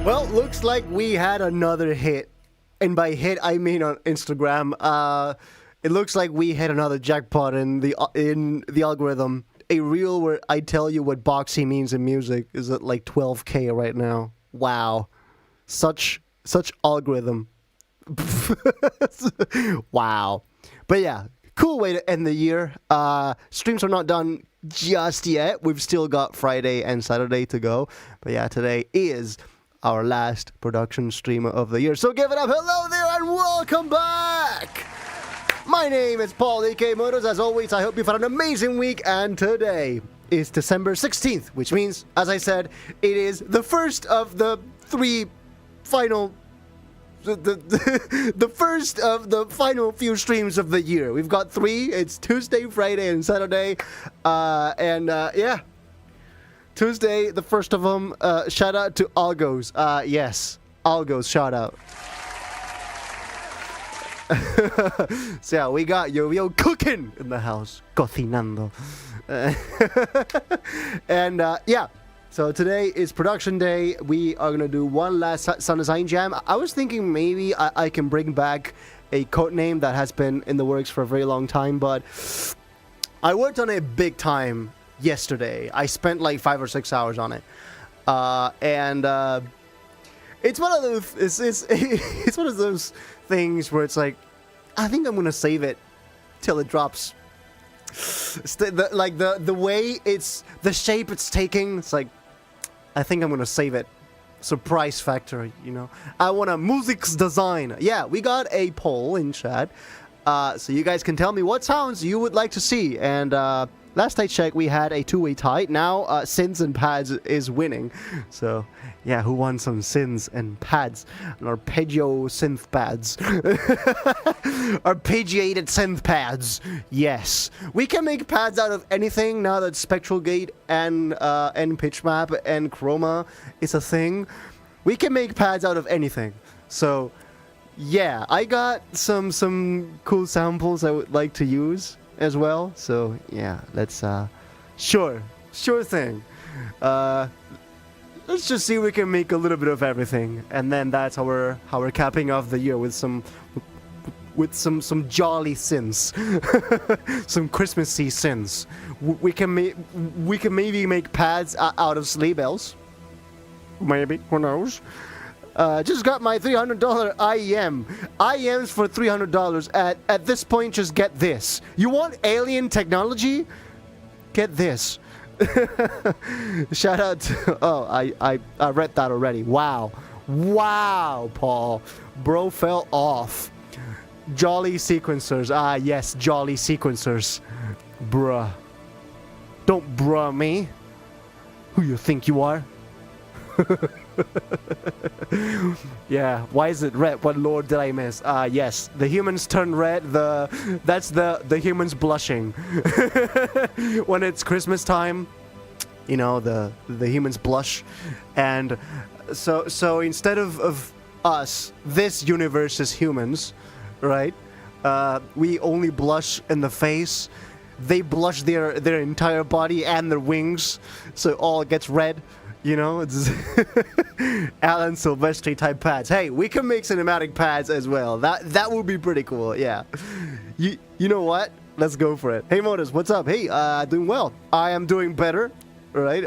Well, looks like we had another hit. And by hit, I mean on Instagram. It looks like we hit another jackpot in the algorithm. A reel where I tell you what boxy means in music is at like 12K right now. Wow. Such algorithm. Wow. But yeah, cool way to end the year. Streams are not done just yet. We've still got Friday and Saturday to go. But yeah, today is our last production stream of the year. So give it up. Hello there and welcome back. My name is Paul, a.k.a. Modus. As always, I hope you've had an amazing week. And today is December 16th, which means, as I said, it is the first of the three final... The first of the final few streams of the year. We've got three. It's Tuesday, Friday, and Saturday. Yeah. Tuesday, the first of them. Shout out to Algos. Yes, Algos, shout out. So yeah, we got Yo cooking in the house. Cocinando. Yeah. So today is production day. We are going to do one last sound design jam. I was thinking maybe I can bring back a code name that has been in the works for a very long time, but I worked on it big time yesterday. I spent like 5 or 6 hours on it. It's one of those it's one of those things where it's like, I think I'm going to save it till it drops. The way it's, the shape it's taking, it's like, I think I'm gonna save it. Surprise factor, you know. I want a music's design. Yeah, we got a poll in chat, so you guys can tell me what sounds you would like to see. And last I checked, we had a two-way tie. Now Synths and Pads is winning. So yeah, who won some Synths and Pads? An arpeggio synth pads. Arpeggiated synth pads. Yes, we can make pads out of anything now that Spectral Gate and pitch map and chroma is a thing. We can make pads out of anything. So yeah, I got some cool samples I would like to use as well. So yeah, let's sure thing. Let's just see if we can make a little bit of everything, and then that's how we're capping off the year with some jolly synths, some Christmassy synths. We can maybe make pads out of sleigh bells. Maybe, who knows? Just got my $300 IEM. IEMs for $300. At this point, just get this. You want alien technology? Get this. Shout out to... Oh, I read that already. Wow, Paul. Bro fell off. Jolly sequencers. Ah, yes, jolly sequencers. Bruh. Don't bruh me. Who you think you are? Yeah, why is it red? What lord did I miss? Yes, the humans turn red. That's the humans blushing. When it's Christmas time, you know, the humans blush. And so instead of us, this universe is humans, right? We only blush in the face. They blush their entire body and their wings, so it all gets red. You know, it's Alan Silvestri type pads. Hey, we can make cinematic pads as well. That would be pretty cool. Yeah. You know what? Let's go for it. Hey, Modus, what's up? Hey, doing well. I am doing better. Right?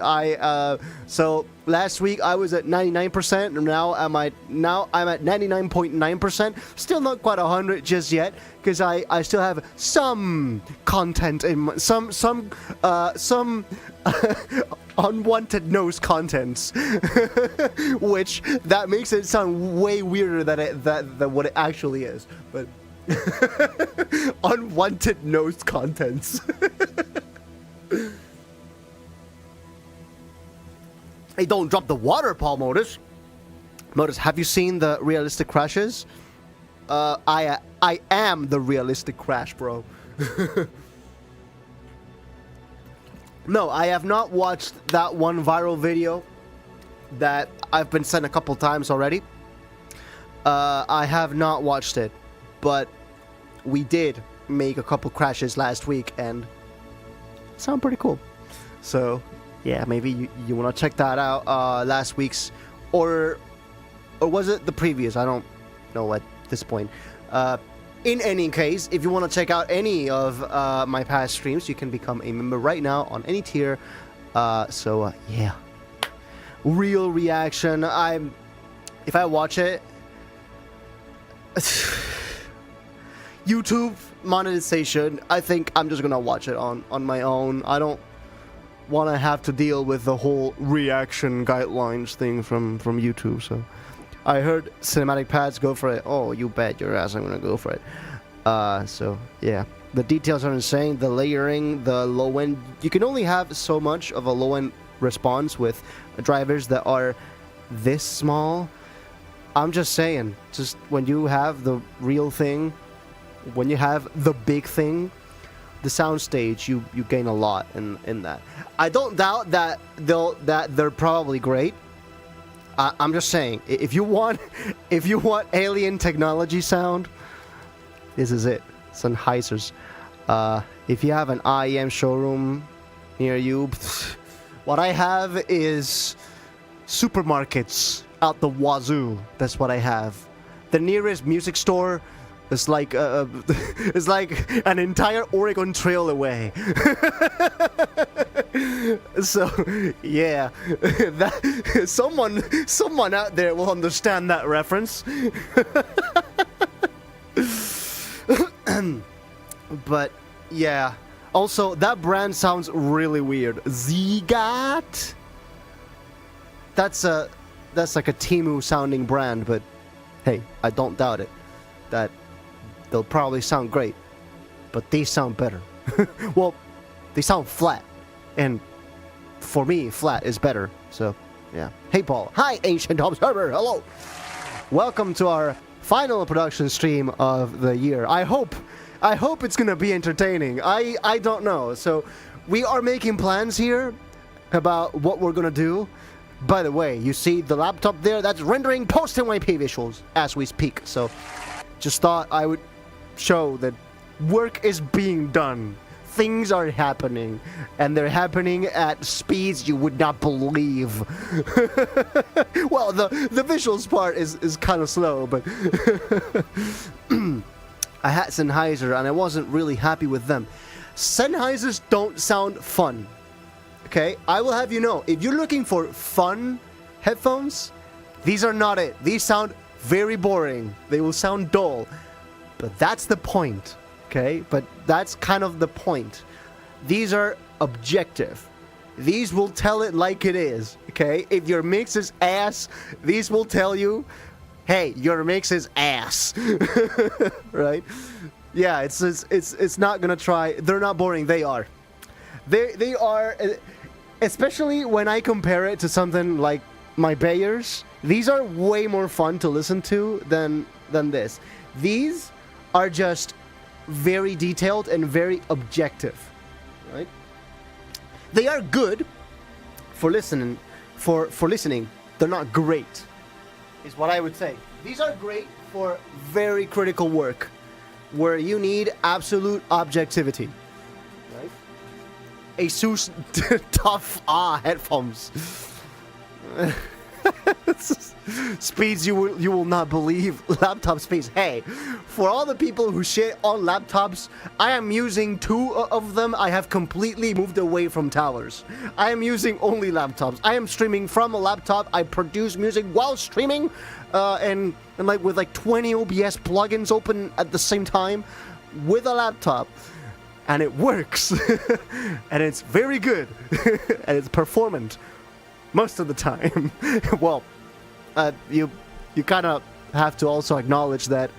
So last week I was at 99%. Now I'm at 99.9%. Still not quite 100 just yet, because I still have some content in some unwanted nose contents, which that makes it sound way weirder than what it actually is. But unwanted nose contents. Hey, don't drop the water, Paul. Modus, have you seen the realistic crashes? I am the realistic crash, bro. No, I have not watched that one viral video that I've been sent a couple times already. I have not watched it, but we did make a couple crashes last week and sound pretty cool. So yeah, maybe you want to check that out. Last week's, or Or was it the previous? I don't know at this point. In any case, if you want to check out any of my past streams, you can become a member right now on any tier. Yeah. Real reaction. If I watch it, YouTube monetization, I think I'm just gonna watch it on my own. I don't want to have to deal with the whole reaction guidelines thing from YouTube. So I heard cinematic pads, go for it. Oh, you bet your ass I'm gonna go for it. So yeah, the details are insane. The layering, the low end, you can only have so much of a low end response with drivers that are this small. I'm just saying, just when you have the real thing, when you have the big thing, the soundstage, you gain a lot in that. I don't doubt that they're probably great. I'm just saying, if you want alien technology sound, this is it. Sennheiser's. If you have an IEM showroom near you, what I have is supermarkets out the wazoo. That's what I have. The nearest music store is like it's like an entire Oregon Trail away. So yeah, that someone out there will understand that reference. But yeah, also that brand sounds really weird. Zegat. That's like a Temu sounding brand, but hey, I don't doubt it. That they'll probably sound great, but they sound better. Well, they sound flat, and for me, flat is better. So yeah. Hey Paul. Hi Ancient Observer. Hello. Welcome to our final production stream of the year. I hope it's gonna be entertaining. I don't know. So we are making plans here about what we're gonna do. By the way, you see the laptop there? That's rendering post-NYP visuals as we speak. So just thought I would show that work is being done. Things are happening, and they're happening at speeds you would not believe. Well, the visuals part is kind of slow, but I had Sennheiser, and I wasn't really happy with them. Sennheisers don't sound fun. Okay, I will have you know, if you're looking for fun headphones, these are not it. These sound very boring. They will sound dull. But that's the point, okay? But that's kind of the point. These are objective. These will tell it like it is, okay? If your mix is ass, these will tell you, hey, your mix is ass, right? Yeah, it's not gonna try. They're not boring. They are. They are, especially when I compare it to something like my Bayers. These are way more fun to listen to than this. These are just very detailed and very objective, right? They are good for listening. For listening, they're not great, is what I would say. These are great for very critical work, where you need absolute objectivity. Right? Asus Tough headphones. Speeds you will not believe. Laptop speeds. Hey, for all the people who shit on laptops, I am using 2 of them. I have completely moved away from towers. I am using only laptops. I am streaming from a laptop. I produce music while streaming, and like with like 20 OBS plugins open at the same time with a laptop. And it works. And it's very good. And it's performant most of the time. Well, you kind of have to also acknowledge that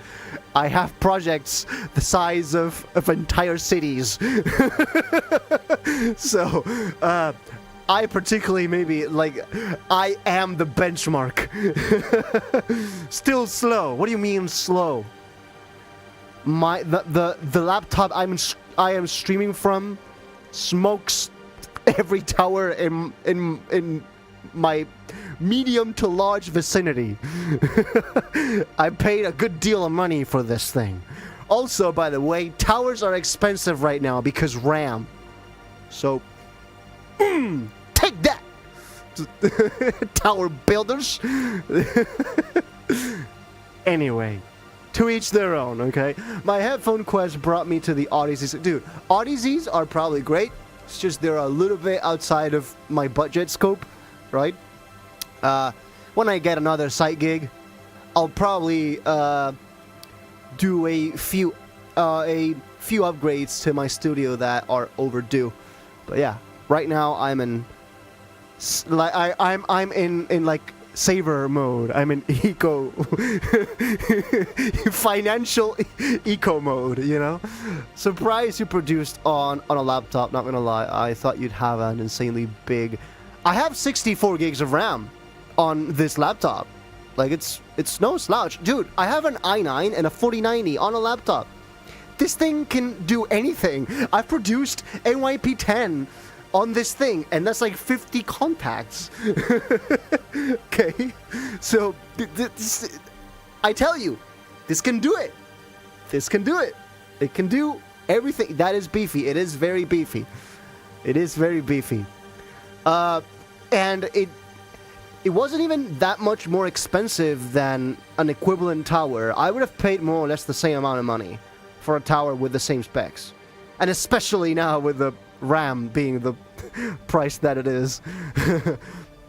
I have projects the size of entire cities. So I particularly maybe like I am the benchmark. Still slow. What do you mean slow? The laptop I am streaming from smokes every tower in my medium to large vicinity. I paid a good deal of money for this thing. Also, by the way, towers are expensive right now because RAM. So, take that, tower builders. Anyway, to each their own, okay? My headphone quest brought me to the Odysseys. Dude, Odysseys are probably great. It's just they're a little bit outside of my budget scope, right? When I get another site gig, I'll probably do a few upgrades to my studio that are overdue. But yeah, right now I'm in like saver mode. I'm in eco financial eco mode, you know. Surprised you produced on a laptop, not gonna lie. I thought you'd have an insanely big. I have 64 gigs of RAM on this laptop. Like it's no slouch. Dude, I have an i9 and a 4090 on a laptop. This thing can do anything. I've produced NYP10 on this thing, and that's like 50 contacts. Okay? So, I tell you, this can do it. This can do it. It can do everything. That is beefy. It is very beefy. It is very beefy. And it wasn't even that much more expensive than an equivalent tower. I would have paid more or less the same amount of money for a tower with the same specs. And especially now with the RAM being the price that it is.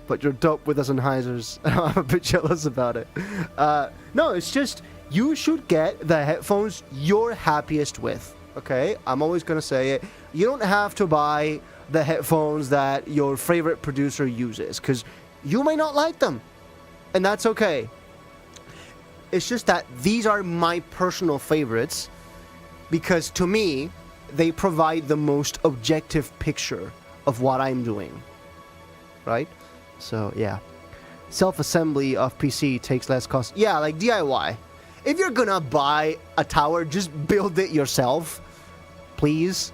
But you're dope with the Sennheisers. I'm a bit jealous about it. No, it's just, you should get the headphones you're happiest with. Okay? I'm always gonna say it. You don't have to buy the headphones that your favorite producer uses, because you may not like them. And that's okay. It's just that these are my personal favorites, because to me, they provide the most objective picture of what I'm doing. Right? So, yeah. Self-assembly of PC takes less cost. Yeah, like DIY. If you're gonna buy a tower, just build it yourself. Please.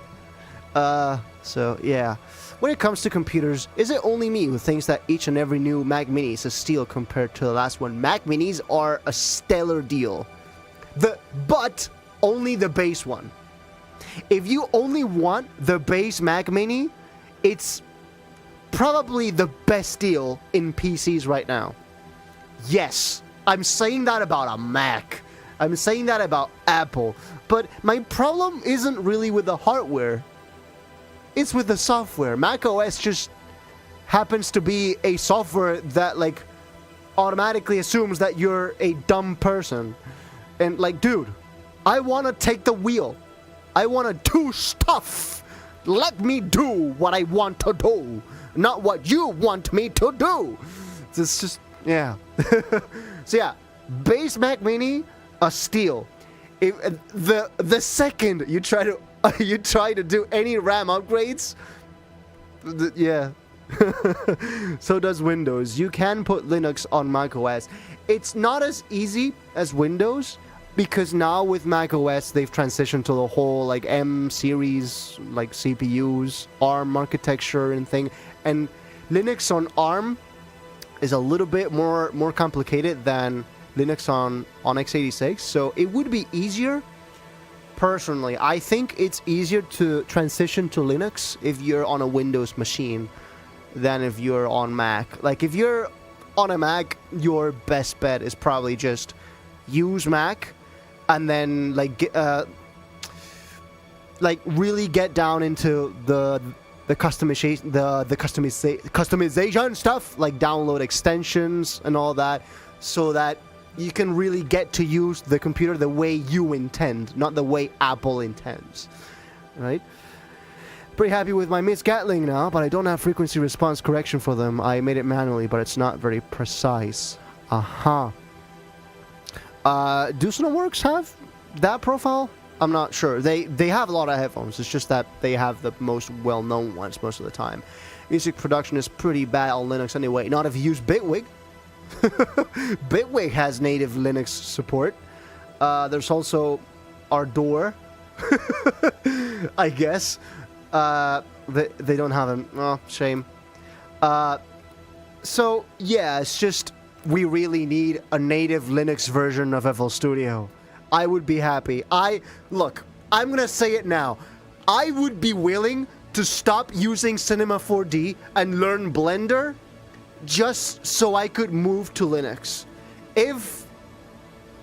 So, yeah. When it comes to computers, is it only me who thinks that each and every new Mac Mini is a steal compared to the last one? Mac Minis are a stellar deal. But only the base one. If you only want the base Mac Mini, it's probably the best deal in PCs right now. Yes, I'm saying that about a Mac. I'm saying that about Apple. But my problem isn't really with the hardware. It's with the software. Mac OS just happens to be a software that, like, automatically assumes that you're a dumb person. And, like, dude, I want to take the wheel. I want to do stuff. Let me do what I want to do, not what you want me to do. It's just, yeah. So yeah, base Mac Mini, a steal. If the second you try to do any RAM upgrades, yeah. So does Windows. You can put Linux on macOS. It's not as easy as Windows, because now with macOS they've transitioned to the whole like M series like CPUs, ARM architecture and thing, and Linux on ARM is a little bit more complicated than Linux on x86, so it would be easier. Personally, I think it's easier to transition to Linux if you're on a Windows machine than if you're on Mac. Like if you're on a Mac, your best bet is probably just use Mac and then really get down into the customization stuff, like download extensions and all that, so that you can really get to use the computer the way you intend, not the way Apple intends, right? Pretty happy with my Miss Gatling now, but I don't have frequency response correction for them. I made it manually, but it's not very precise. Do Sonoworks have that profile? I'm not sure. They have a lot of headphones. It's just that they have the most well-known ones most of the time. Music production is pretty bad on Linux anyway. Not if you use Bitwig. Bitwig has native Linux support. There's also Ardor, I guess. They don't have them. Oh, shame. So, yeah, it's just we really need a native Linux version of FL Studio. I would be happy. Look, I'm gonna say it now. I would be willing to stop using Cinema 4D and learn Blender just so I could move to Linux. If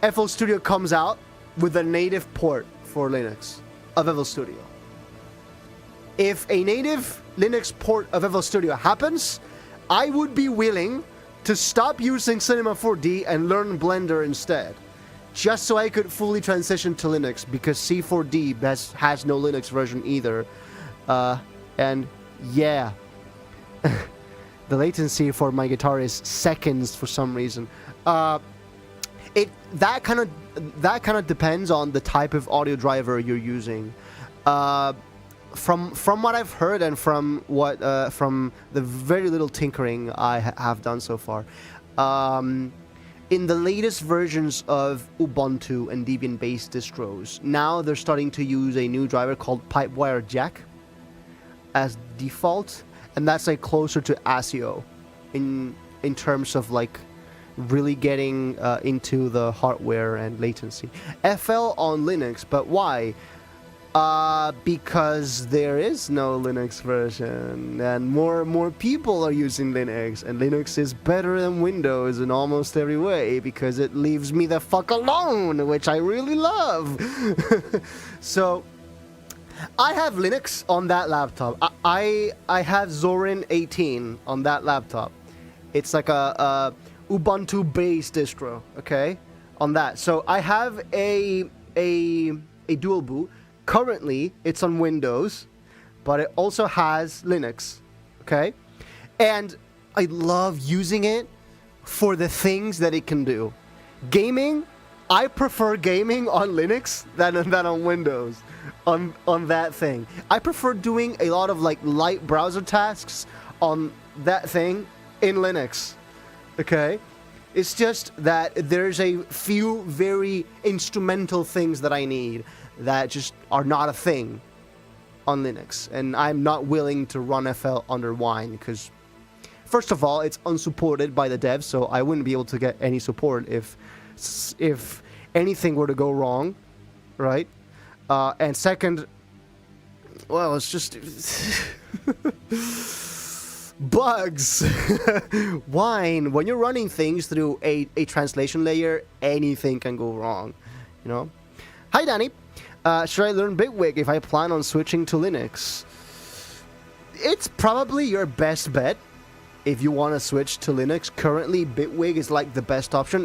FL Studio comes out with a native port for Linux of FL Studio. If a native Linux port of FL Studio happens, I would be willing to stop using Cinema 4D and learn Blender instead, just so I could fully transition to Linux, because C4D has no Linux version either. And yeah, the latency for my guitar is seconds for some reason. That kind of depends on the type of audio driver you're using. From what I've heard and from the very little tinkering I have done so far, in the latest versions of Ubuntu and Debian-based distros, now they're starting to use a new driver called Pipewire Jack as default, and that's like closer to ASIO in terms of like really getting into the hardware and latency. FL on Linux, but why? Because there is no Linux version, and more people are using Linux, and Linux is better than Windows in almost every way because it leaves me the fuck alone, which I really love. So I have Linux on that laptop. I have Zorin 18 on that laptop. It's like a Ubuntu-based distro, okay, on that. So I have a dual boot. Currently, it's on Windows, but it also has Linux, okay? And I love using it for the things that it can do. Gaming, I prefer gaming on Linux than on Windows, on that thing. I prefer doing a lot of like light browser tasks on that thing in Linux, okay? It's just that there's a few very instrumental things that I need that just are not a thing on Linux, and I'm not willing to run FL under Wine because, first of all, it's unsupported by the devs, so I wouldn't be able to get any support if anything were to go wrong, right? And second, well, it's just bugs. Wine, when you're running things through a translation layer, anything can go wrong, you know? Hi, Danny. Should I learn Bitwig if I plan on switching to Linux? It's probably your best bet if you want to switch to Linux. Currently, Bitwig is like the best option.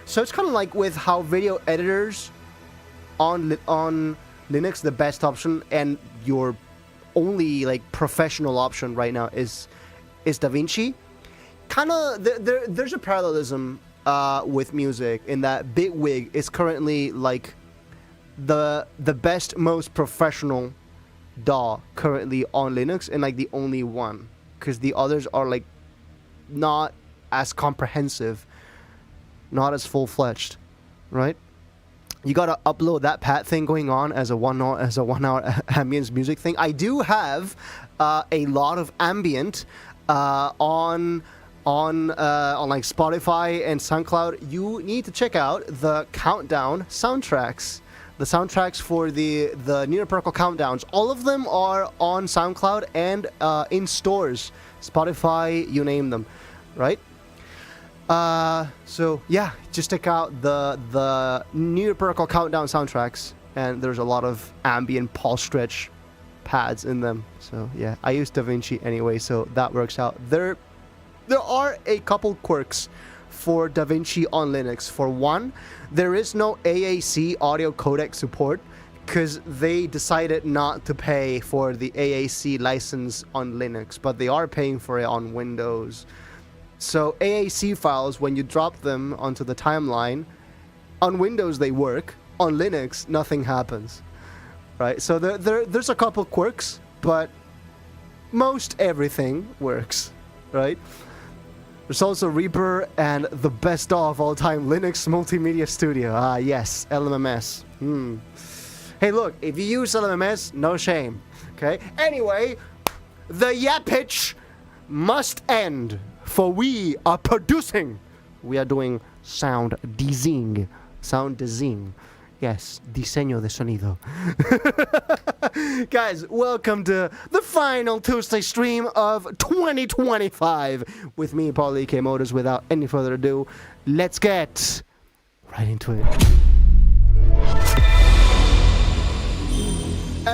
So it's kind of like with how video editors on Linux, the best option, and your only like professional option right now is DaVinci. Kind of, there's a parallelism with music in that Bitwig is currently like the best, most professional DAW currently on Linux, and like the only one, because the others are like not as comprehensive, not as full-fledged, right? You gotta upload that pat thing going on as a 1 hour ambience music thing. I do have a lot of ambient on like Spotify and SoundCloud. You need to check out the Countdown soundtracks. The soundtracks for the Near Purple countdowns, all of them are on SoundCloud and in stores, Spotify, you name them, right? So yeah, just check out the Near Purple countdown soundtracks, and there's a lot of ambient pulse stretch pads in them. So yeah, I use DaVinci anyway, so that works out. There are a couple quirks for DaVinci on Linux. For one, there is no AAC audio codec support because they decided not to pay for the AAC license on Linux, but they are paying for it on Windows. So AAC files, when you drop them onto the timeline, on Windows they work, on Linux nothing happens, right? So there's a couple quirks, but most everything works, right? There's also Reaper and the best DAW of all time, Linux Multimedia Studio. Ah, yes, LMMS. Hey, look, if you use LMMS, no shame. Okay? Anyway, the yappage must end, for we are producing. We are doing sound design. Sound design. Yes, diseño de sonido. Guys, welcome to the final Tuesday stream of 2025 with me, Paulie K. Modus. Without any further ado, let's get right into it.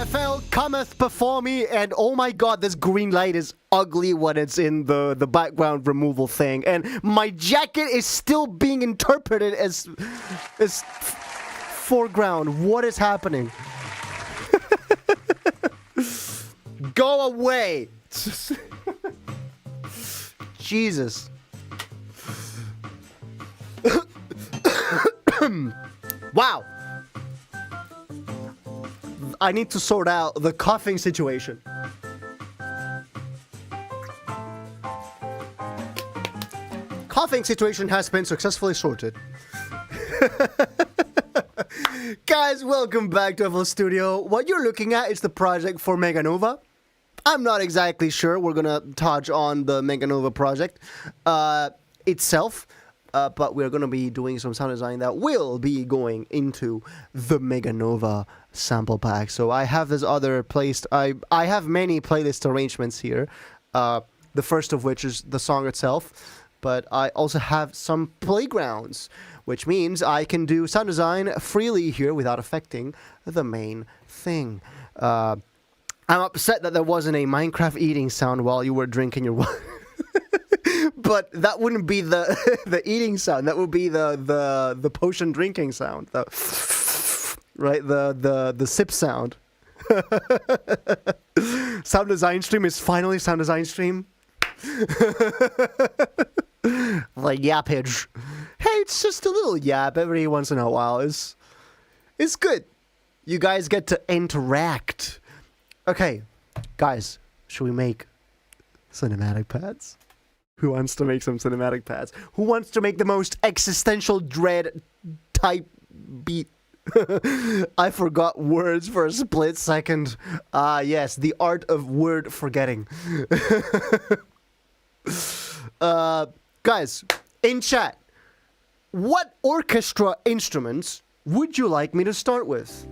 FL cometh before me, and oh my god, this green light is ugly when it's in the background removal thing, and my jacket is still being interpreted as foreground. What is happening? Go away! Jesus. Wow. I need to sort out the coughing situation. Coughing situation has been successfully sorted. Guys, welcome back to FL Studio. What you're looking at is the project for Meganova. I'm not exactly sure. We're gonna touch on the Meganova project itself. But we're going to be doing some sound design that will be going into the Meganova sample pack. So I have this other placed. I have many playlist arrangements here. The first of which is the song itself. But I also have some playgrounds, which means I can do sound design freely here without affecting the main thing. I'm upset that there wasn't a Minecraft eating sound while you were drinking your water. But that wouldn't be the the eating sound. That would be the potion drinking sound. Right? The sip sound. Sound design stream is finally sound design stream. Like yappage. Hey, it's just a little yap every once in a while. It's good. You guys get to interact. Okay, guys, should we make cinematic pads? Who wants to make some cinematic pads? Who wants to make the most existential dread type beat? I forgot words for a split second. Yes, the art of word forgetting. Guys, in chat, what orchestra instruments would you like me to start with?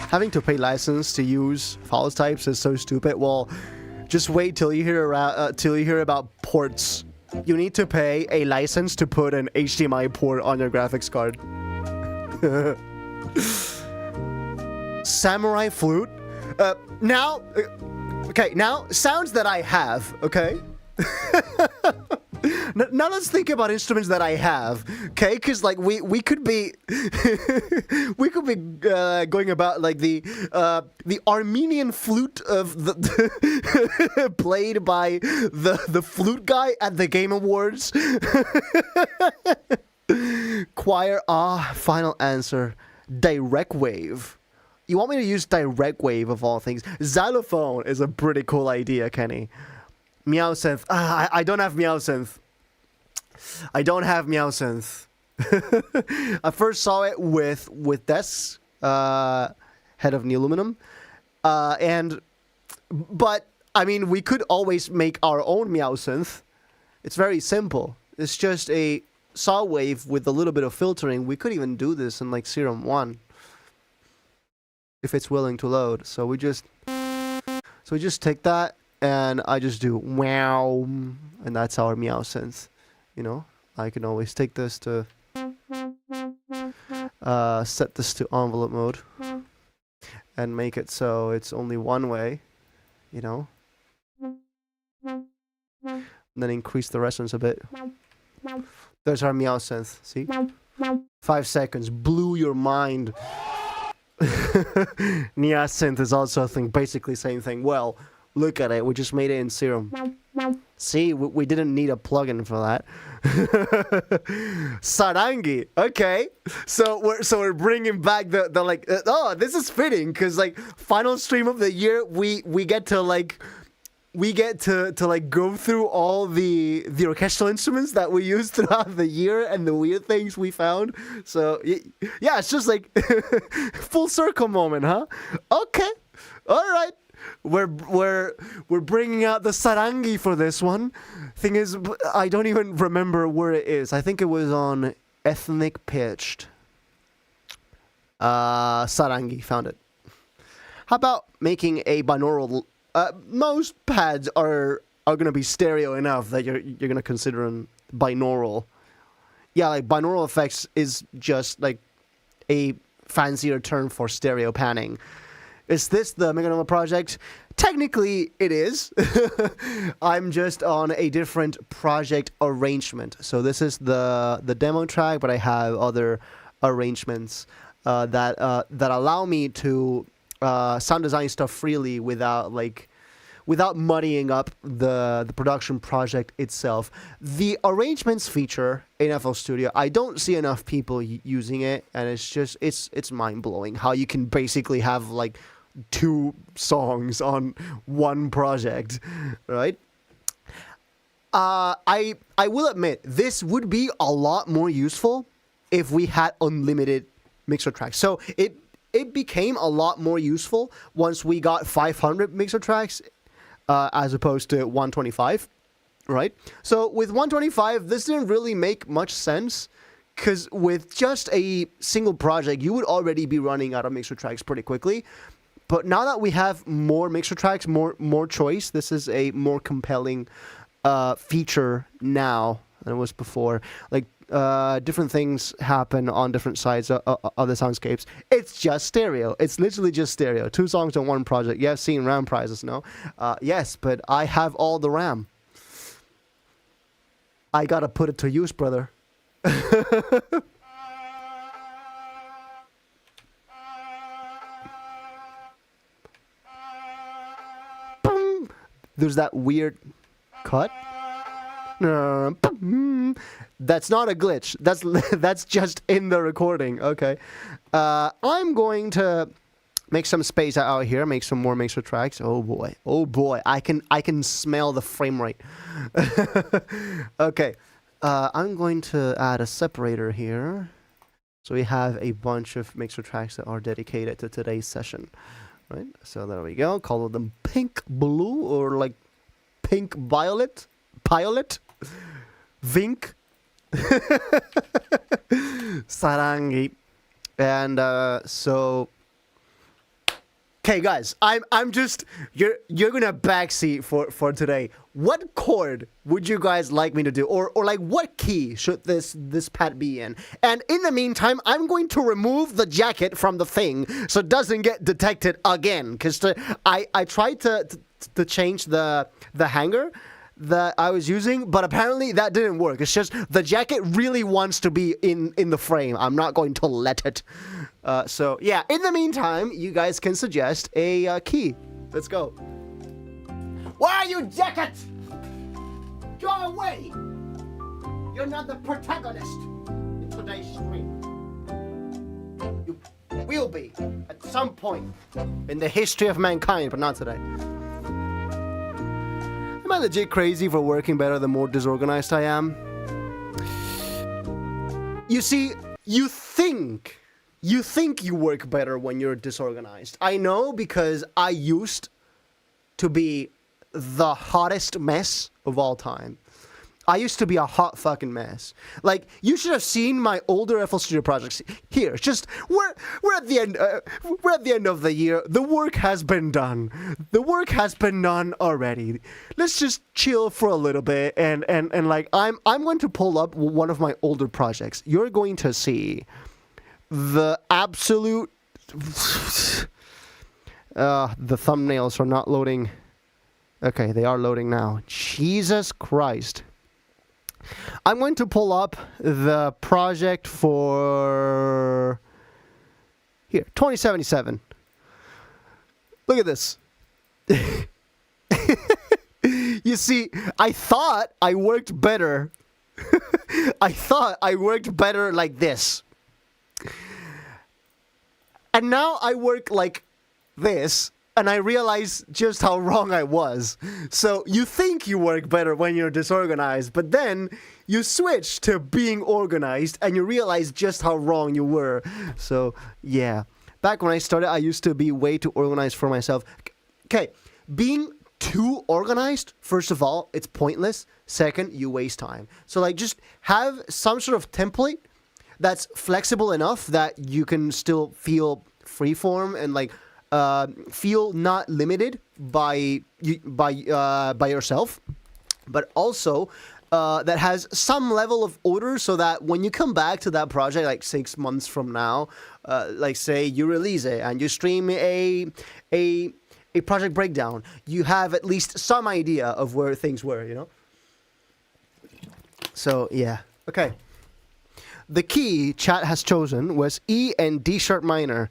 Having to pay license to use files types is so stupid. Well, just wait till you hear about ports. You need to pay a license to put an HDMI port on your graphics card. Samurai flute. Now, sounds that I have. Okay. Now let's think about instruments that I have, okay? Because like we could be going about like the Armenian flute of the played by the flute guy at the Game Awards. Choir. Final answer. Direct wave. You want me to use direct wave of all things? Xylophone is a pretty cool idea, Kenny. Meowsynth. I don't have Meowsynth. I don't have Meowsynth. I first saw it with Des, head of Nealuminum, but I mean we could always make our own Meowsynth. It's very simple. It's just a saw wave with a little bit of filtering. We could even do this in like Serum 1 if it's willing to load. So we just take that. And I just do wow, and that's our Meowsynth. You know, I can always take this to set this to envelope mode and make it so it's only one way. You know, and then increase the resonance a bit. There's our Meowsynth. See, 5 seconds blew your mind. Neosynth is also a thing, basically same thing. Well. Look at it, we just made it in Serum. See, we didn't need a plugin for that. Sarangi, okay. So we're bringing back the like. This is fitting because like final stream of the year, we get to go through all the orchestral instruments that we used throughout the year and the weird things we found. So yeah, it's just like full circle moment, huh? Okay, all right. We're bringing out the sarangi for this one. Thing is, I don't even remember where it is. I think it was on Ethnic Pitched. Sarangi, found it. How about making a binaural? Most pads are are gonna be stereo enough that you're gonna consider them binaural. Yeah, like binaural effects is just like a fancier term for stereo panning. Is this the Meganoma project? Technically, it is. I'm just on a different project arrangement. So this is the demo track, but I have other arrangements that allow me to sound design stuff freely without muddying up the production project itself. The arrangements feature in FL Studio, I don't see enough people using it, and it's mind-blowing how you can basically have like 2 songs on one project, right? I will admit, this would be a lot more useful if we had unlimited mixer tracks. So it became a lot more useful once we got 500 mixer tracks as opposed to 125, right? So with 125, this didn't really make much sense, because with just a single project, you would already be running out of mixer tracks pretty quickly. But now that we have more mixer tracks, more choice, this is a more compelling feature now than it was before. Like, different things happen on different sides of the soundscapes. It's just stereo. It's literally just stereo. 2 songs on one project. You have seen RAM prices, no? Yes, but I have all the RAM. I gotta put it to use, brother. There's that weird cut. That's not a glitch. That's just in the recording. Okay. I'm going to make some space out here. Make some more mixer tracks. Oh boy. Oh boy. I can smell the frame rate. Okay. I'm going to add a separator here. So we have a bunch of mixer tracks that are dedicated to today's session. Right, so there we go. Call them pink blue or like pink violet, vink, sarangi, and so. Okay, guys, I'm just you're gonna backseat for today. What chord would you guys like me to do, or like what key should this pad be in? And in the meantime, I'm going to remove the jacket from the thing so it doesn't get detected again. Because I tried to change the hanger that I was using, but apparently that didn't work. It's just the jacket really wants to be in the frame. I'm not going to let it. So yeah, in the meantime, you guys can suggest a key. Let's go. Why are you, jacket? Go away! You're not the protagonist in today's stream. You will be at some point in the history of mankind, but not today. Am I legit crazy for working better the more disorganized I am? You see, you think you work better when you're disorganized. I know, because I used to be the hottest mess of all time. I used to be a hot fucking mess. Like, you should have seen my older FL Studio projects. Here, just we're at the end. We're at the end of the year. The work has been done. The work has been done already. Let's just chill for a little bit, and like I'm going to pull up one of my older projects. You're going to see the absolute. The thumbnails are not loading. Okay, they are loading now. Jesus Christ. I'm going to pull up the project for here, 2077. Look at this. You see, I thought I worked better. I thought I worked better like this. And now I work like this. And I realize just how wrong I was. So you think you work better when you're disorganized, but then you switch to being organized and you realize just how wrong you were. So yeah, back when I started, I used to be way too organized for myself. Okay, being too organized, first of all, it's pointless. Second, you waste time. So like, just have some sort of template that's flexible enough that you can still feel freeform and like feel not limited by yourself. but also that has some level of order, so that when you come back to that project like 6 months from now, like say you release it and you stream a project breakdown, you have at least some idea of where things were, you know? So yeah. Okay. The key chat has chosen was E and D sharp minor.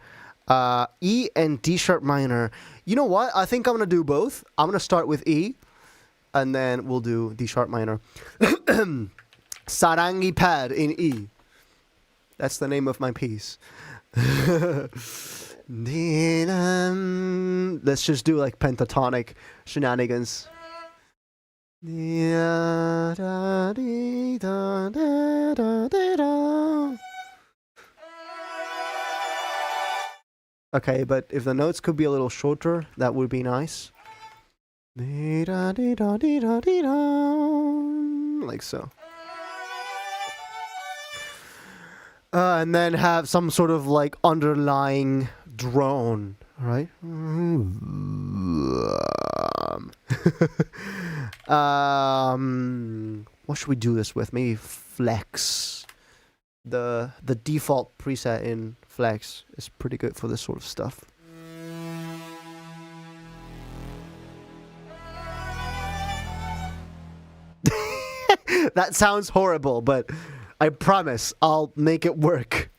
E and D sharp minor. You know what? I think I'm going to do both. I'm going to start with E, and then we'll do D sharp minor. Sarangi pad in E. That's the name of my piece. Let's just do like pentatonic shenanigans. Okay, but if the notes could be a little shorter, that would be nice. Like so. And then have some sort of like underlying drone, right? What should we do this with? Maybe Flex. The default preset in Flex is pretty good for this sort of stuff. That sounds horrible, but I promise I'll make it work.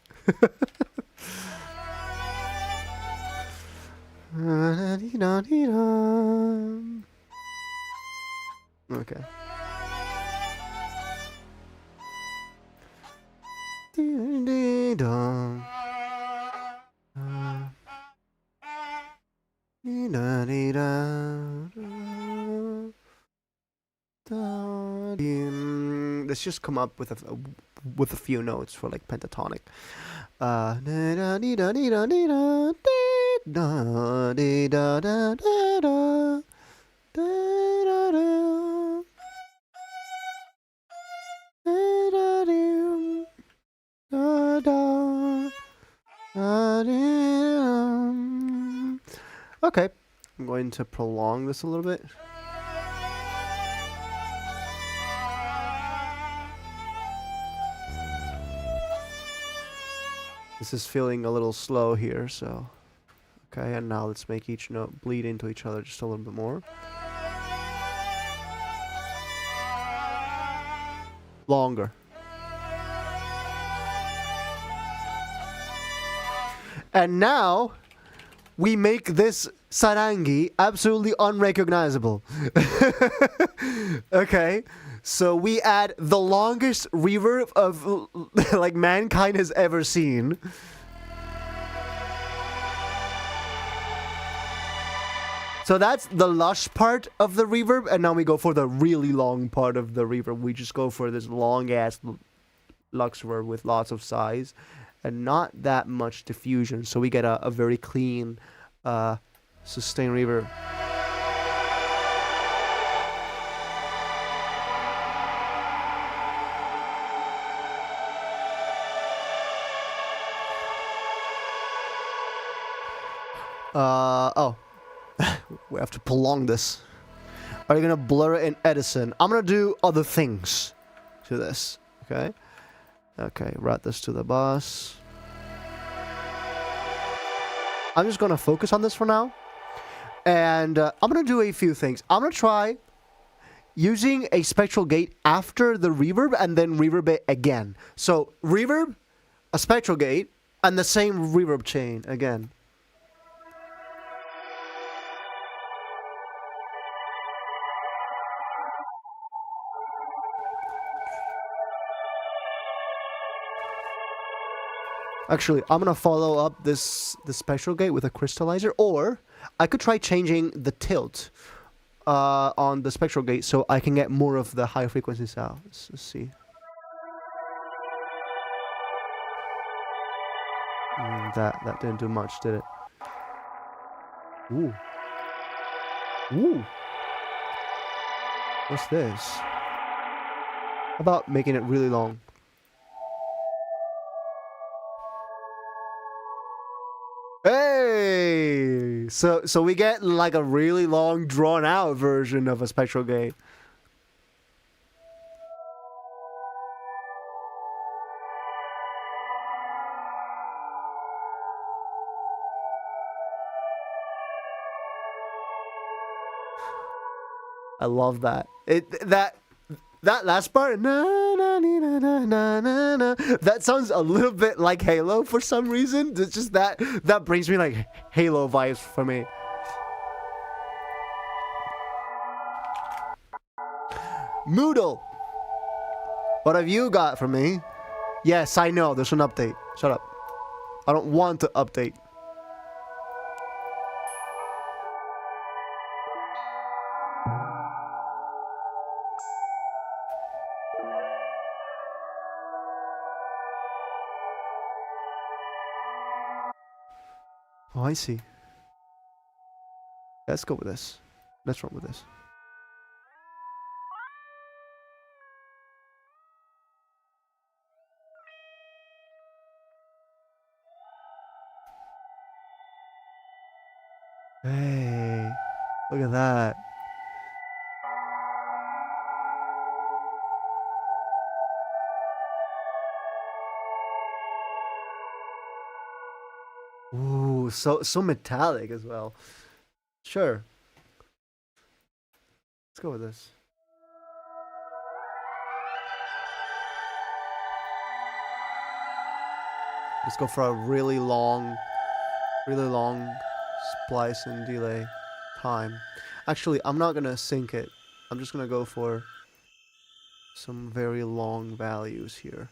Okay. Let's just come up with a few notes for like pentatonic. Okay, I'm going to prolong this a little bit. This is feeling a little slow here, so... Okay, and now let's make each note bleed into each other just a little bit more. Longer. And now, we make this sarangi absolutely unrecognizable. Okay, so we add the longest reverb of like mankind has ever seen. So that's the lush part of the reverb, and now we go for the really long part of the reverb. We just go for this long ass lux reverb with lots of size and not that much diffusion, so we get a very clean sustained reverb. Oh. We have to prolong this. Are you gonna blur it in Edison? I'm gonna do other things to this. Okay? Okay, route this to the bus. I'm just gonna focus on this for now. And I'm gonna do a few things. I'm gonna try using a spectral gate after the reverb and then reverb it again. So, reverb, a spectral gate, and the same reverb chain again. Actually, I'm gonna follow up the spectral gate with a crystallizer, or I could try changing the tilt on the spectral gate so I can get more of the high frequency sounds. Let's see. That didn't do much, did it? Ooh. Ooh. What's this? How about making it really long? Hey! So we get like a really long, drawn-out version of a spectral gate. I love that. That last part, na, na, ni, na, na, na, na, na, that sounds a little bit like Halo for some reason. It's just that brings me like Halo vibes for me. Moodle, what have you got for me? Yes, I know. There's an update. Shut up. I don't want to update. Oh, I see. Let's go with this. Let's run with this. Hey, look at that. Ooh, so metallic as well. Sure. Let's go with this. Let's go for a really long splice and delay time. Actually, I'm not gonna sync it. I'm just gonna go for some very long values here.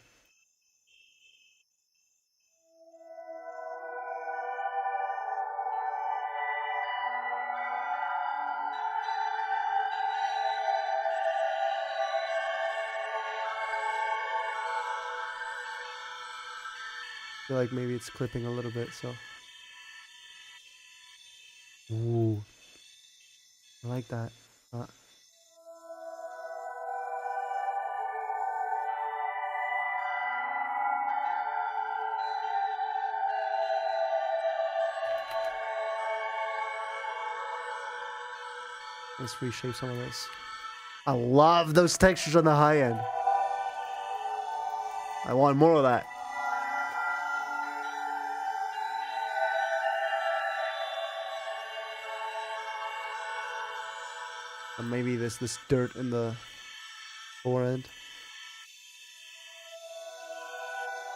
I feel like maybe it's clipping a little bit, so. Ooh. I like that. Let's reshape some of this. I love those textures on the high end. I want more of that. And maybe this dirt in the forend.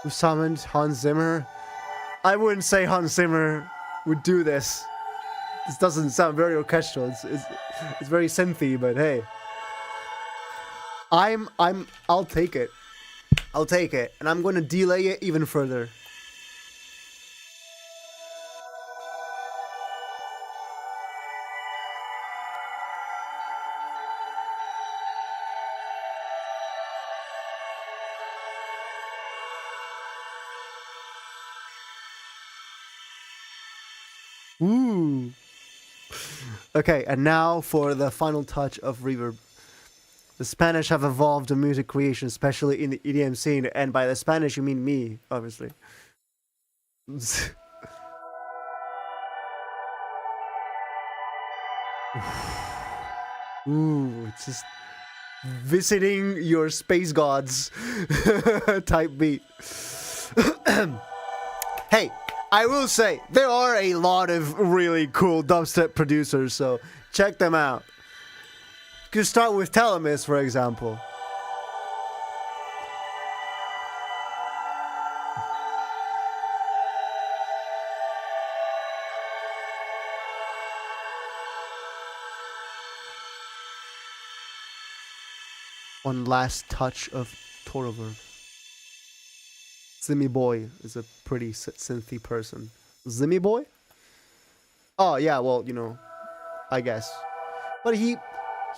Who summoned Hans Zimmer? I wouldn't say Hans Zimmer would do this. This doesn't sound very orchestral. It's very synthy, but hey. I'll take it. I'll take it. And I'm gonna delay it even further. Ooh. Okay, and now for the final touch of reverb. The Spanish have evolved in music creation, especially in the EDM scene, and by the Spanish you mean me, obviously. Ooh, it's just visiting your space gods type beat. Hey, I will say, there are a lot of really cool dubstep producers, so check them out. You could start with Telemis, for example. One last touch of Torover. Zimmy Boy is a pretty synthy person. Zimmy Boy? Oh yeah, well, you know, I guess. But he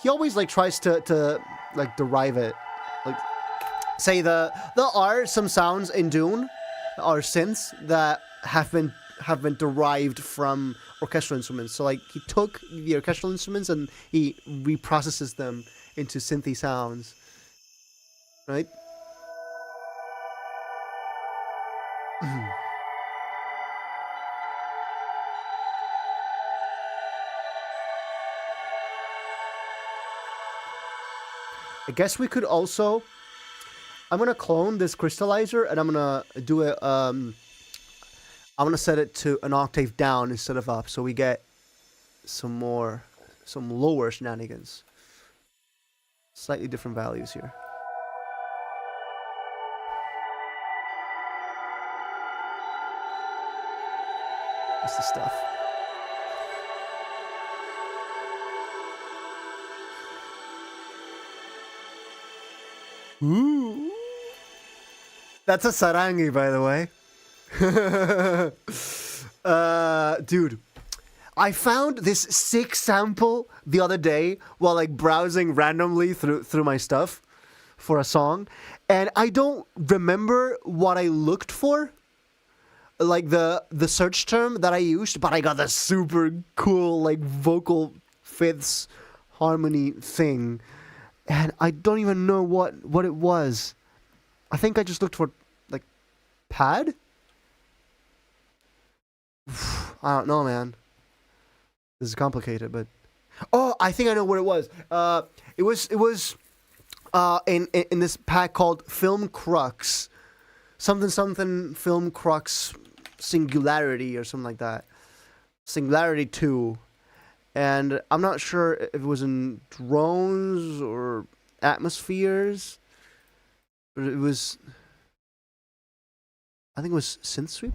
always like tries to like derive it. Like say there are some sounds in Dune or synths that have been derived from orchestral instruments. So like he took the orchestral instruments and he reprocesses them into synthy sounds. Right? I guess we could also. I'm gonna clone this crystallizer and I'm gonna do it. I'm gonna set it to an octave down instead of up, so we get some lower shenanigans. Slightly different values here. That's the stuff. Ooh. That's a sarangi, by the way. Dude, I found this sick sample the other day while like browsing randomly through my stuff for a song, and I don't remember what I looked for, like the search term that I used, but I got the super cool like vocal fifths harmony thing, and I don't even know what it was. I think I just looked for like pad. I don't know, man. This is complicated, but oh, I think I know what it was. It was in this pack called Film Crux, something Film Crux Singularity or something like that. Singularity 2, and I'm not sure if it was in drones or atmospheres, but it was. I think it was synth sweep.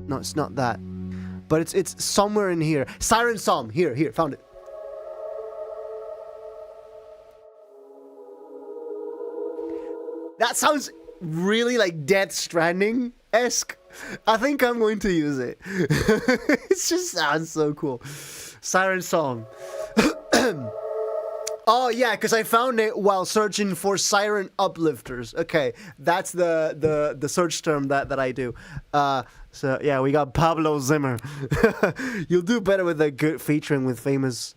No, it's not that. But it's somewhere in here. Siren Psalm. Here, found it. That sounds really like Death Stranding-esque. I think I'm going to use it. It just sounds so cool. Siren Song. Oh yeah, because I found it while searching for siren uplifters. Okay, that's the search term that I do. So yeah, we got Pablo Zimmer. You'll do better with a good featuring with famous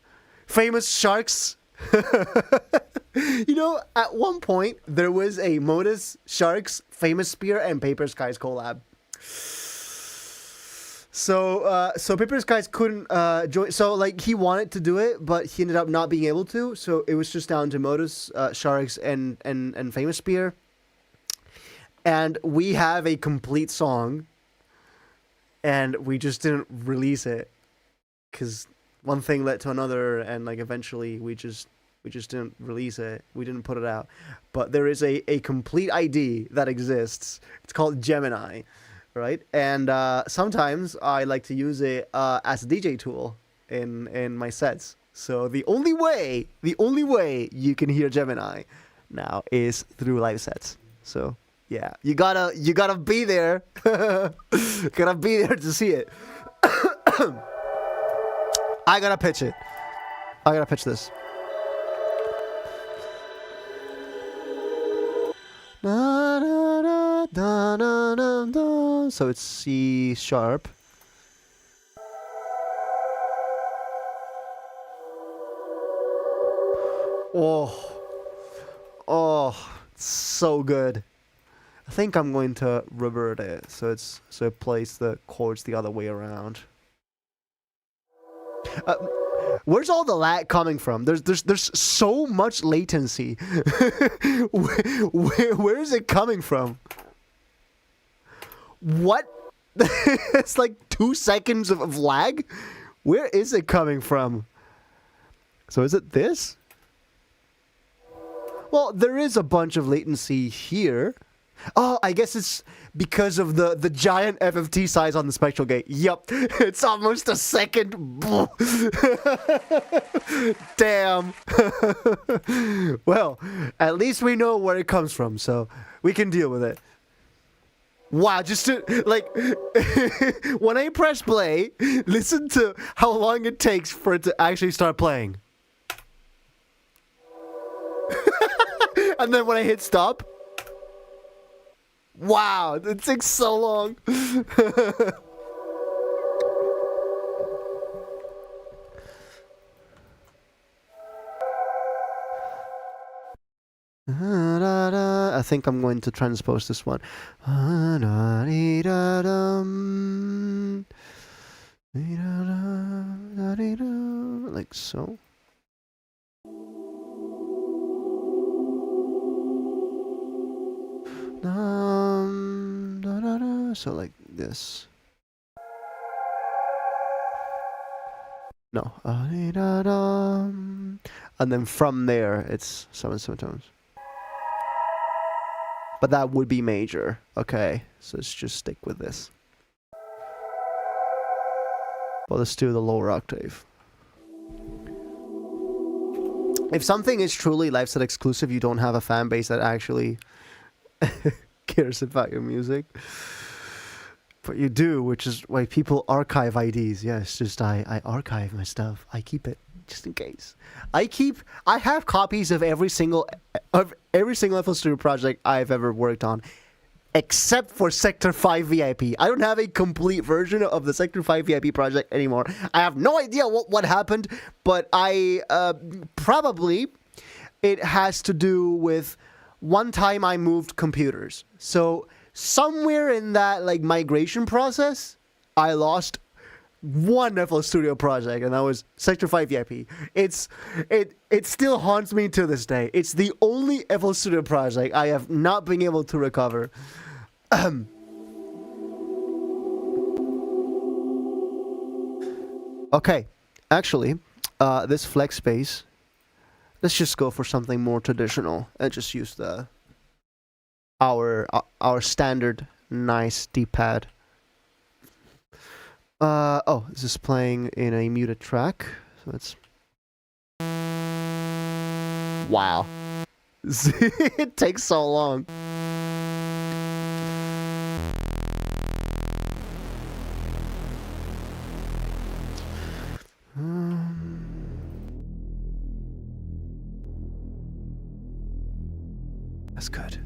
sharks. You know, at one point there was a Modus Sharks, Famous Spear, and Paper Skies collab. So Paper Skies couldn't join. So like he wanted to do it, but he ended up not being able to. So it was just down to Modus Sharks and Famous Spear. And we have a complete song, and we just didn't release it because one thing led to another, and like eventually we just didn't release it. We didn't put it out. But there is a complete ID that exists. It's called Gemini. Right, and sometimes I like to use it as a DJ tool in my sets. So the only way you can hear Gemini now is through live sets. So yeah, you gotta be there, gotta be there to see it. I gotta pitch it. I gotta pitch this. Da, da, da, da, da, da, da. So it's C sharp. Oh, it's so good. I think I'm going to revert it so it plays the chords the other way around. Where's all the lag coming from? There's so much latency. Where is it coming from? What? It's like 2 seconds of lag? Where is it coming from? So is it this? Well, there is a bunch of latency here. Oh, I guess it's because of the giant FFT size on the spectral gate. Yup, it's almost a second. Damn. Well, at least we know where it comes from, so we can deal with it. Wow, just to, like, when I press play, listen to how long it takes for it to actually start playing. And then when I hit stop, wow, it takes so long. I think I'm going to transpose this one. Like so. So like this. No. And then from there, it's 7 semitones. But that would be major. Okay, so let's just stick with this. Well, let's do the lower octave. If something is truly LiveSet exclusive, you don't have a fan base that actually cares about your music. But you do, which is why people archive IDs. Yes, just I archive my stuff. I keep it just in case. I have copies of every single FL Studio project I've ever worked on, except for Sector 5 VIP. I don't have a complete version of the Sector 5 VIP project anymore. I have no idea what happened, but I probably it has to do with one time I moved computers. So somewhere in that like migration process, I lost one FL Studio project, and that was Sector 5 VIP. It still haunts me to this day. It's the only FL Studio project I have not been able to recover. Okay, actually, this flex space, let's just go for something more traditional and just use our standard nice D-pad. Oh, this is playing in a muted track, so it's... Wow. It takes so long. That's good.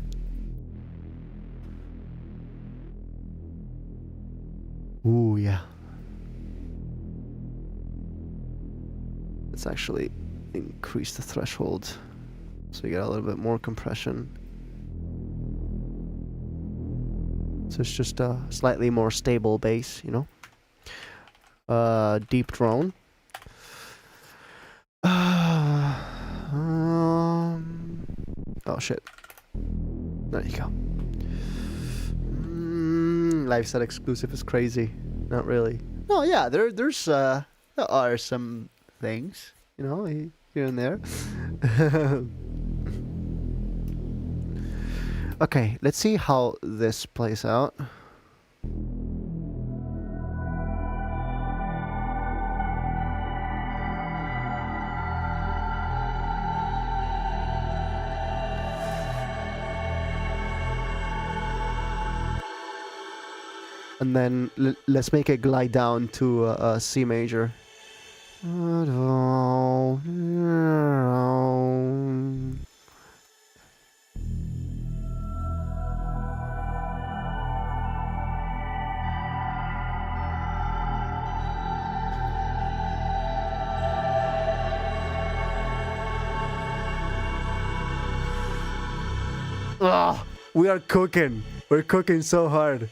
Ooh, yeah. Let's actually increase the threshold so you get a little bit more compression. So it's just a slightly more stable bass, you know? Deep drone. Oh shit. There you go. LiveSet exclusive is crazy. Not really. No, yeah, there are some things, you know, here and there. Okay, let's see how this plays out. And then let's make it glide down to a C major. Oh, we are cooking. We're cooking so hard.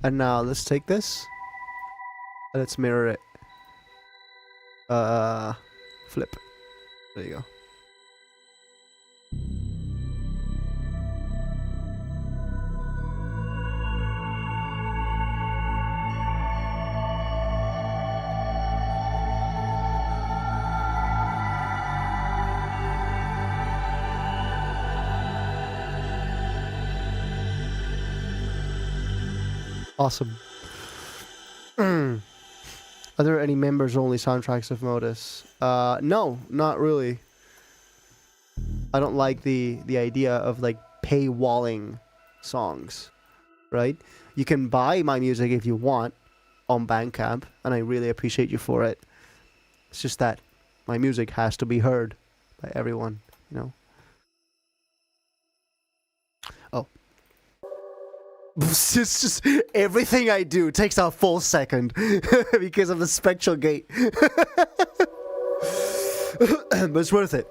And now let's take this and let's mirror it. Flip. There you go. Awesome. Are there any members-only soundtracks of Modus? No, not really. I don't like the idea of like paywalling songs, right? You can buy my music if you want on Bandcamp, and I really appreciate you for it. It's just that my music has to be heard by everyone, you know. Oh. It's just everything I do takes a full second because of the spectral gate. But it's worth it.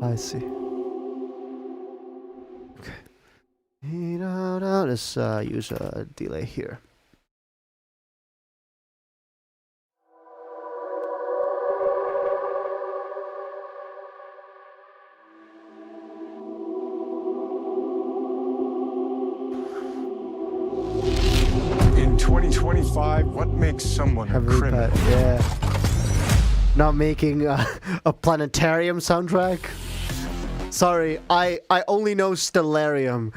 I see. Okay. Let's use a delay here. In 2025, what makes someone a criminal? Yeah. Not making a planetarium soundtrack. Sorry, I only know Stellarium.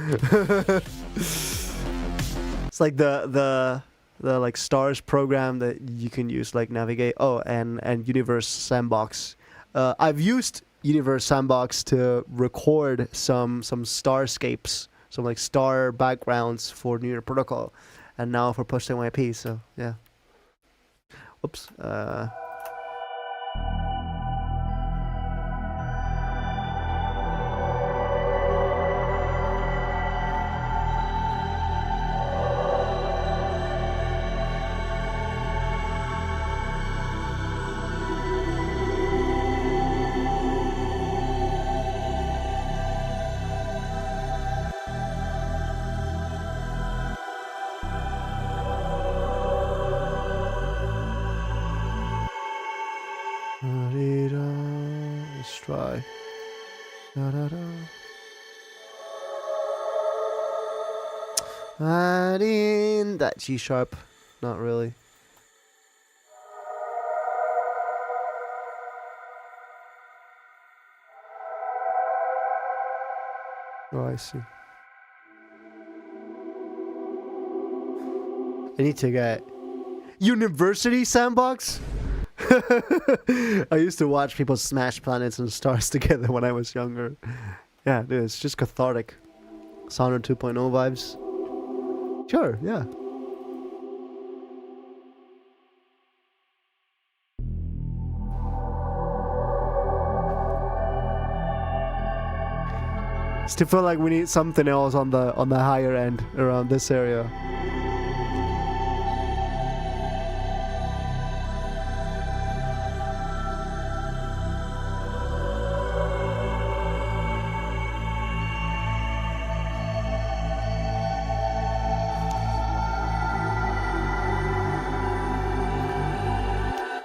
It's like the like stars program that you can use like navigate. Oh, and Universe Sandbox. I've used Universe Sandbox to record some starscapes, some like star backgrounds for New Year Protocol, and now for Push NYP. So yeah. Oops. Let's try. And in that G sharp, not really. Oh, I see. I need to get University Sandbox. I used to watch people smash planets and stars together when I was younger. Yeah, dude, it's just cathartic. Sounder 2.0 vibes. Sure, yeah. Still feel like we need something else on the higher end around this area.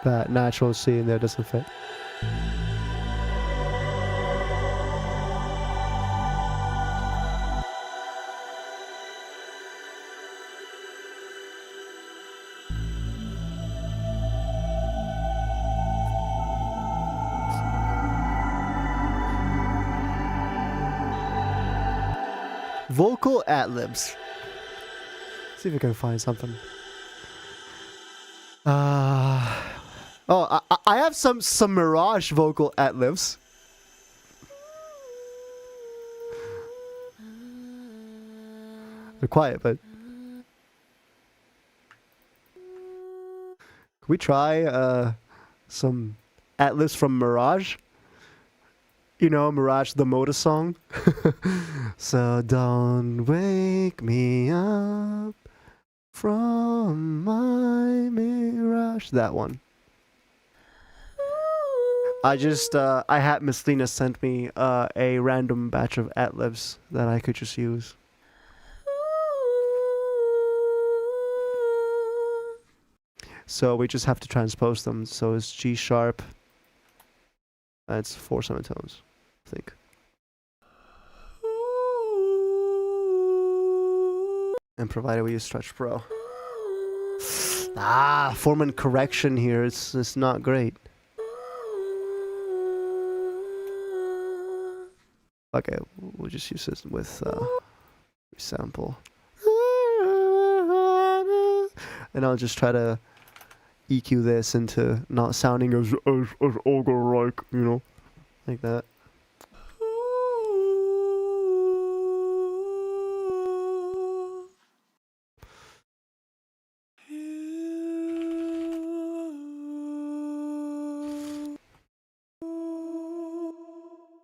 That natural C in there doesn't fit. Vocal ad-libs. See if we can find something. Oh, I have some Mirage vocal ad-libs. They're quiet, but can we try some ad-libs from Mirage? You know, Mirage, the Modus song. So don't wake me up from my mirage. That one. I had Miss Lena sent me a random batch of ad-libs that I could just use. So we just have to transpose them. So it's G sharp. It's 4 semitones, I think. And provided we use Stretch Pro. Form and correction here. It's not great. Okay, we'll just use this with sample. And I'll just try to EQ this into not sounding as ogre-like, you know, like that.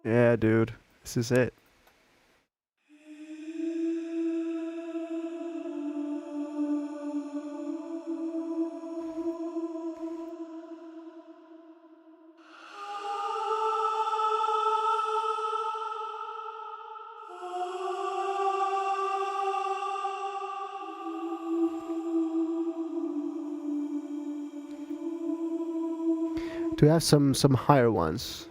Yeah, dude, this is it. Do we have some higher ones?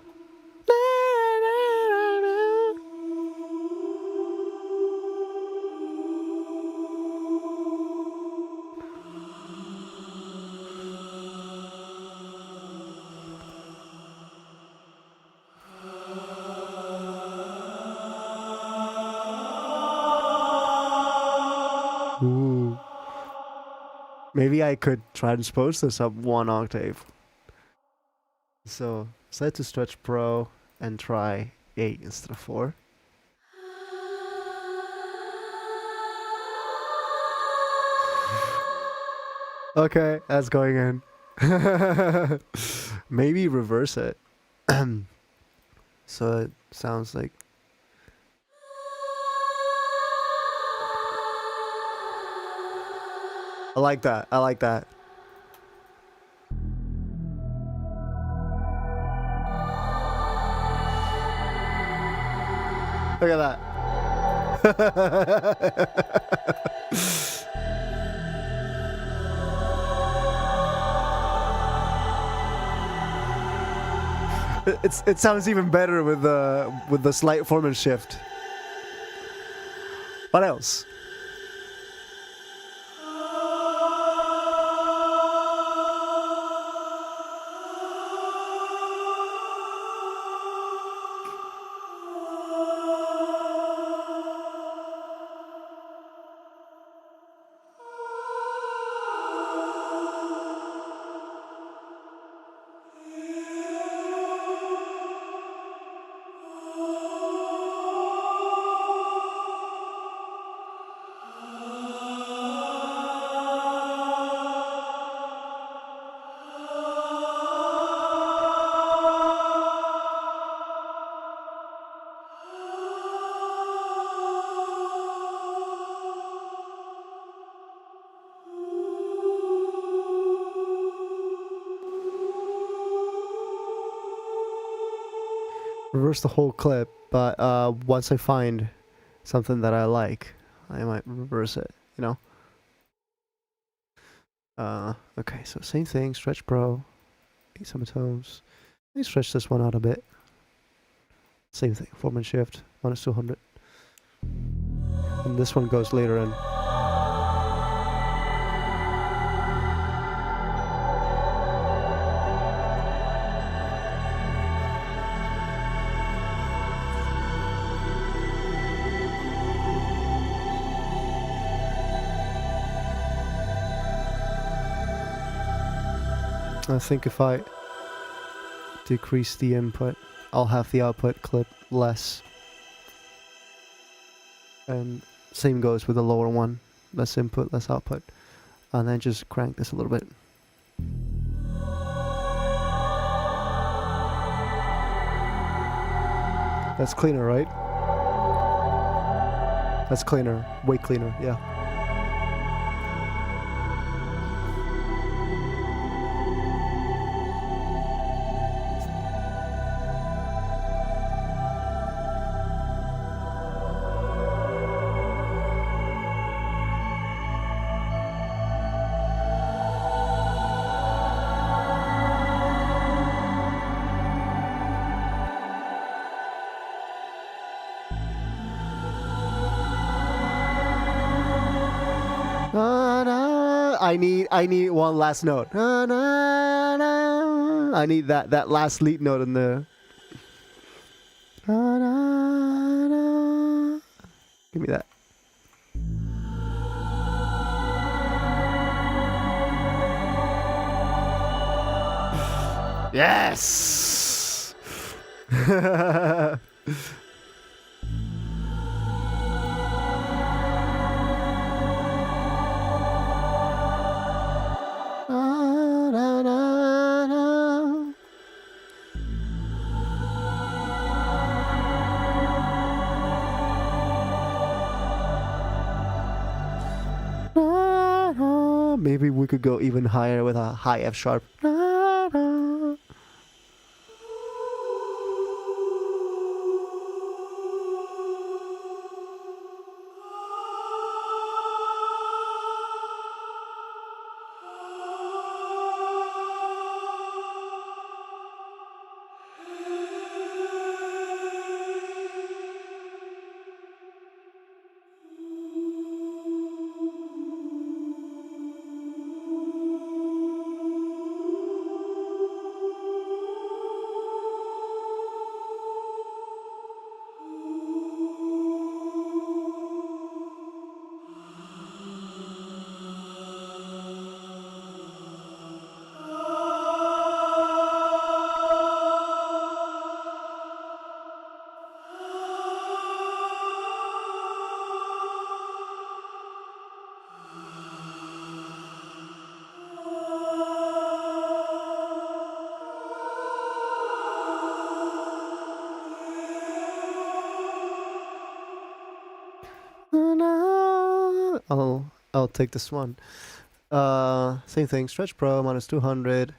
Ooh. Maybe I could transpose this up 1 octave. So set to Stretch Pro and try 8 instead of 4. Okay, that's going in. Maybe reverse it. So it sounds like. I like that. I like that. Look at that. It sounds even better with the slight form and shift. What else? Reverse the whole clip, but once I find something that I like, I might reverse it, you know? Okay, so same thing, Stretch Pro, 8 semitones. Let me stretch this one out a bit. Same thing, form and shift, -200. And this one goes later in. I think if I decrease the input, I'll have the output clip less. And same goes with the lower one. Less input, less output. And then just crank this a little bit. That's cleaner, right? That's cleaner. Way cleaner, yeah. I need one last note. I need that last lead note in there. Give me that. Yes. Maybe we could go even higher with a high F sharp. I'll take this one. Same thing. Stretch pro minus 200.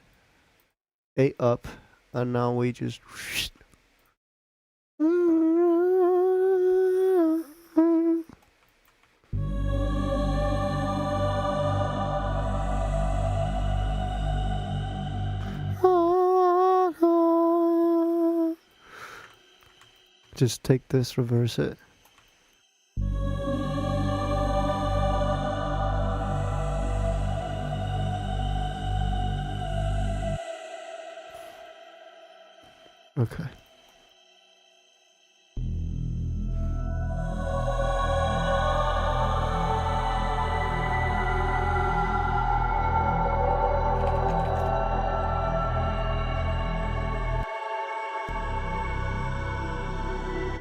8 up, and now we just. Just take this, reverse it. Okay.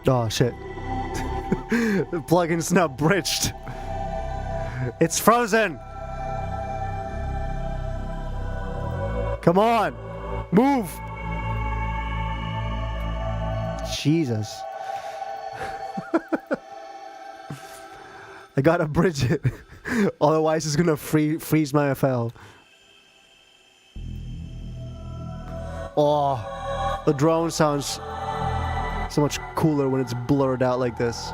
Oh shit. The plugin's not bridged. It's frozen. Come on. Move. Jesus. I gotta bridge it. Otherwise it's gonna freeze my FL. Oh, the drone sounds so much cooler when it's blurred out like this.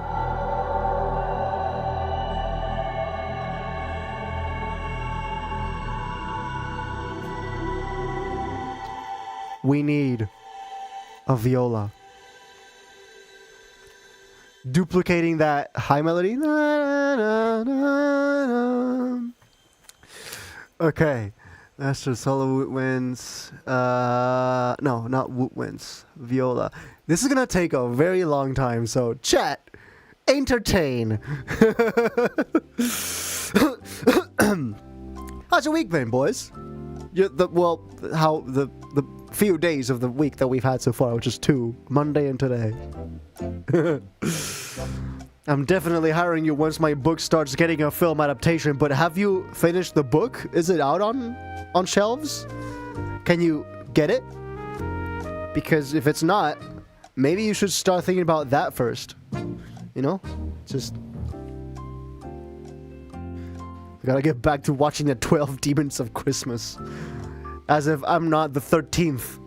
We need a viola. Duplicating that high melody. Okay. Master solo woodwinds. No, not woodwinds. Viola. This is gonna take a very long time, so chat. Entertain. How's your week been, boys? The few days of the week that we've had so far, which is 2, Monday and today. I'm definitely hiring you once my book starts getting a film adaptation, but have you finished the book? Is it out on shelves? Can you get it? Because if it's not, maybe you should start thinking about that first. You know? Just... I gotta get back to watching the 12 Demons of Christmas. As if I'm not the 13th.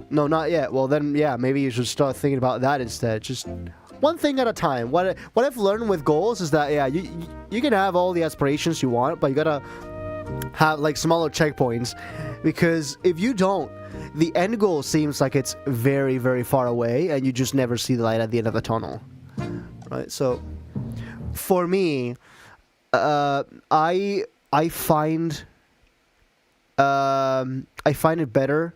No, not yet. Well, then, yeah, maybe you should start thinking about that instead. Just one thing at a time. What I've learned with goals is that, yeah, you can have all the aspirations you want, but you gotta have, like, smaller checkpoints. Because if you don't, the end goal seems like it's very, very far away, and you just never see the light at the end of the tunnel. Right? So, for me, I find it better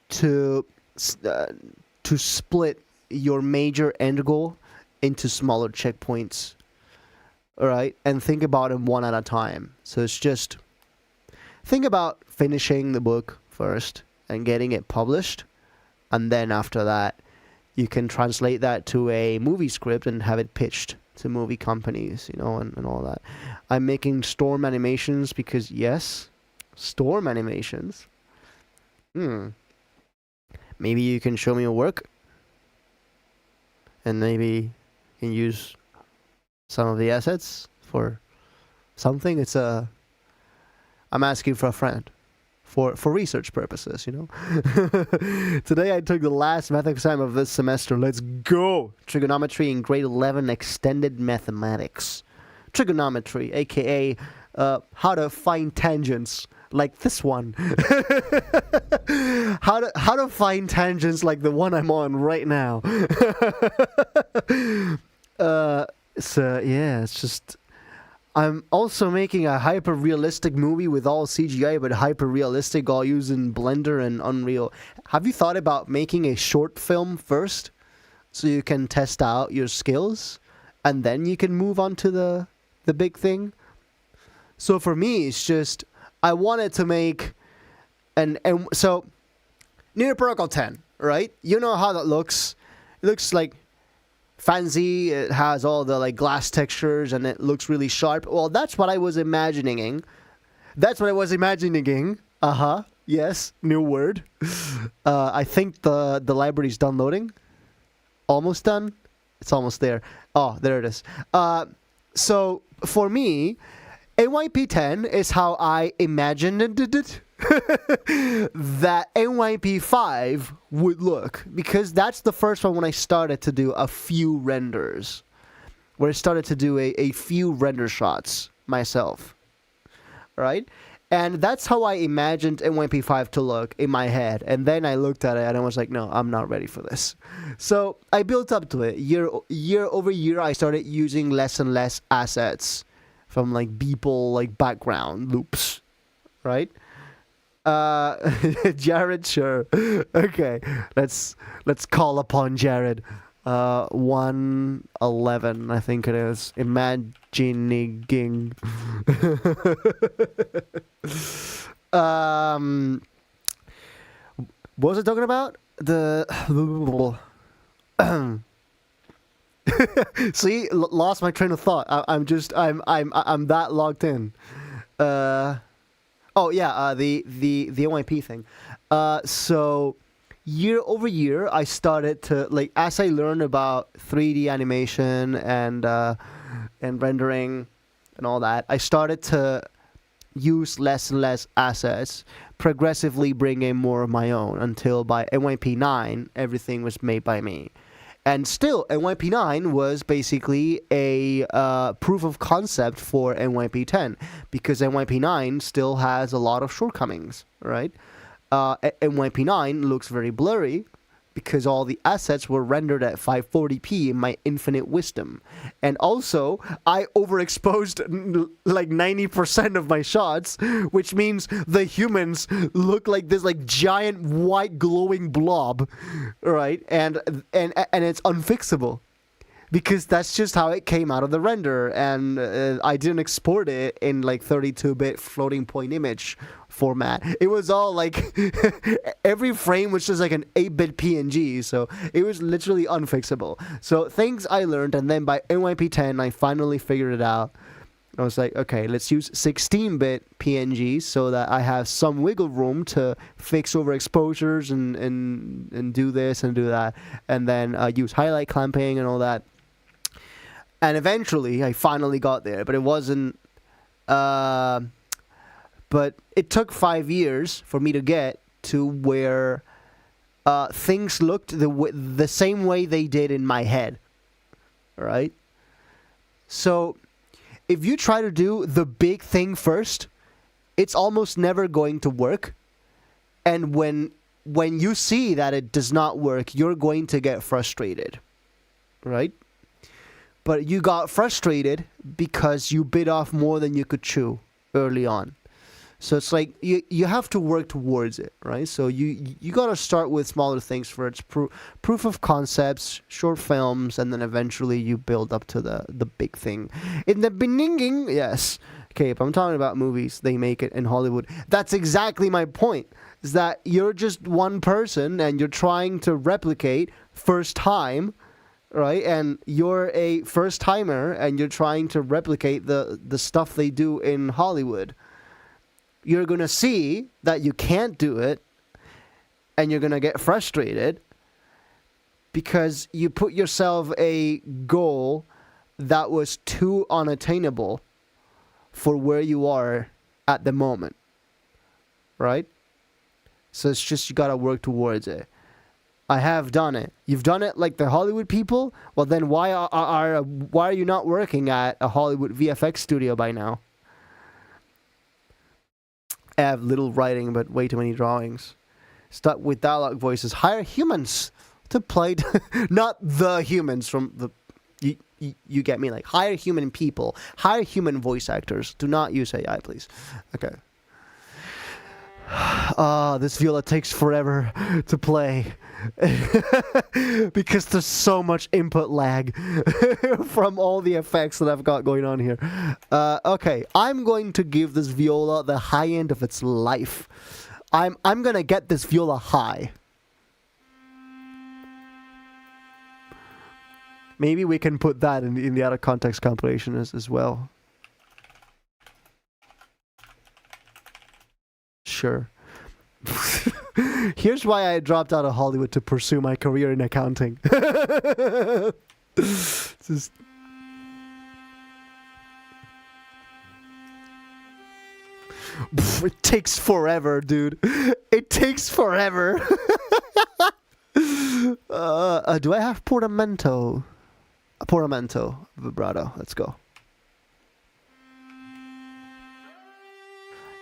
to split your major end goal into smaller checkpoints, all right, and think about them one at a time. So it's just think about finishing the book first and getting it published, and then after that you can translate that to a movie script and have it pitched to movie companies, you know, and all that. I'm making Storm animations because, yes, Storm animations. Maybe you can show me your work, and maybe you can use some of the assets for something. I'm asking for a friend. For research purposes, you know. Today I took the last math exam of this semester. Let's go! Trigonometry in grade 11 extended mathematics. Trigonometry, aka how to find tangents like this one. how to find tangents like the one I'm on right now. So yeah, it's just. I'm also making a hyper-realistic movie with all CGI, but hyper-realistic all using Blender and Unreal. Have you thought about making a short film first so you can test out your skills and then you can move on to the big thing? So for me, it's just I wanted to make so Near Protocol 10, right? You know how that looks. It looks like fancy. It has all the like glass textures and it looks really sharp. Well, that's what I was imagining. Yes, new word. I think the library's done loading. Almost done. It's almost there. Oh, there it is. So for me, NYP10 is how I imagined it. That NYP5 would look, because that's the first one when I started to do a few renders, where I started to do a few render shots myself, right? And that's how I imagined NYP5 to look in my head. And then I looked at it and I was like, no, I'm not ready for this. So I built up to it. Year over year, I started using less and less assets from like Beeple, like background loops, right? Jared, sure. Okay, let's call upon Jared. 111, I think it is. Imagining. What was I talking about? See, lost my train of thought. I'm that logged in. Oh yeah, the NYP thing. So year over year, I started to like, as I learned about 3D animation and rendering and all that, I started to use less and less assets, progressively bring in more of my own, until by NYP9 everything was made by me. And still, NYP9 was basically a proof of concept for NYP10, because NYP9 still has a lot of shortcomings, right? NYP9 looks very blurry because all the assets were rendered at 540p in my infinite wisdom. And also, I overexposed like 90% of my shots, which means the humans look like this like giant white glowing blob, right? And it's unfixable, because that's just how it came out of the render, and I didn't export it in like 32-bit floating point image format. It was all like every frame was just like an 8-bit PNG, so it was literally unfixable. So things I learned, and then by NYP10 I finally figured it out. I was like, okay, let's use 16-bit PNGs so that I have some wiggle room to fix overexposures and do this and do that, and then use highlight clamping and all that. And eventually, I finally got there, but it wasn't. But it took 5 years for me to get to where things looked the same way they did in my head. Right? So, if you try to do the big thing first, it's almost never going to work. And when you see that it does not work, you're going to get frustrated. Right? but you got frustrated because you bit off more than you could chew early on. So it's like you have to work towards it, right? So you got to start with smaller things first, proof of concepts, short films, and then eventually you build up to the big thing. In the beginning, yes. Okay, if I'm talking about movies, they make it in Hollywood. That's exactly my point, is that you're just one person and you're trying to replicate first time, right? And you're a first timer and you're trying to replicate the stuff they do in Hollywood. You're going to see that you can't do it and you're going to get frustrated because you put yourself a goal that was too unattainable for where you are at the moment, right? So it's just you got to work towards it. I have done it. You've done it like the Hollywood people? Well, then why are you not working at a Hollywood VFX studio by now? I have little writing, but way too many drawings. Stuck with dialogue voices. Hire humans to play... not the humans from the... You get me? Like, hire human people. Hire human voice actors. Do not use AI, please. Okay. This viola takes forever to play. Because there's so much input lag from all the effects that I've got going on here. Okay, I'm going to give this viola the high end of its life. I'm gonna get this viola high. Maybe we can put that in the out of context compilation as well. Sure. Here's why I dropped out of Hollywood to pursue my career in accounting. Just... It takes forever, dude. It takes forever. Do I have portamento? A portamento vibrato. Let's go.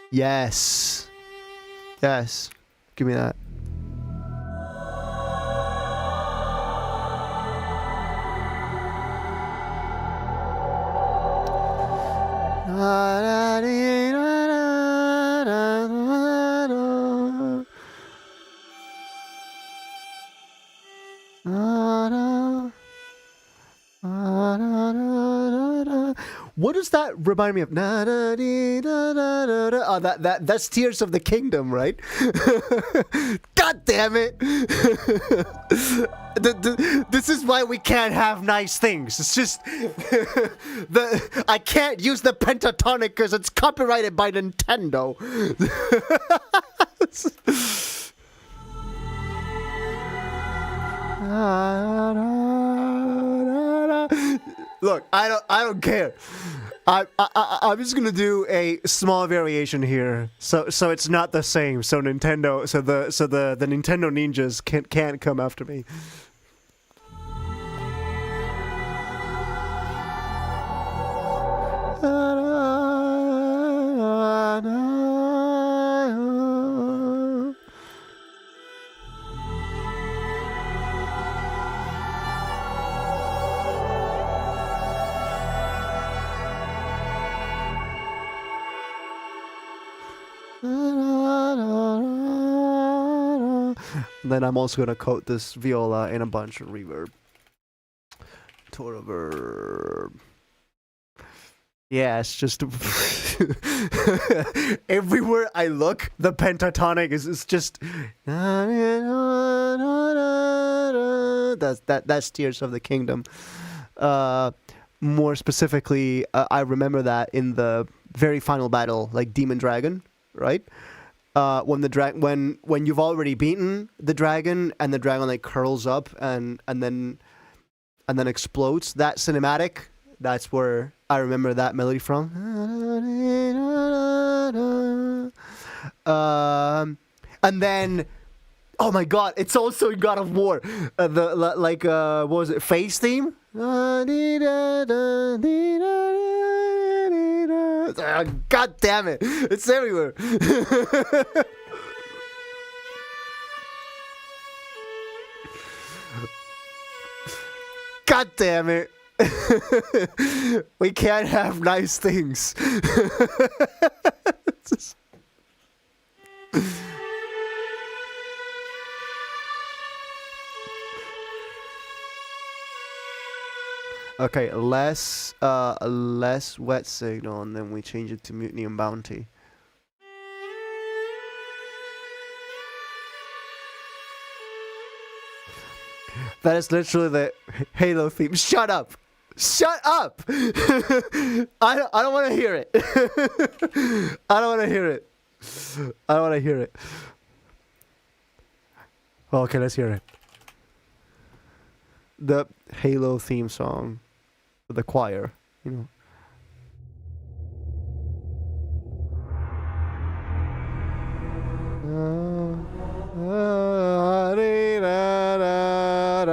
Yes. Yes. Give me that. What does that remind me of? Oh, that's Tears of the Kingdom, right? God damn it! This is why we can't have nice things. It's just I can't use the pentatonic because it's copyrighted by Nintendo. Look, I don't care. I'm just gonna do a small variation here, so it's not the same. So Nintendo, so the Nintendo ninjas can't come after me. Then I'm also gonna coat this viola in a bunch of reverb. Total verb. Yeah, it's just everywhere I look, the pentatonic is just that's Tears of the Kingdom. More specifically, I remember that in the very final battle, like Demon Dragon, right? When the when you've already beaten the dragon and the dragon like curls up and then explodes, that cinematic, that's where I remember that melody from. And then, oh my god, it's also in God of War. What was it, Phase theme? God damn it, it's everywhere. God damn it. We can't have nice things. Okay, less wet signal, and then we change it to mutiny and bounty. That is literally the Halo theme. Shut up! Shut up! I don't want to hear it. I don't want to hear it. I don't want to hear it. Well, okay, let's hear it. The Halo theme song. The choir, you know.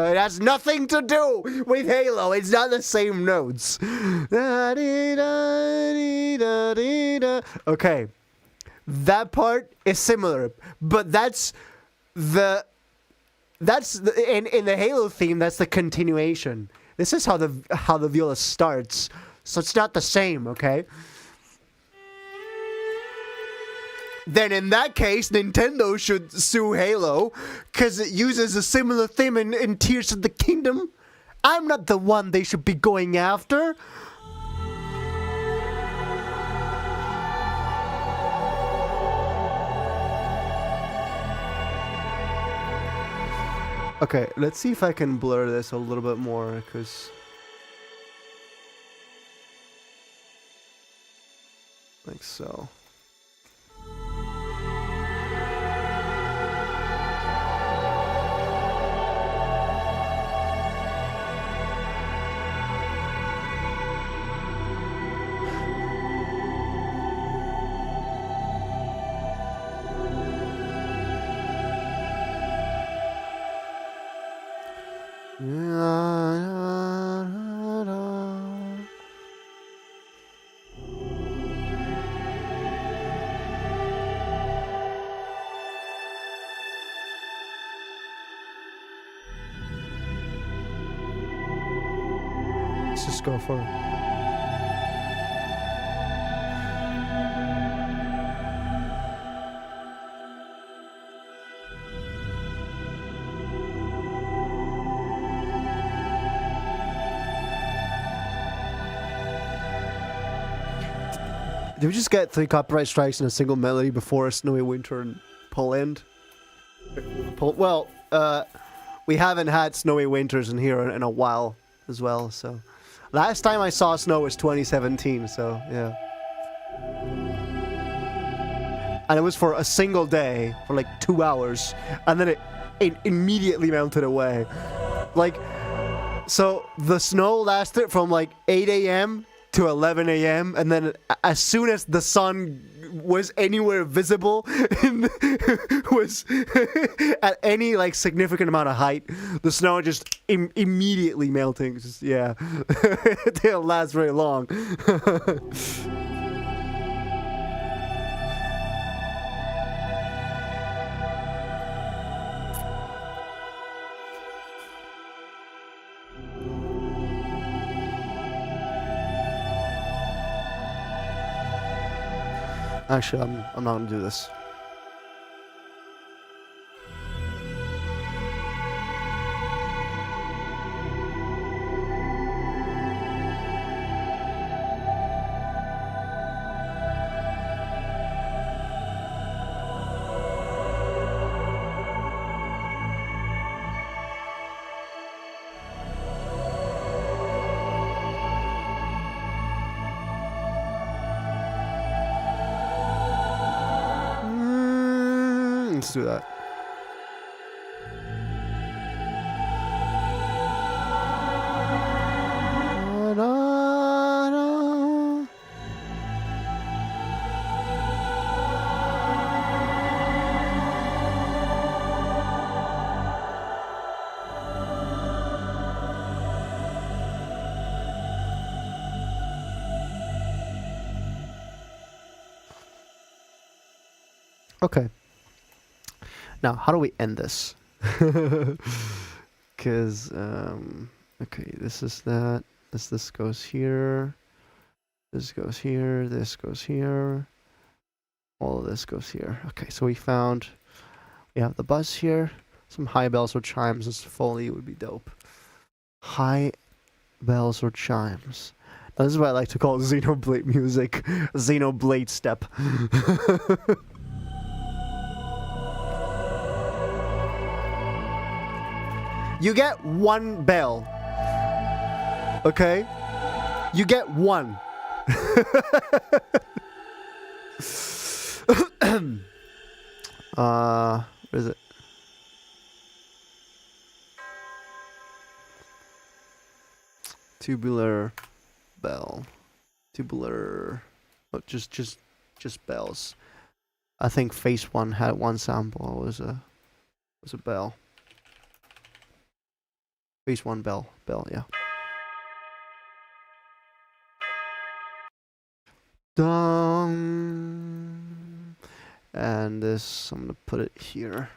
It has nothing to do with Halo. It's not the same notes. Okay. That part is similar, but in the Halo theme, that's the continuation. This is how the viola starts, so it's not the same, okay? Then in that case, Nintendo should sue Halo, because it uses a similar theme in Tears of the Kingdom. I'm not the one they should be going after. Okay, let's see if I can blur this a little bit more, because... like so. Let's just go for it. Did we just get 3 copyright strikes in a single melody before a snowy winter in Poland? Well, we haven't had snowy winters in here in a while as well, so... Last time I saw snow was 2017, so, yeah. And it was for a single day, for like 2 hours, and then it immediately melted away. Like, so the snow lasted from like 8 a.m. to 11 a.m. and then as soon as the sun was anywhere visible was at any like significant amount of height, the snow just immediately melting. Just, yeah. It didn't last very long. Actually, I'm not gonna do this. Let's do that. Okay. Now, how do we end this? Because, okay, this is that. This goes here. This goes here. This goes here. All of this goes here. Okay, so we have the bus here. Some high bells or chimes. This Foley would be dope. High bells or chimes. Now, this is what I like to call Xenoblade music. Xenoblade step. You get one bell. Okay? You get one. Where is it? Tubular bell. Tubular. Oh, just bells. I think Phase 1 had one sample. It was a bell. Phase 1 bell, yeah. Dum. And this, I'm gonna put it here.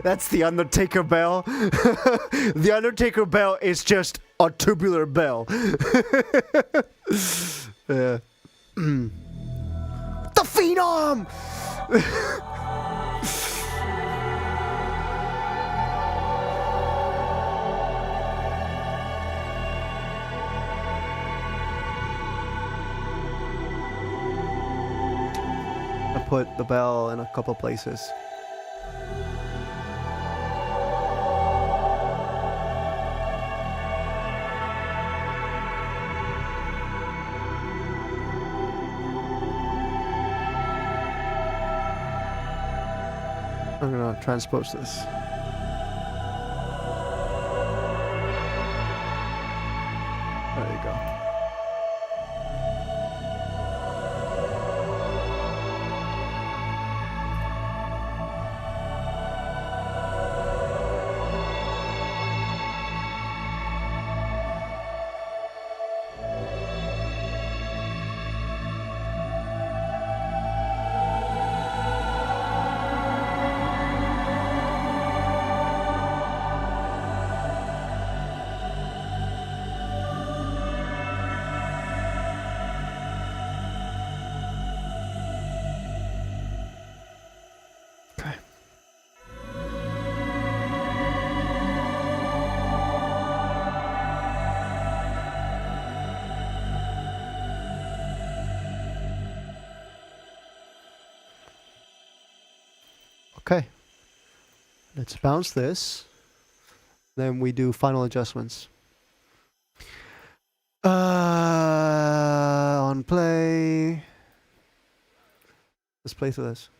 That's the Undertaker bell. The Undertaker bell is just a tubular bell. The Phenom! I put the bell in a couple places. I'm gonna transpose this. There you go. Okay, let's bounce this. Then we do final adjustments. On play. Let's play through this.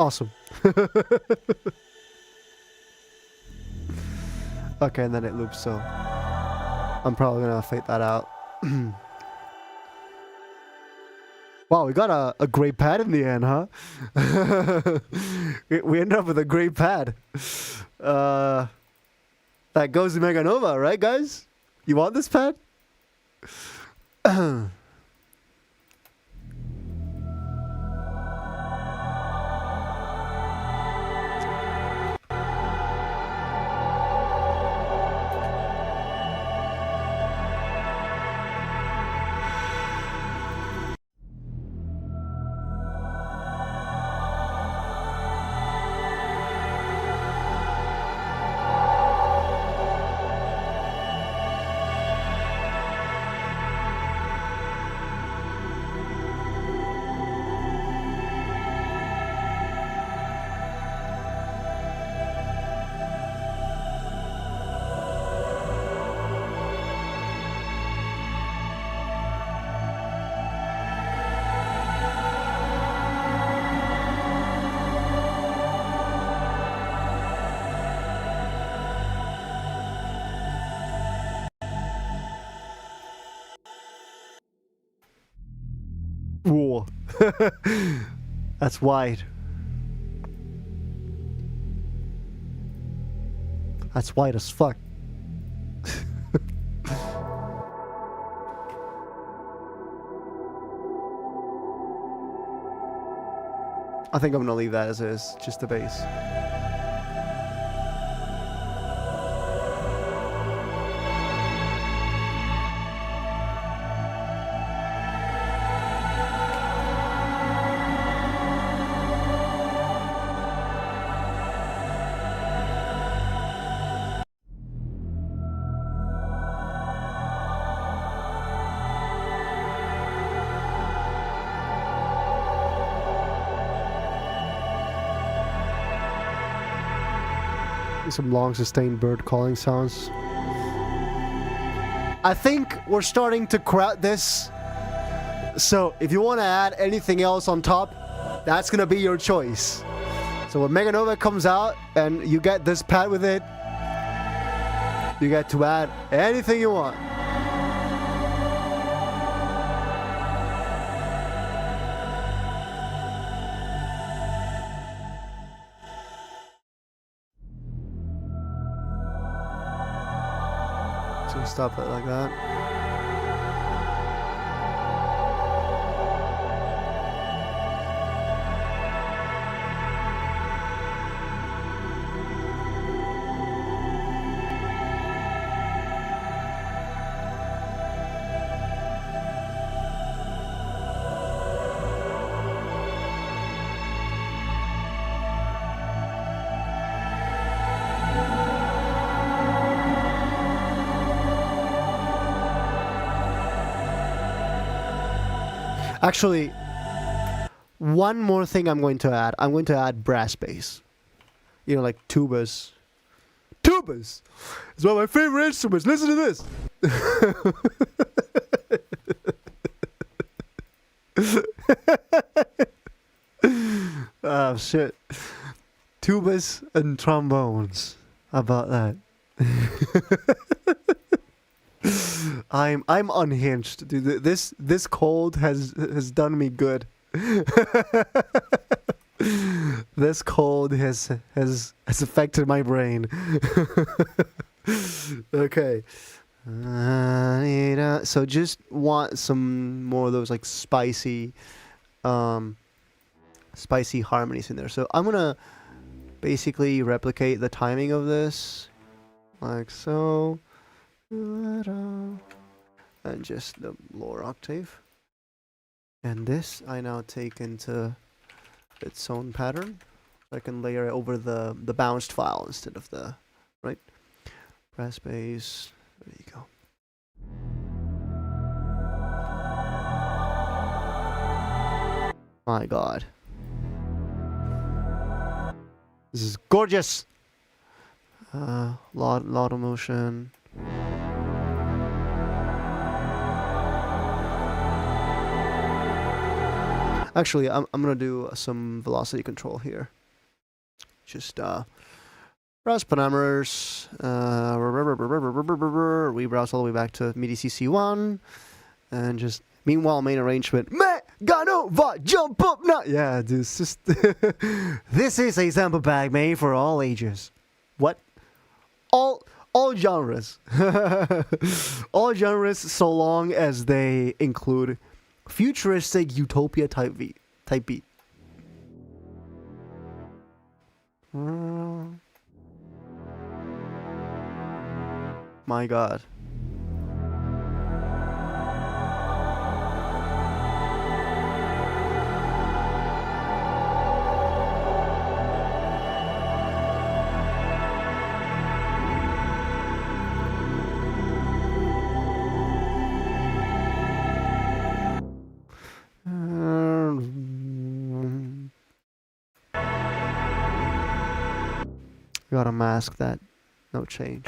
Awesome. Okay, and then it loops, so I'm probably gonna fade that out. Wow, we got a great pad in the end, huh? we ended up with a great pad. That goes to Mega Nova, right, guys? You want this pad? Whoa. That's wide. That's wide as fuck. I think I'm gonna leave that as is, just the base. Some long sustained bird calling sounds. I think we're starting to crowd this. So if you want to add anything else on top, that's gonna be your choice. So when Meganova comes out and you get this pad with it, you get to add anything you want. So stop it like that. Actually, one more thing I'm going to add. I'm going to add brass bass. You know, like tubas. Tubas! It's one of my favorite instruments. Listen to this. Oh, shit. Tubas and trombones. How about that? I'm unhinged, dude. This cold has done me good. This cold has affected my brain. Okay. So just want some more of those like spicy harmonies in there. So I'm gonna basically replicate the timing of this like so. And just the lower octave. And this I now take into its own pattern. I can layer it over the bounced file instead of the right brass bass. There you go. My God, this is gorgeous. Lot of motion. Actually, I'm gonna do some velocity control here. Just browse parameters, rebrowse all the way back to MIDI CC1, and just meanwhile main arrangement. Meganova, jump up now! Yeah, dude, it's just this is a sample pack made for all ages. What? All genres, all genres, so long as they include futuristic utopia type beat. My God. Gotta mask that. No change.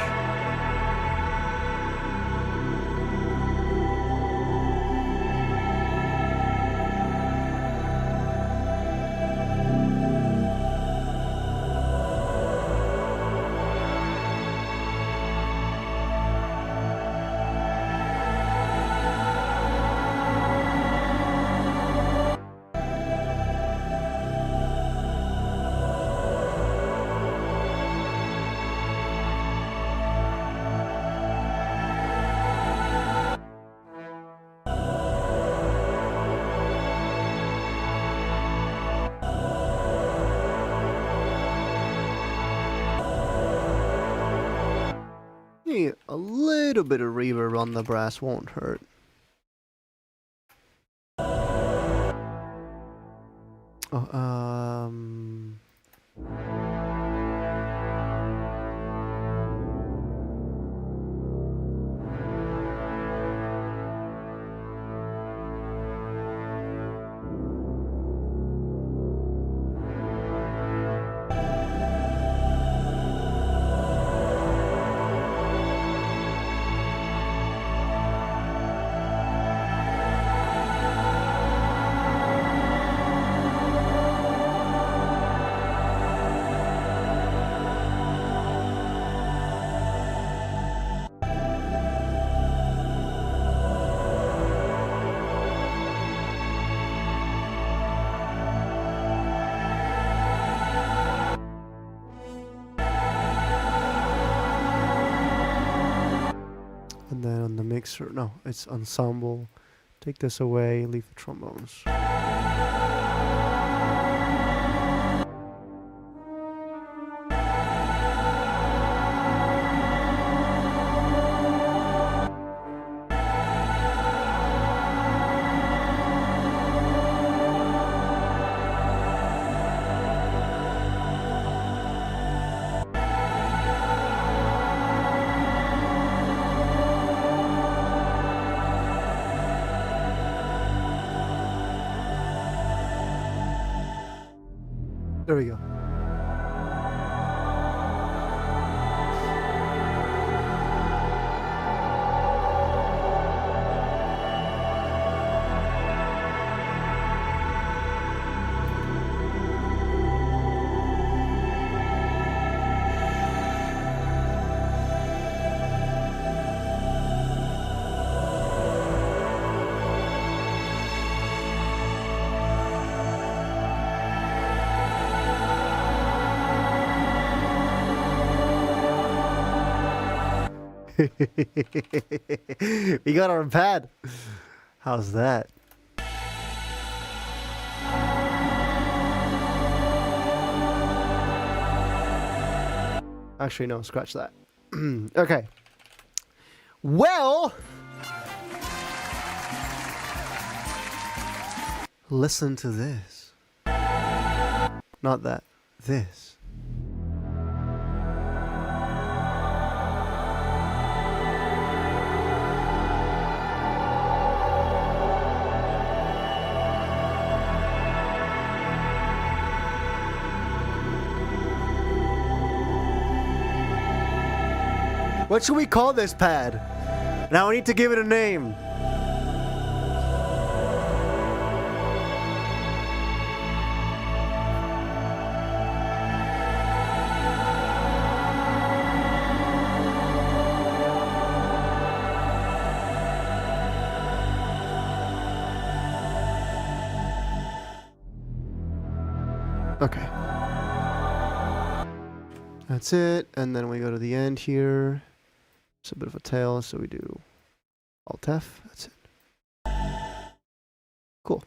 Maybe a little bit of reverb on the brass won't hurt. Oh, and then on the mixer, no, it's ensemble. Take this away, leave the trombones. There we go. We got our pad. How's that? Actually, no, scratch that. Okay. Well, listen to this. Not that. This. What should we call this pad? Now we need to give it a name. Okay. That's it, and then we go to the end here. It's a bit of a tail, so we do Alt F. That's it. Cool.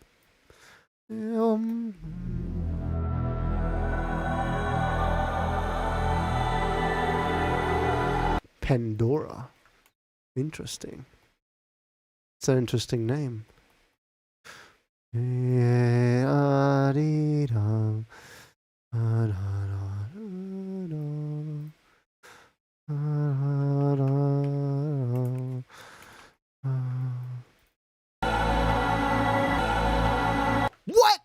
Pandora. Interesting. It's an interesting name. What?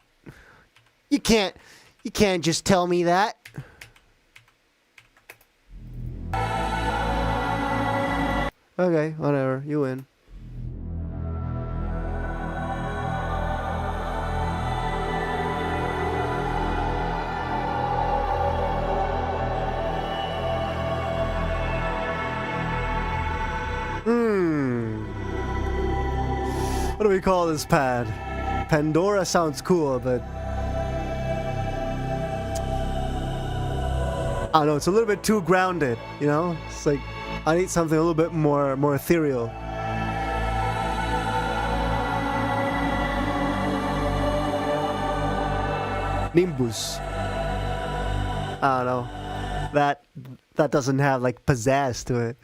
You can't just tell me that. Okay, whatever, you win. What do we call this pad? Pandora sounds cool, but I don't know, it's a little bit too grounded, you know? It's like, I need something a little bit more ethereal. Nimbus. I don't know. That doesn't have like pizzazz to it.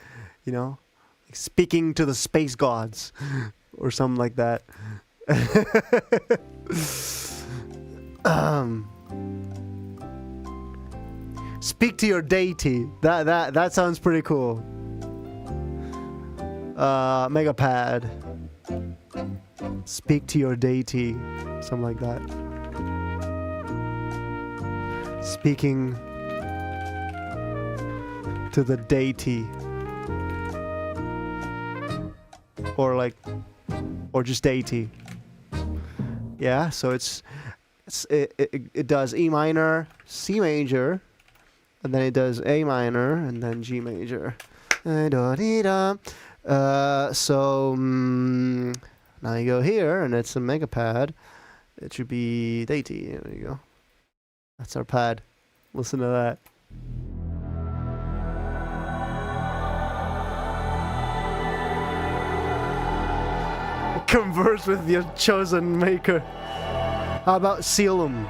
you know, like speaking to the space gods or something like that. Speak to your deity. That sounds pretty cool. Megapad. Speak to your deity. Something like that. Speaking to the deity. Or just deity. Yeah, so it does E minor, C major, and then it does A minor, and then G major. So now you go here, and it's a megapad. It should be deity. There you go. That's our pad. Listen to that. Converse with your chosen maker. How about Sealum?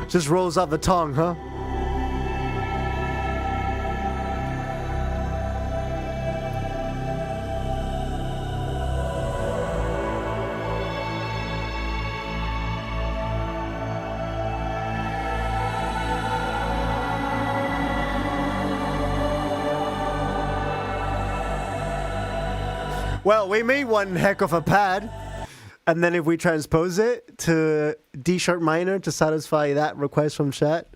Just rolls off the tongue, huh? Well, we made one heck of a pad. And then if we transpose it to D sharp minor to satisfy that request from chat.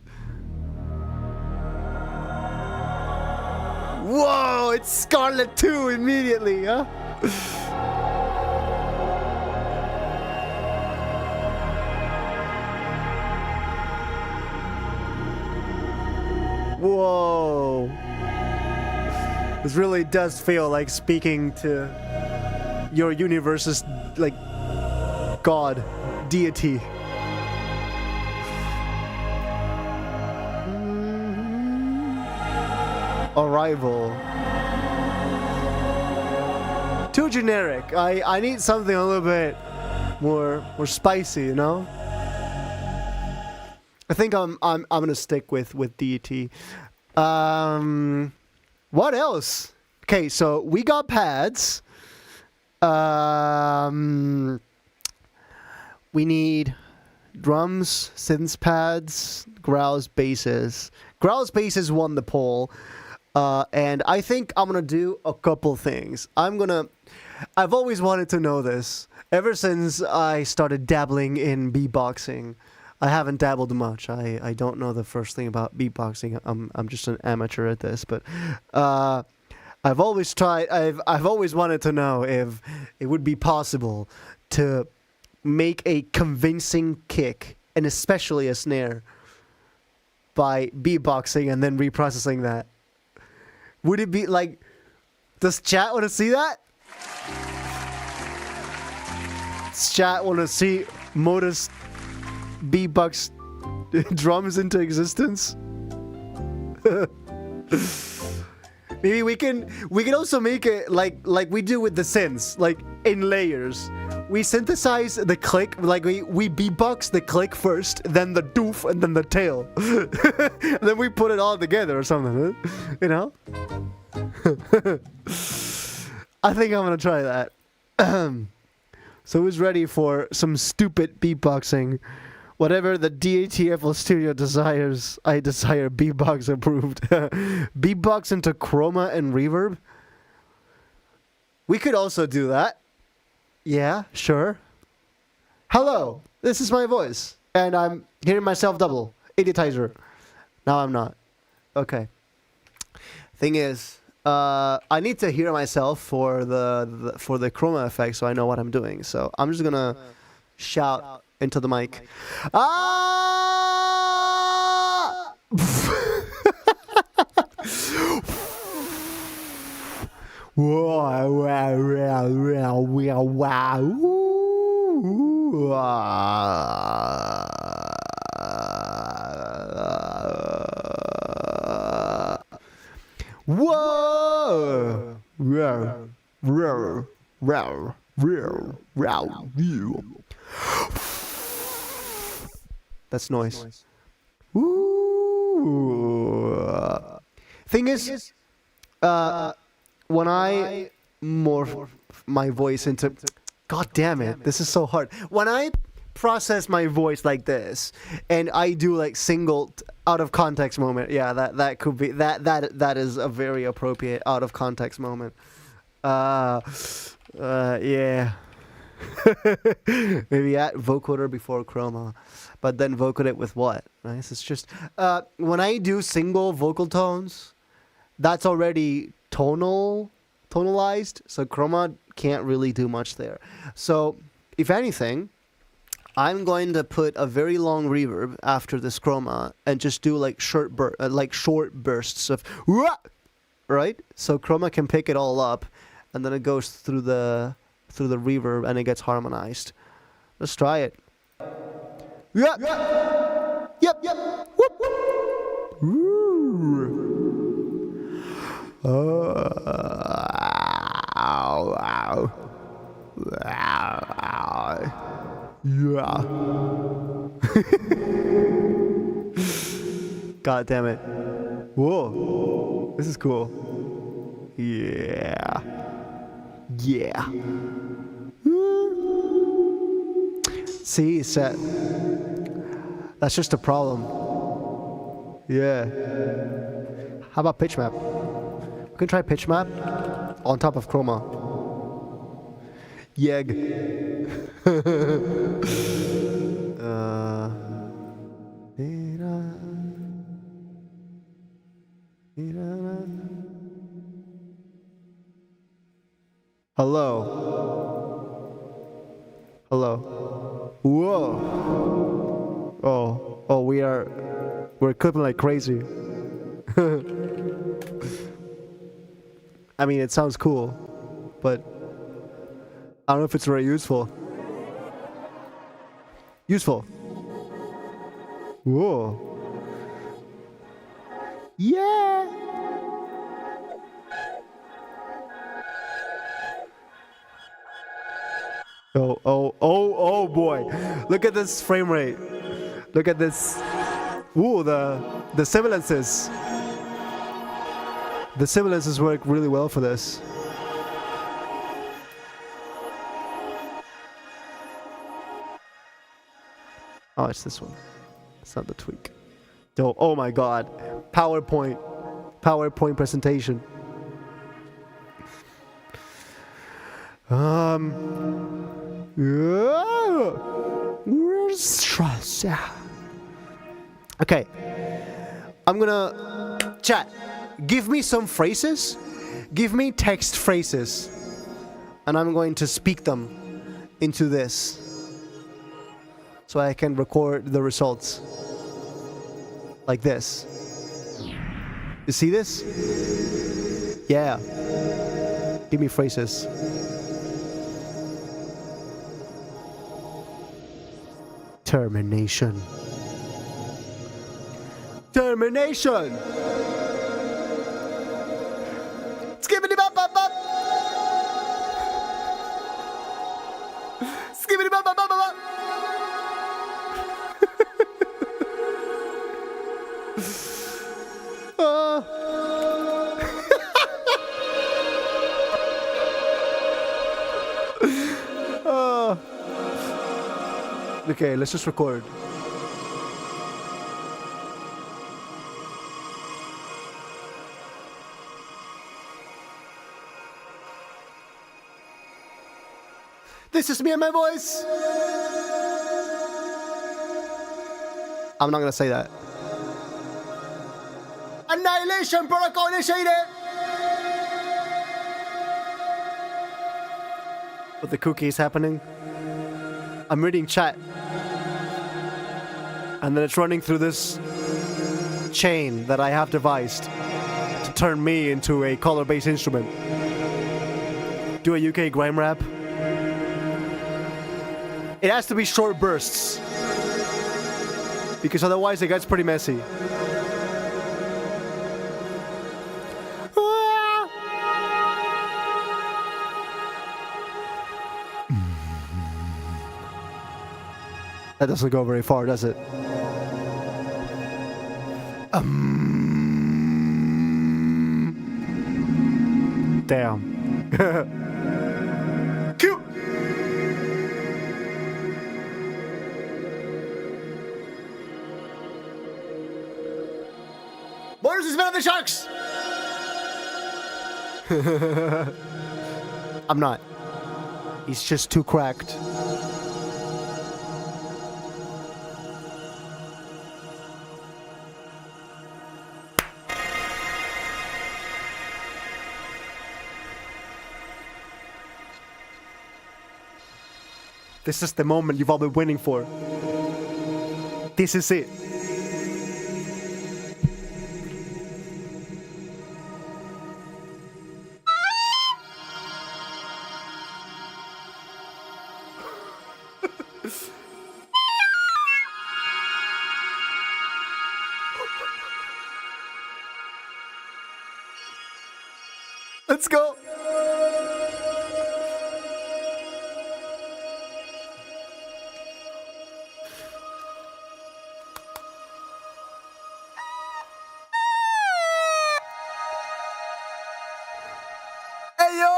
Whoa, it's Scarlet 2 immediately, huh? Whoa. This really does feel like speaking to your universe's, like, God, deity. Arrival. Too generic. I need something a little bit more spicy, you know? I think I'm gonna stick with deity. What else? Okay, so we got pads. We need drums, synth pads, growls, basses. Growls, basses won the poll. And I think I'm going to do a couple things. I've always wanted to know this. Ever since I started dabbling in beatboxing, I haven't dabbled much. I don't know the first thing about beatboxing. I'm just an amateur at this, but I've always wanted to know if it would be possible to make a convincing kick, and especially a snare, by beatboxing and then reprocessing that. Would it be like, does chat want to see that? Does chat want to see Modus beatbox drums into existence? Maybe we can also make it like we do with the synths, like in layers. We synthesize the click, like we beatbox the click first, then the doof, and then the tail. And then we put it all together or something, you know? I think I'm gonna try that. So who's ready for some stupid beatboxing? Whatever the DATFL studio desires, I desire beatbox approved. Beatbox into chroma and reverb? We could also do that. Yeah, sure. Hello, this is my voice, and I'm hearing myself double. Idiotizer. Now I'm not. Okay. Thing is, I need to hear myself for the chroma effect, so I know what I'm doing. So I'm just gonna shout into the mic. Ah! Wow, wow, wow, wow, wow, wow. Ooh, whoa! Row, row, row, row, row, row. That's noise. Ooh. Thing is, when I morph my voice into, God damn it, this is so hard. When I process my voice like this, and I do like single out of context moment, yeah, that could be that is a very appropriate out of context moment. Yeah. Maybe add vocoder before chroma, but then vocode it with what? Right? It's just when I do single vocal tones, that's already tonalized, so chroma can't really do much there. So if anything, I'm going to put a very long reverb after this chroma and just do like short bursts of right, so chroma can pick it all up, and then it goes through the reverb and it gets harmonized. Let's try it. Yep. Yep. Yep. Whoop, whoop. Ooh. Wow. Yeah. God damn it. Whoa. This is cool. Yeah. Yeah. See, set. That's just a problem. Yeah. How about pitch map? We can try pitch map on top of chroma. Yeg. Hello. Whoa. Oh, we're clipping like crazy. I mean, it sounds cool, but I don't know if it's very useful. Whoa. Yeah. Oh boy. Look at this frame rate. Look at this. Ooh, the sibilances. The sibilances work really well for this. Oh, it's this one. It's not the tweak. Oh my god. PowerPoint presentation. Okay. I'm gonna chat. Give me some phrases. Give me text phrases. And I'm going to speak them into this, so I can record the results. Like this. You see this? Yeah. Give me phrases. Termination. Termination! Skibbity bop bop bop! Skibbity bop bop bop bop! Okay, let's just record. This is me and my voice. I'm not gonna say that. Annihilation protocol initiated. But the cookie is happening. I'm reading chat, and then it's running through this chain that I have devised to turn me into a color-based instrument. Do a UK grime rap. It has to be short bursts, because otherwise it gets pretty messy. That doesn't go very far, does it? Damn. Cute. Modus is better than sharks. I'm not. He's just too cracked. This is the moment you've all been waiting for. This is it. Let's go. Hey yo.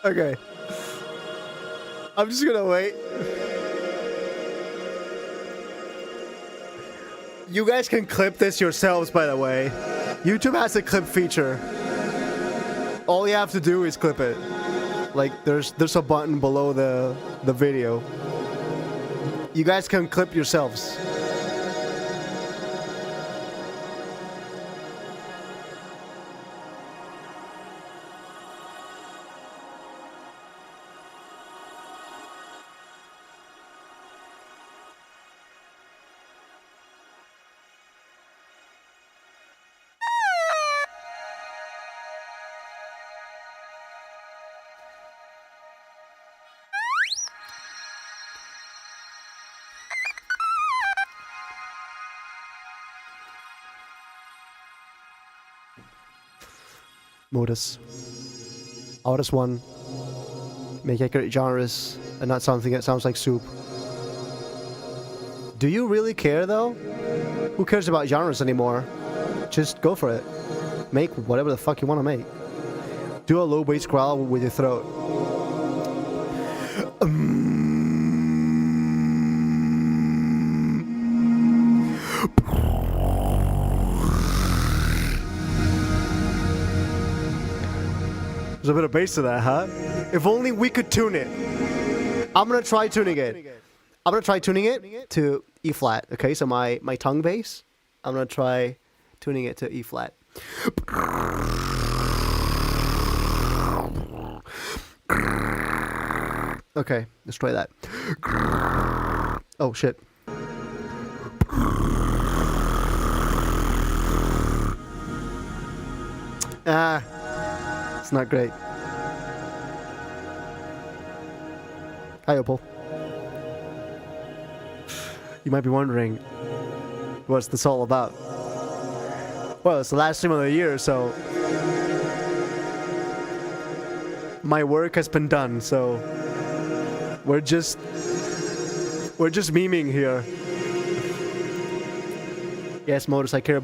Okay. I'm just gonna wait. You guys can clip this yourselves, by the way. YouTube has a clip feature. All you have to do is clip it. Like, there's a button below the video. You guys can clip yourselves. Modus. Modus 1. Make accurate genres and not something that sounds like soup. Do you really care though? Who cares about genres anymore? Just go for it. Make whatever the fuck you want to make. Do a low bass growl with your throat. There's a bit of bass to that, huh? If only we could tune it. I'm gonna try tuning it. I'm gonna try tuning it to E flat. Okay, so my tongue bass. I'm gonna try tuning it to E flat. Okay, let's try that. Oh shit. It's not great. Hi, Opal. You might be wondering, what's this all about? Well, it's the last stream of the year, so my work has been done, so we're just memeing here. Yes, Modus, I care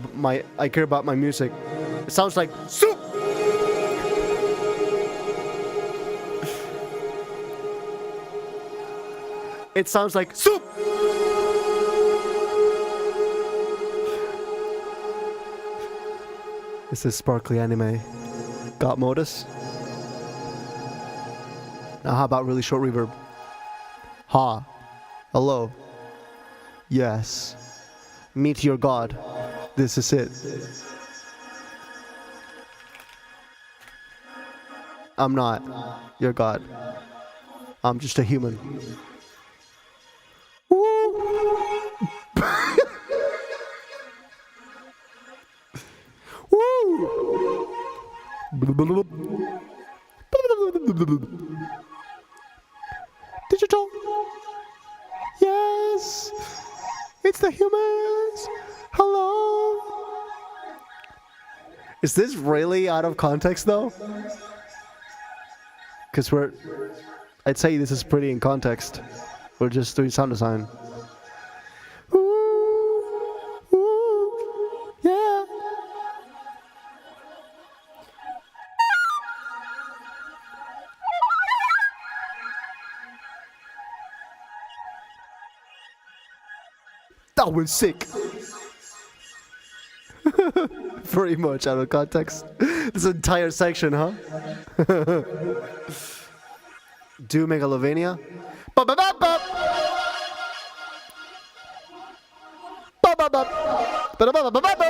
about my music. It sounds like soup. It sounds like soup. This is sparkly anime. Got Modus? Now how about really short reverb? Ha. Hello. Yes. Meet your god. This is it. I'm not your god. I'm just a human. Digital. Yes. It's the humans. Hello. Is this really out of context though? Because I'd say this is pretty in context. We're just doing sound design. Ooh, ooh, yeah. That was sick. Pretty much out of context. This entire section, huh? Do Megalovania. Ba ba ba ba. Ba ba ba. Ba ba ba ba ba ba.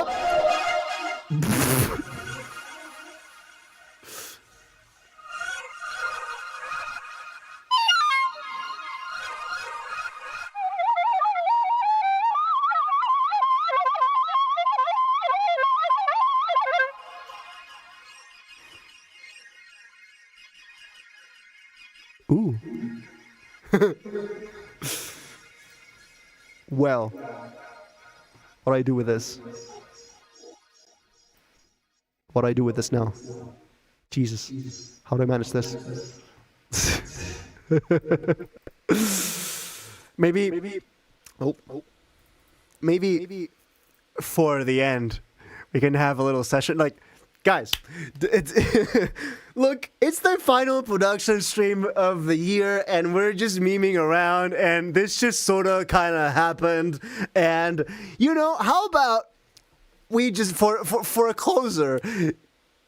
Ooh. Well, what do I do with this? What do I do with this now? Jesus, how do I manage this? maybe for the end, we can have a little session. Like, guys, look, it's the final production stream of the year, and we're just memeing around, and this just sort of kind of happened. And, you know, how about we just, for a closer,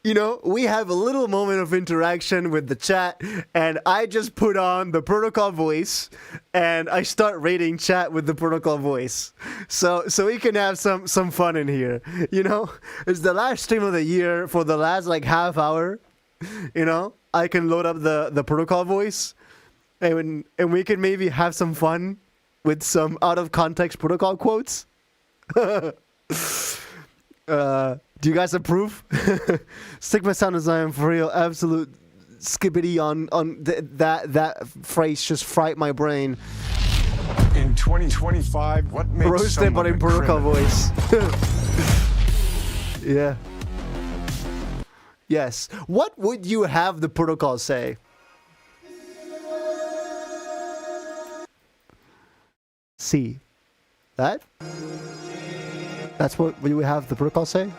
you know, we have a little moment of interaction with the chat, and I just put on the protocol voice, and I start rating chat with the protocol voice, so we can have some fun in here. You know, it's the last stream of the year. For the last like half hour, you know, I can load up the protocol voice, and we can maybe have some fun with some out of context protocol quotes. Do you guys approve? Sigma sound design for real, absolute skippity on that phrase just fried my brain. In 2025, what makes Roasted but someone in a protocol criminal? voice. Yeah. Yes. What would you have the protocol say? C. That? That's what we would have the protocol say?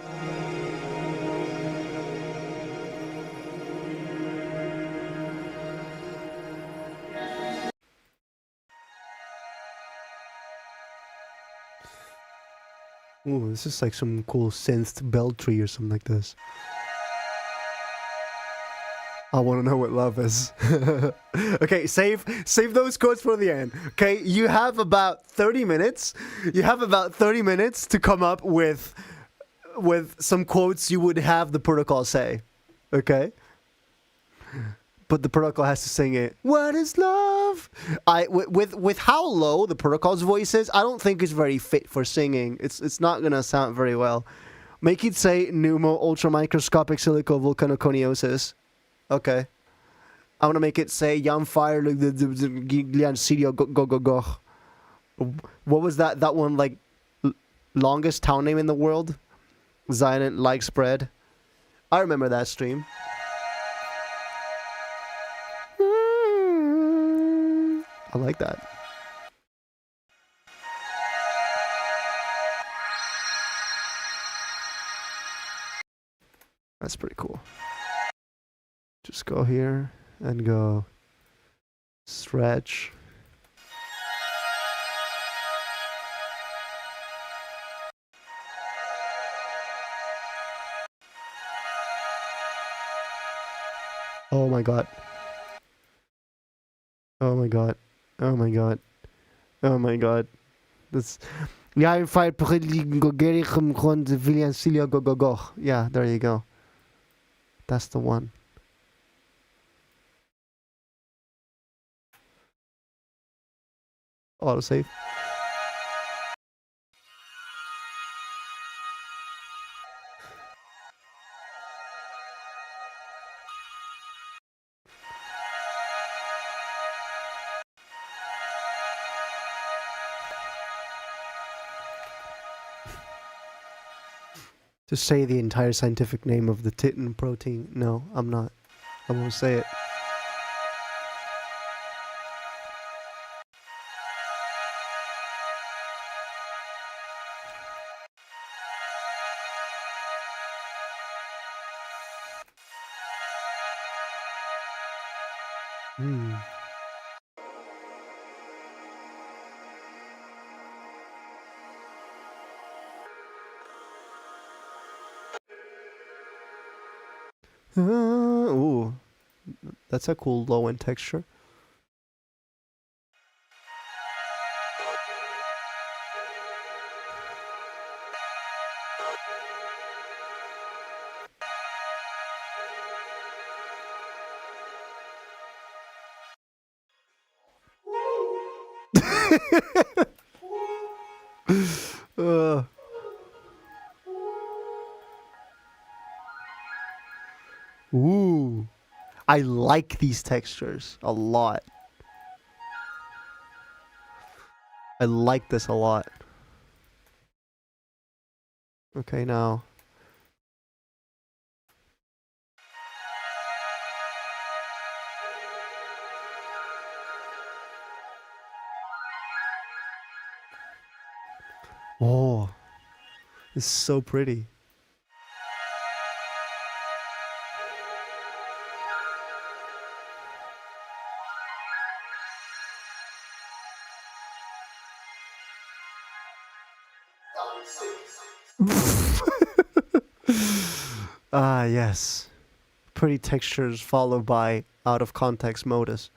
Ooh, this is like some cool synth bell tree or something like this. I want to know what love is. Okay, save those quotes for the end. Okay, you have about 30 minutes. You have about 30 minutes to come up with some quotes you would have the protocol say. Okay? But the protocol has to sing it. What is love? With how low the protocol's voice is, I don't think it's very fit for singing. It's not gonna sound very well. Make it say pneumo ultramicroscopic silicovolcanoconiosis. Okay. I'm gonna make it say Yam fire like the Gliancidio go. What was that one like longest town name in the world? Zion like spread. I remember that stream. I like that. That's pretty cool. Just go here and go stretch. Oh my god. Oh my god. Oh my god. Oh my god. That's yeah, I fight go. Yeah, there you go. That's the one. Autosave. To say the entire scientific name of the titin protein. No, I'm not. I won't say it. Hmm. Ooh, that's a cool low-end texture. uh, ooh, I like these textures a lot. I like this a lot. Okay, now. Oh, it's so pretty. Ah, yes. Pretty textures followed by out of context modus.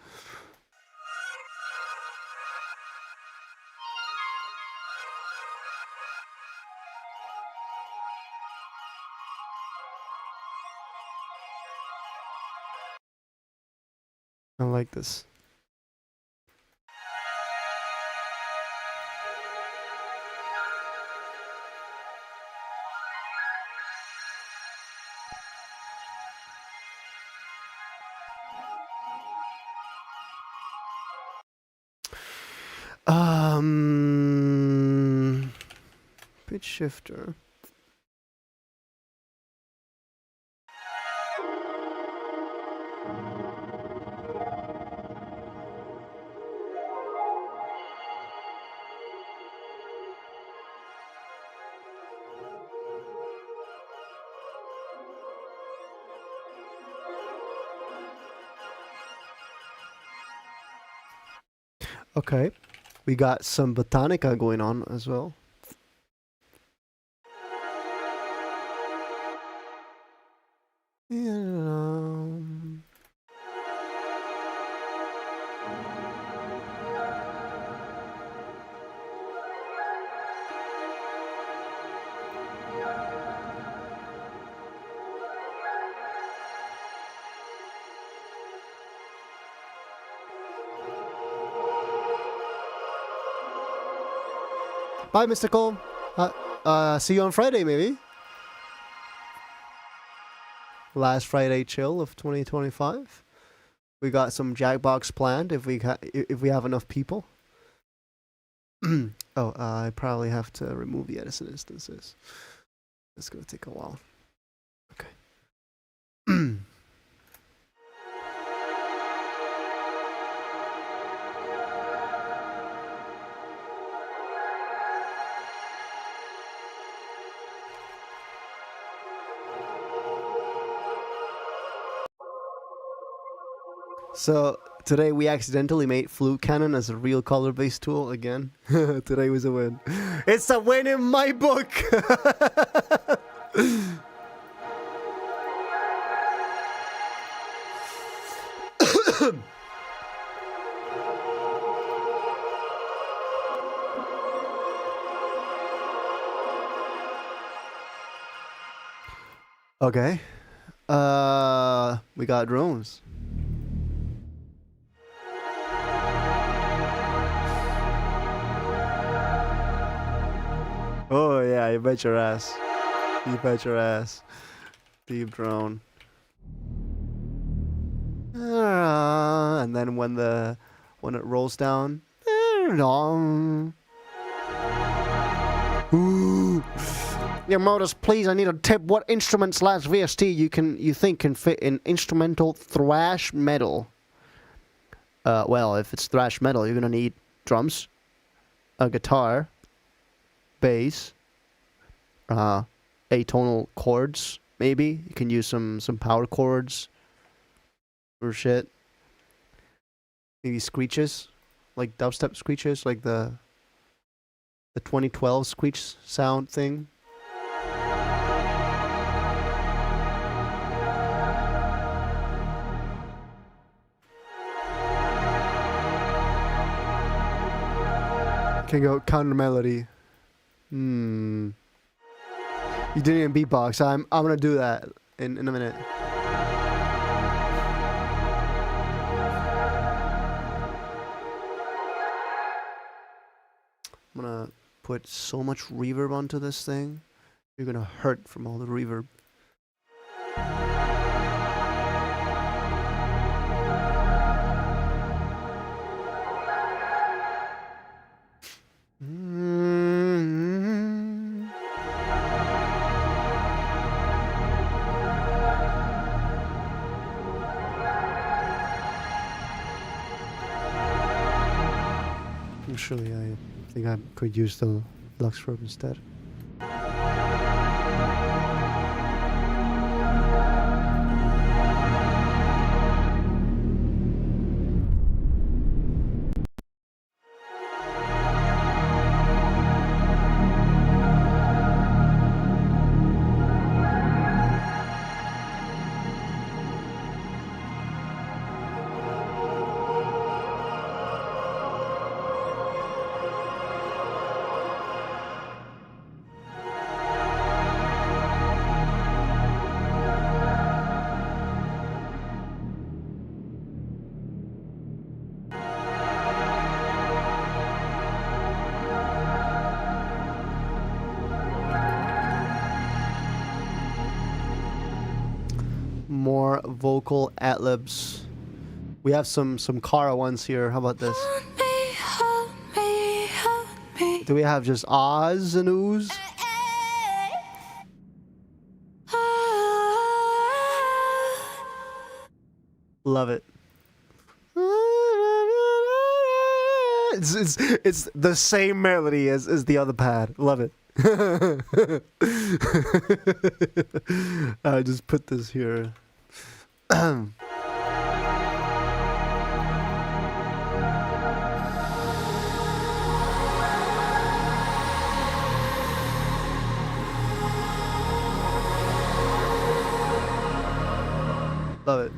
I like this. Pitch shifter. Okay, we got some botanica going on as well. And, bye, Mr. Cole. See you on Friday, maybe. Last Friday chill of 2025. We got some Jackbox planned if we have enough people. Oh, I probably have to remove the Edison instances. It's gonna take a while. Okay. So today we accidentally made flute cannon as a real color-based tool again. Today was a win. It's a win in my book. Okay. We got drones. Oh yeah, you bet your ass. You bet your ass. Deep drone. And then when it rolls down. Ooh. Your modus, please. I need a tip. What instrument / VST you think can fit in instrumental thrash metal? Well, if it's thrash metal, you're gonna need drums, a guitar, bass, atonal chords. Maybe you can use some power chords or shit. maybe screeches, like dubstep screeches, like the 2012 screech sound thing. Can go counter melody. You didn't even beatbox. I'm gonna do that in a minute. I'm gonna put so much reverb onto this thing. You're gonna hurt from all the reverb. Actually, I think I could use the Lux Verb instead. More vocal ad-libs. We have some Kara ones here. How about this? Do we have just ahs and oohs? Love it. It's the same melody as the other pad. Love it. I just put this here. Love it.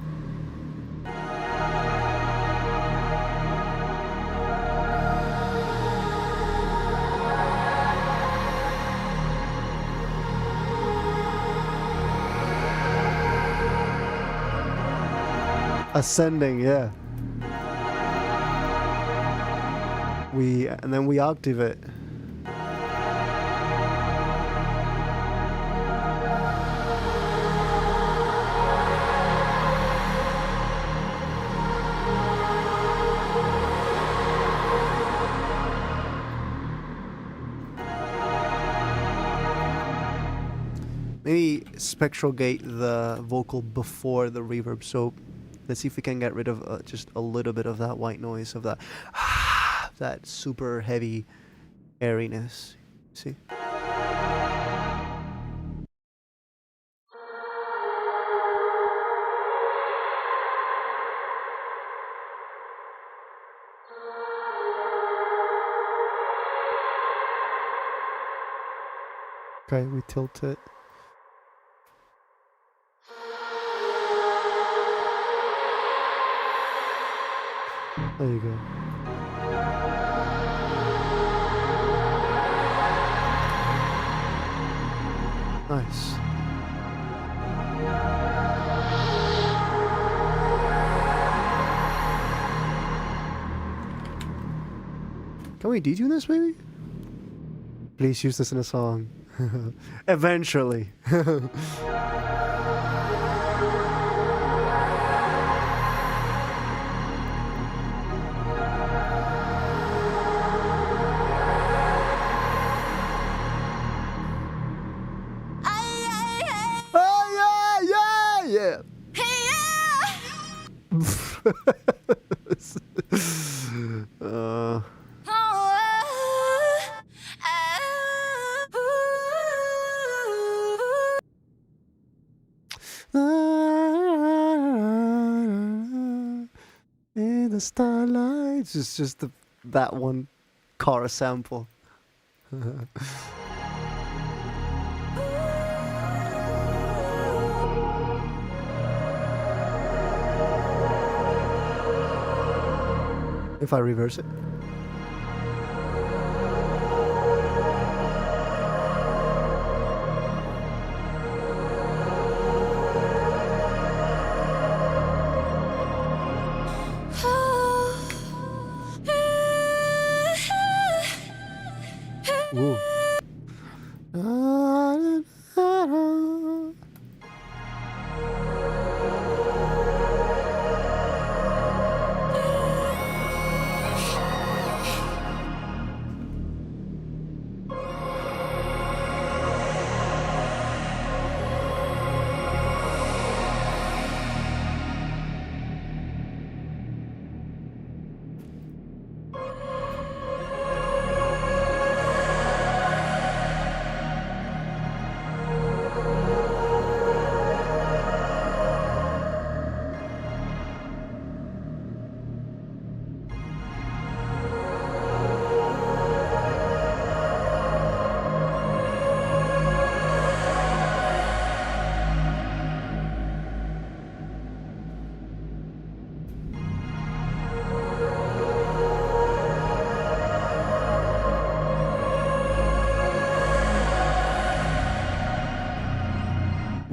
Ascending, yeah. And then we octave it. Maybe spectral gate the vocal before the reverb. So let's see if we can get rid of just a little bit of that white noise, of that that super heavy airiness. See? Okay, we tilt it. There you go. Nice. Can we detune this maybe? Please use this in a song. Eventually. Yeah. the starlight. It's just that one car sample. If I reverse it. Ooh.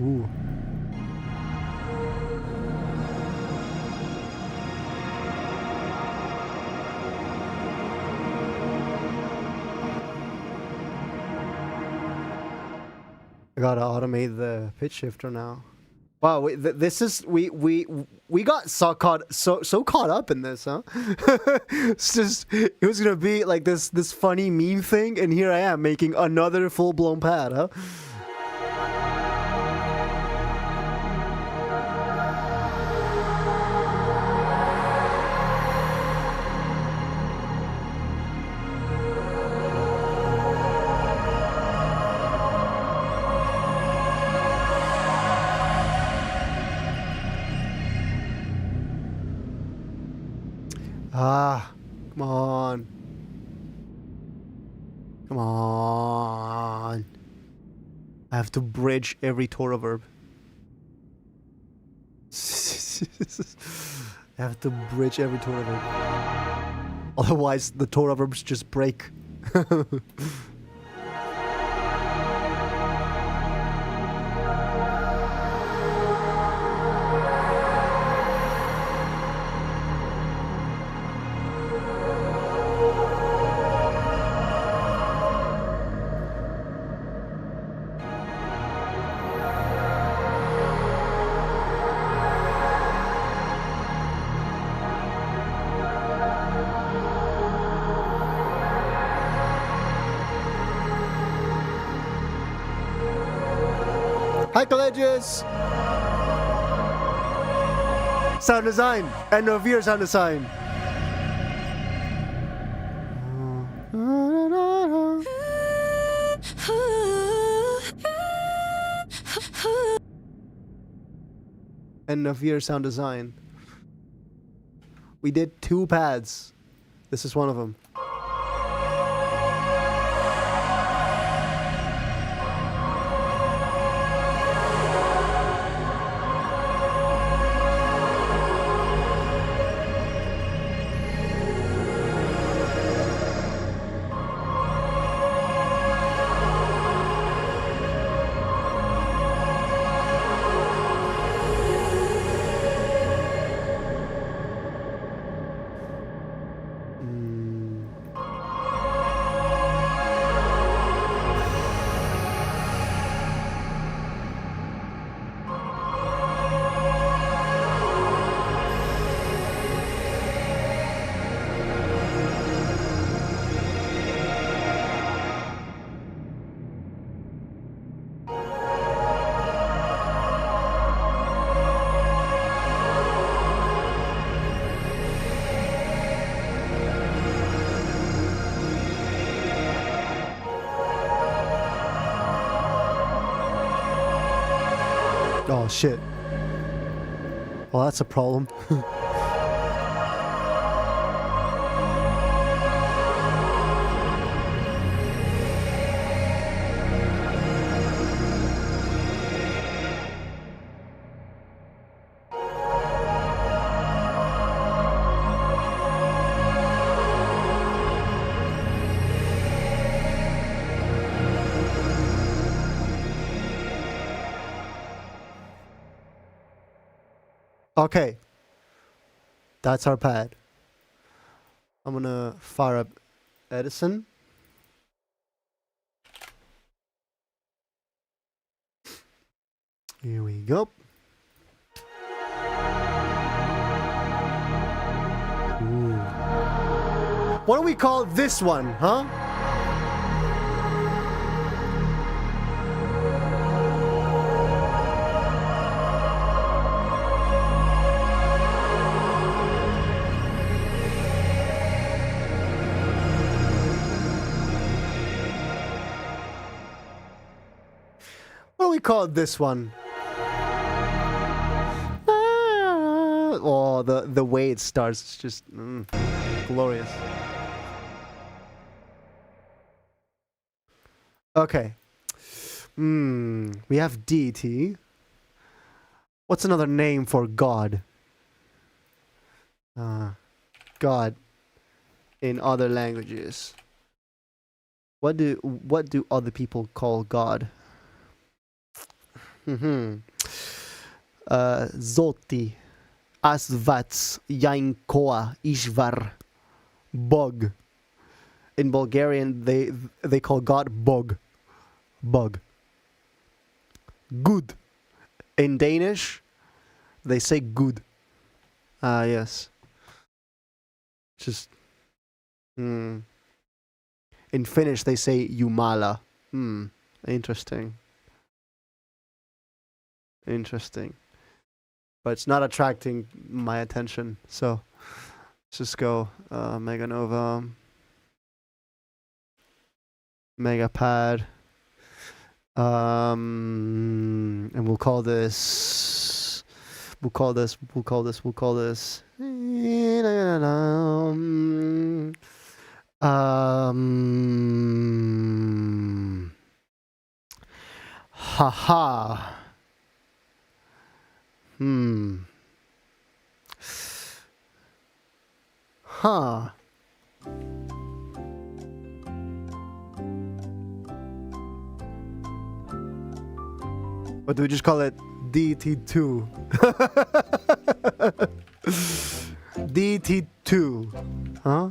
Ooh. I gotta automate the pitch shifter now. Wow, this is we got so caught up in this, huh? It's just it was gonna be like this funny meme thing, and here I am making another full blown pad, huh? Ah, come on. Come on. I have to bridge every Torah verb. I have to bridge every Torah verb. Otherwise, the Torah verbs just break. Hi, colleges! Sound design! End of year sound design! End of year sound design. We did 2 pads. This is one of them. Oh shit. Well, that's a problem. Okay. That's our pad. I'm gonna fire up Edison. Here we go. Ooh. What do we call this one, huh? What do we call this one? Oh, the way it starts is just glorious. Okay. We have deity. What's another name for God? God in other languages. What do other people call God? Zoti, Asvats, Yainkoa, Ishvar, Bog. In Bulgarian, they call God Bog. Bog. Good. In Danish, they say good. Yes. Just. In Finnish, they say Jumala. Interesting. Interesting. But it's not attracting my attention, so let's just go Mega Nova, Megapad, and we'll call this haha. Huh. Or do we just call it DT2? DT2. Huh?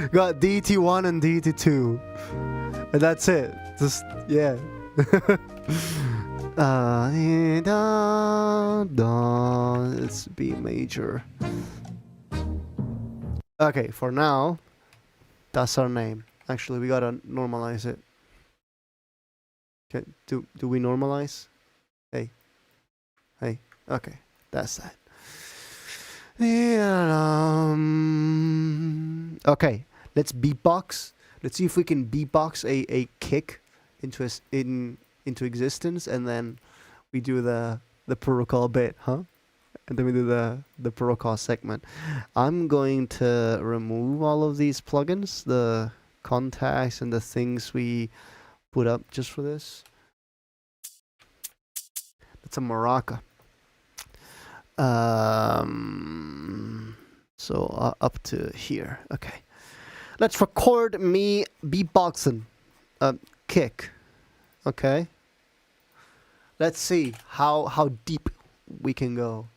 Got DT1 and DT2. And that's it. Just, yeah. It's B major. Okay, for now, that's our name. Actually, we gotta normalize it. Okay, do we normalize? Hey. Okay, that's that. Okay, let's beatbox. Let's see if we can beatbox a kick into existence, and then we do the protocol bit, huh? And then we do the protocol segment. I'm going to remove all of these plugins, the contacts and the things we put up just for this. That's a maraca. So up to here. Okay. Let's record me beatboxing. Kick. Okay. Let's see how deep we can go.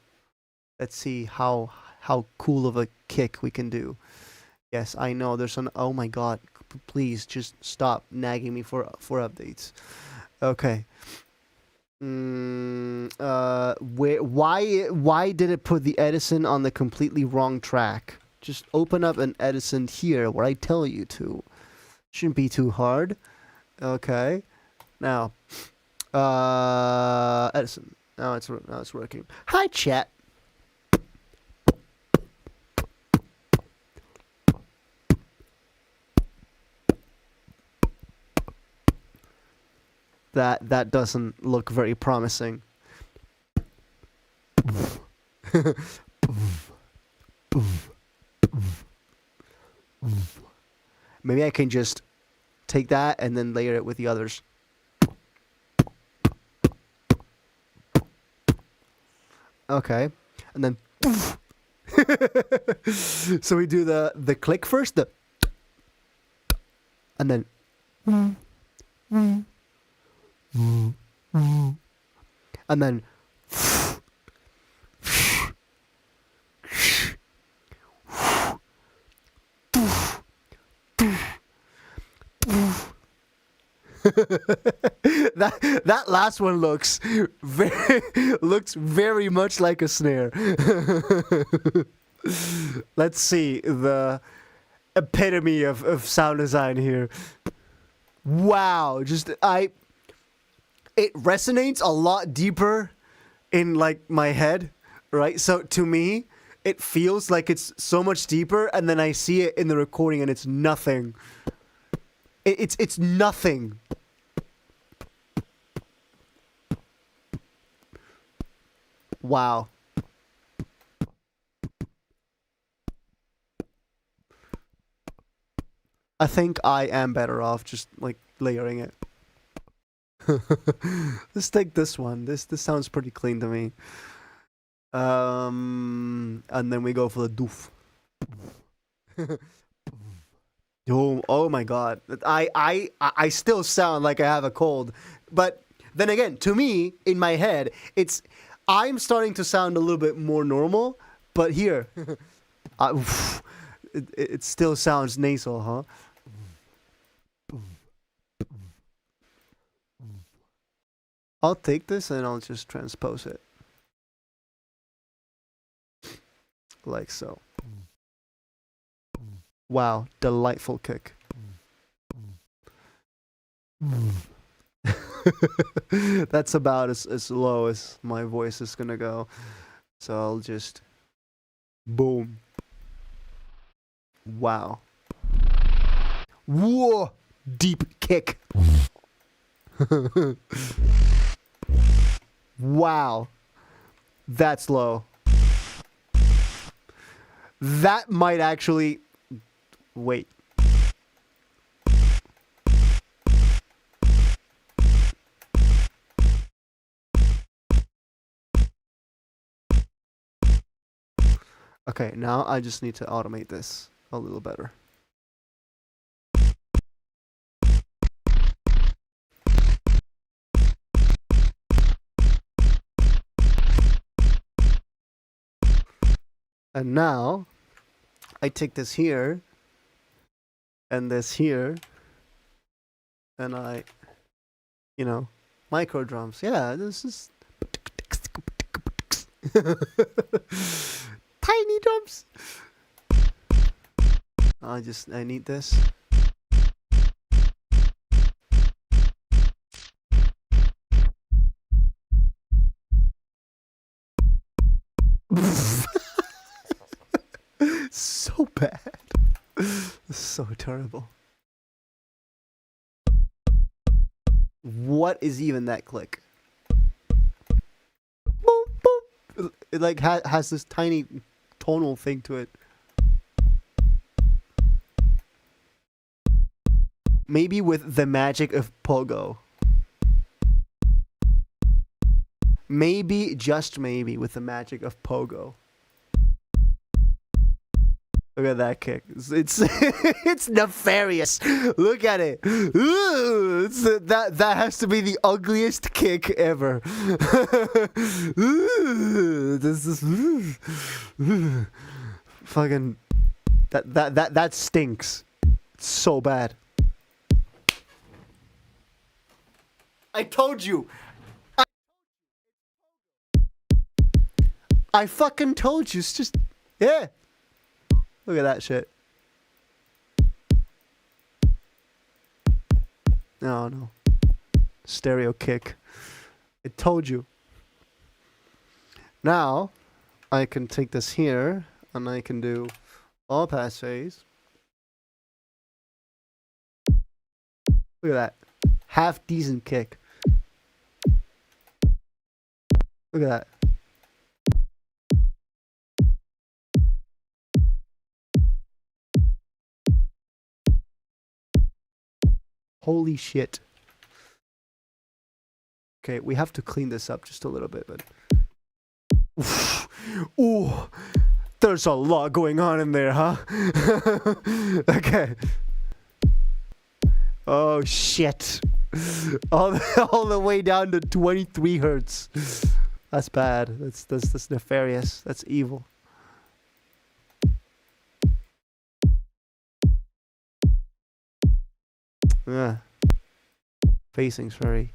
Let's see how cool of a kick we can do. Yes, I know there's an. Oh my God! Please just stop nagging me for updates. Okay. Why did it put the Edison on the completely wrong track? Just open up an Edison here where I tell you to. Shouldn't be too hard. Okay. Now, Edison. Now it's working. Hi, chat. That doesn't look very promising. Maybe I can just take that and then layer it with the others. Okay, and then so we do the click first, and then and then That last one looks very much like a snare. Let's see the epitome of sound design here. Wow, it resonates a lot deeper in like my head, right? So to me, it feels like it's so much deeper, and then I see it in the recording and it's nothing. It's nothing. Wow. I think I am better off just like layering it. Let's take this one. This sounds pretty clean to me. And then we go for the doof. Oh my god. I still sound like I have a cold. But then again, to me, in my head, I'm starting to sound a little bit more normal, but here it still sounds nasal, huh? I'll take this and I'll just transpose it. Like so. Wow, delightful kick. That's about as low as my voice is gonna go. So I'll just... Boom. Wow. Whoa! Deep kick. Wow. That's low. That might actually... Wait. Okay, now I just need to automate this a little better. And now I take this here and this here and I, micro drums. Yeah, this is tiny drums. I need this. So bad. So terrible. What is even that click? Boop, boop. It like has this tiny tonal thing to it. Maybe with the magic of pogo. Maybe, just maybe, with the magic of pogo. Look at that kick. It's it's nefarious. Look at it. Ooh, that has to be the ugliest kick ever. Ooh, this is fucking that stinks. It's so bad. I told you. I fucking told you. It's just, yeah. Look at that shit. No. Stereo kick. I told you. Now, I can take this here, and I can do all pass phase. Look at that. Half decent kick. Look at that. Holy shit. Okay, we have to clean this up just a little bit, but... Ooh, there's a lot going on in there, huh? Okay. Oh, shit. All the way down to 23 hertz. That's bad. That's nefarious. That's evil. Yeah. Facing's very...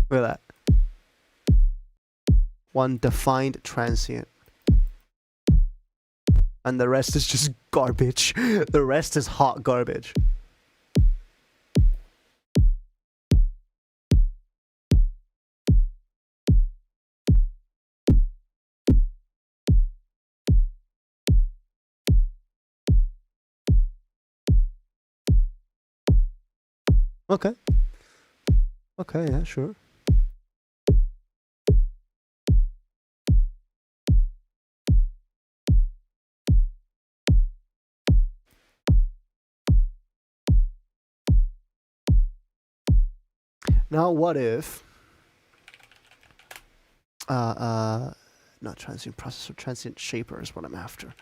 Look at that. One defined transient. And the rest is just garbage. The rest is hot garbage. Okay. Okay, yeah, sure. Now what if not transient processor, transient shaper is what I'm after.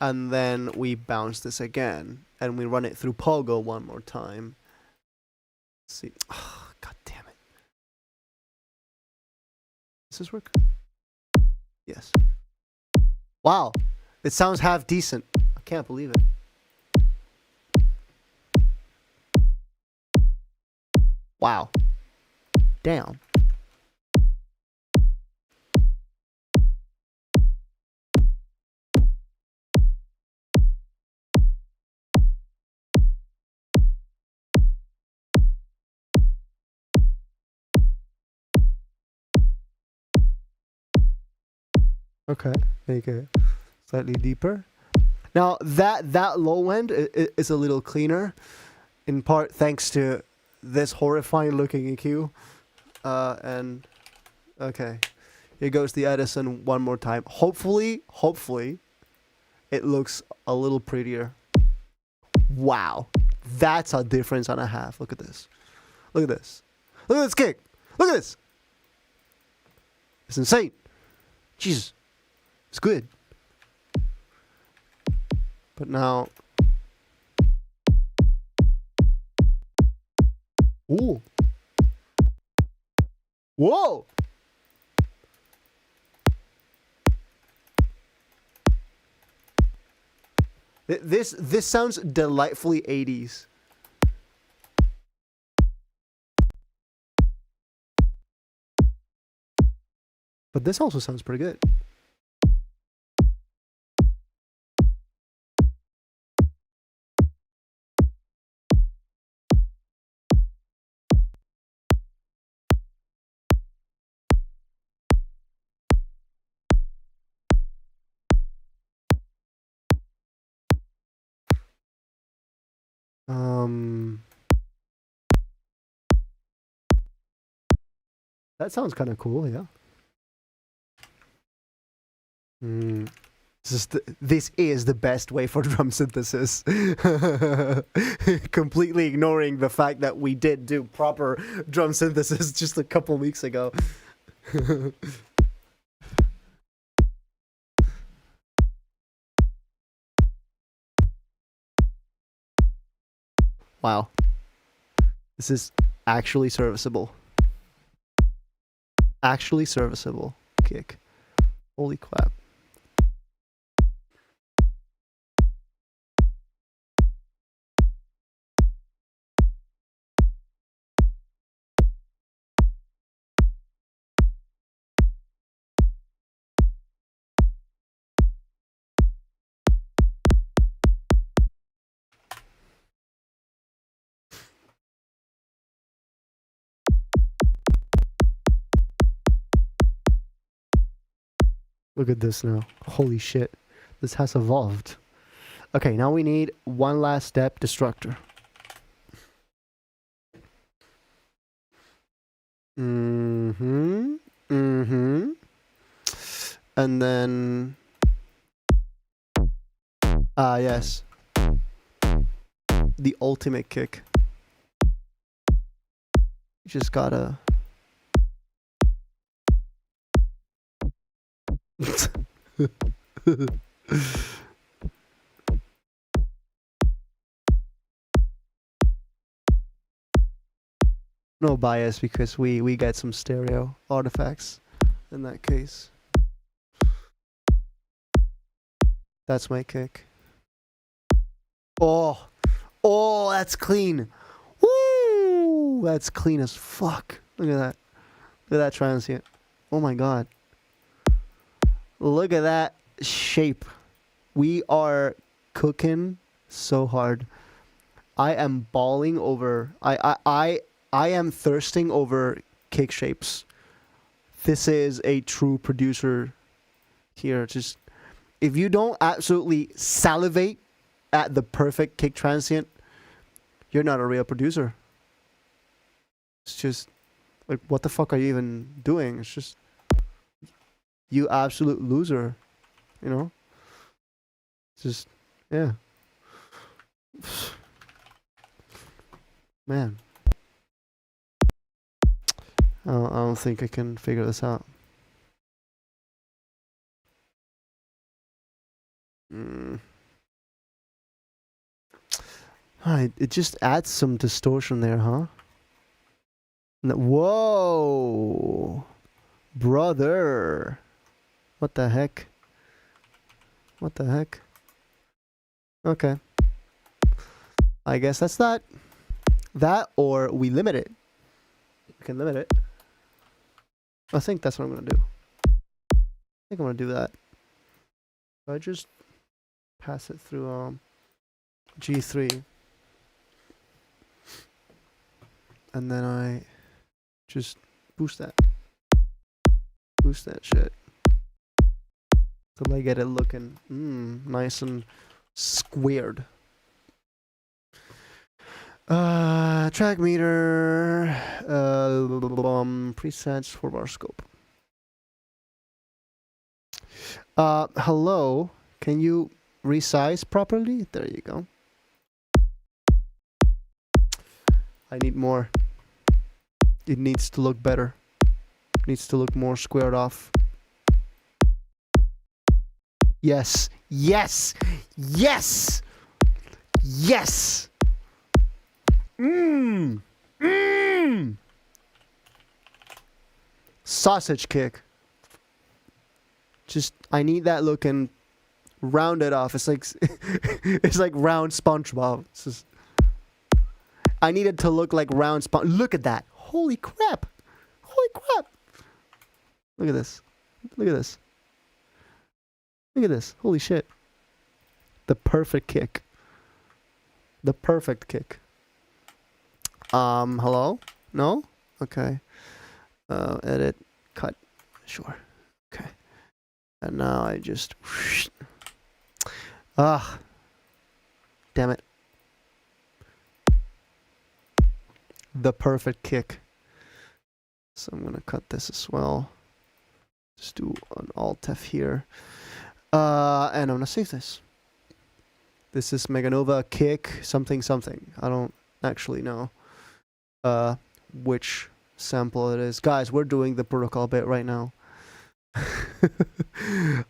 And then we bounce this again and we run it through Pogo one more time. Let's see. Oh, God damn it. Does this work? Yes. Wow. It sounds half decent. I can't believe it. Wow. Damn. Okay. Make it slightly deeper. Now that low end is a little cleaner, in part thanks to this horrifying looking EQ. And okay, here goes the Edison one more time. Hopefully, it looks a little prettier. Wow, that's a difference and a half. Look at this. Look at this. Look at this kick. Look at this. It's insane. Jesus, it's good. But now, ooh, whoa. This sounds delightfully 80s. But this also sounds pretty good. That sounds kind of cool, yeah. This is the best way for drum synthesis. Completely ignoring the fact that we did do proper drum synthesis just a couple weeks ago. Wow. This is actually serviceable. Actually serviceable kick. Holy crap. Look at this now. Holy shit. This has evolved. Okay, now we need one last step, destructor. And then... yes. The ultimate kick. You just gotta... No bias because we get some stereo artifacts in that case. That's my kick. Oh, that's clean. Woo, that's clean as fuck. Look at that. Look at that transient. Oh my god. Look at that shape. We are cooking so hard. I am balling over. I am thirsting over kick shapes. This is a true producer here. Just if you don't absolutely salivate at the perfect kick transient, you're not a real producer. It's just like, what the fuck are you even doing? It's just, you absolute loser, you know? It's just, yeah. Man. I don't think I can figure this out. It just adds some distortion there, huh? Whoa! Brother! What the heck? What the heck? Okay. I guess that's that. That, or we limit it. We can limit it. I think that's what I'm gonna do. I think I'm gonna do that. I just pass it through G3. And then I just boost that. Boost that shit. Till I get it looking nice and squared. Track meter. Presets, 4-bar scope. Hello. Can you resize properly? There you go. I need more. It needs to look better. It needs to look more squared off. Yes. Yes. Yes. Yes. Sausage kick. Just, I need that looking rounded off. It's like it's like round SpongeBob. It's just, I need it to look like round Sponge. Look at that. Holy crap. Holy crap. Look at this. Look at this. Look at this. Holy shit. The perfect kick. The perfect kick. Hello? No? Okay. Edit. Cut. Sure. Okay. And now I just... Damn it. The perfect kick. So I'm gonna cut this as well. Just do an Alt F here. And I'm gonna save this. This is Meganova kick something something. I don't actually know which sample it is. Guys, we're doing the protocol bit right now.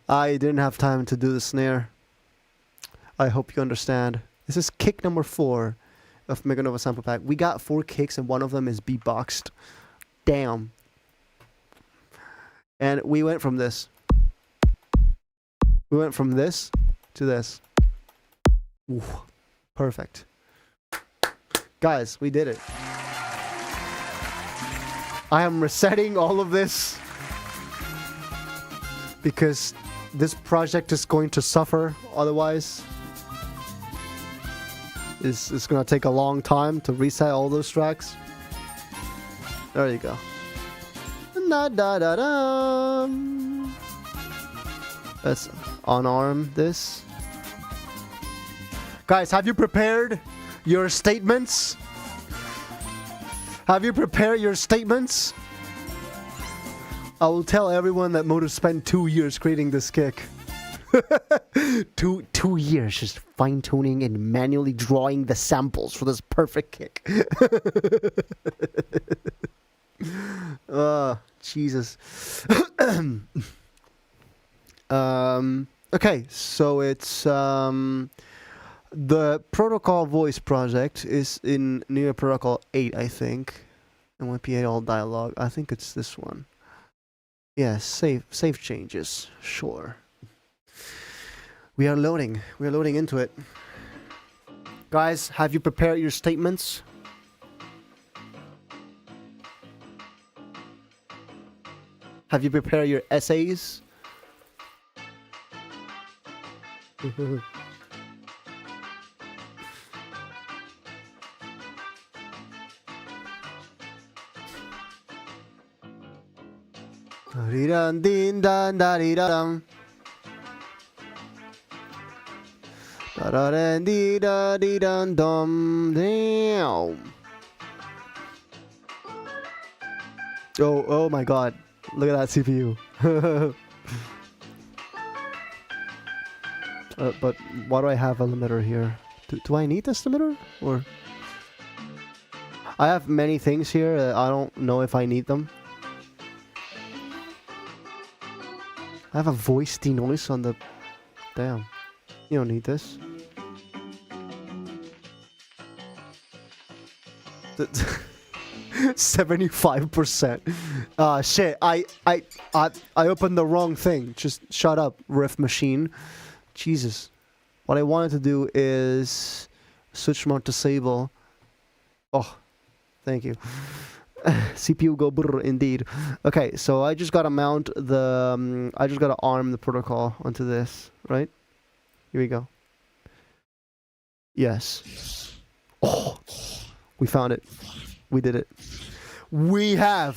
I didn't have time to do the snare. I hope you understand. This is kick number 4 of Meganova sample pack. We got 4 kicks and one of them is beatboxed. Damn. And we went from this. We went from this to this. Ooh, perfect. Guys, we did it. I am resetting all of this because this project is going to suffer otherwise. It's going to take a long time to reset all those tracks. There you go. Let's unarm this. Guys, have you prepared your statements? Have you prepared your statements? I will tell everyone that Modus spent 2 years creating this kick. two years just fine-tuning and manually drawing the samples for this perfect kick. Jesus. Okay, so it's the protocol voice project is in near protocol 8, I think. NYPA all dialogue. I think it's this one. Yeah, save changes. Sure. We are loading. We are loading into it. Guys, have you prepared your statements? Have you prepared your essays? Da-dee-dun-dee-dun-da-dee-dun. Da-da-dee-da-dee-dun-dum. Damn. Oh my god. Look at that CPU. But why do I have a limiter here? Do I need this limiter? Or I have many things here. I don't know if I need them. I have a voice denoise on the... Damn. You don't need this. 75%. Shit. I opened the wrong thing. Just shut up, riff machine. Jesus. What I wanted to do is switch mode to disable. Oh, thank you. CPU go brr, indeed. Okay, so I just gotta mount the... I just gotta arm the protocol onto this, right? Here we go. Yes. Oh, we found it. We did it. We have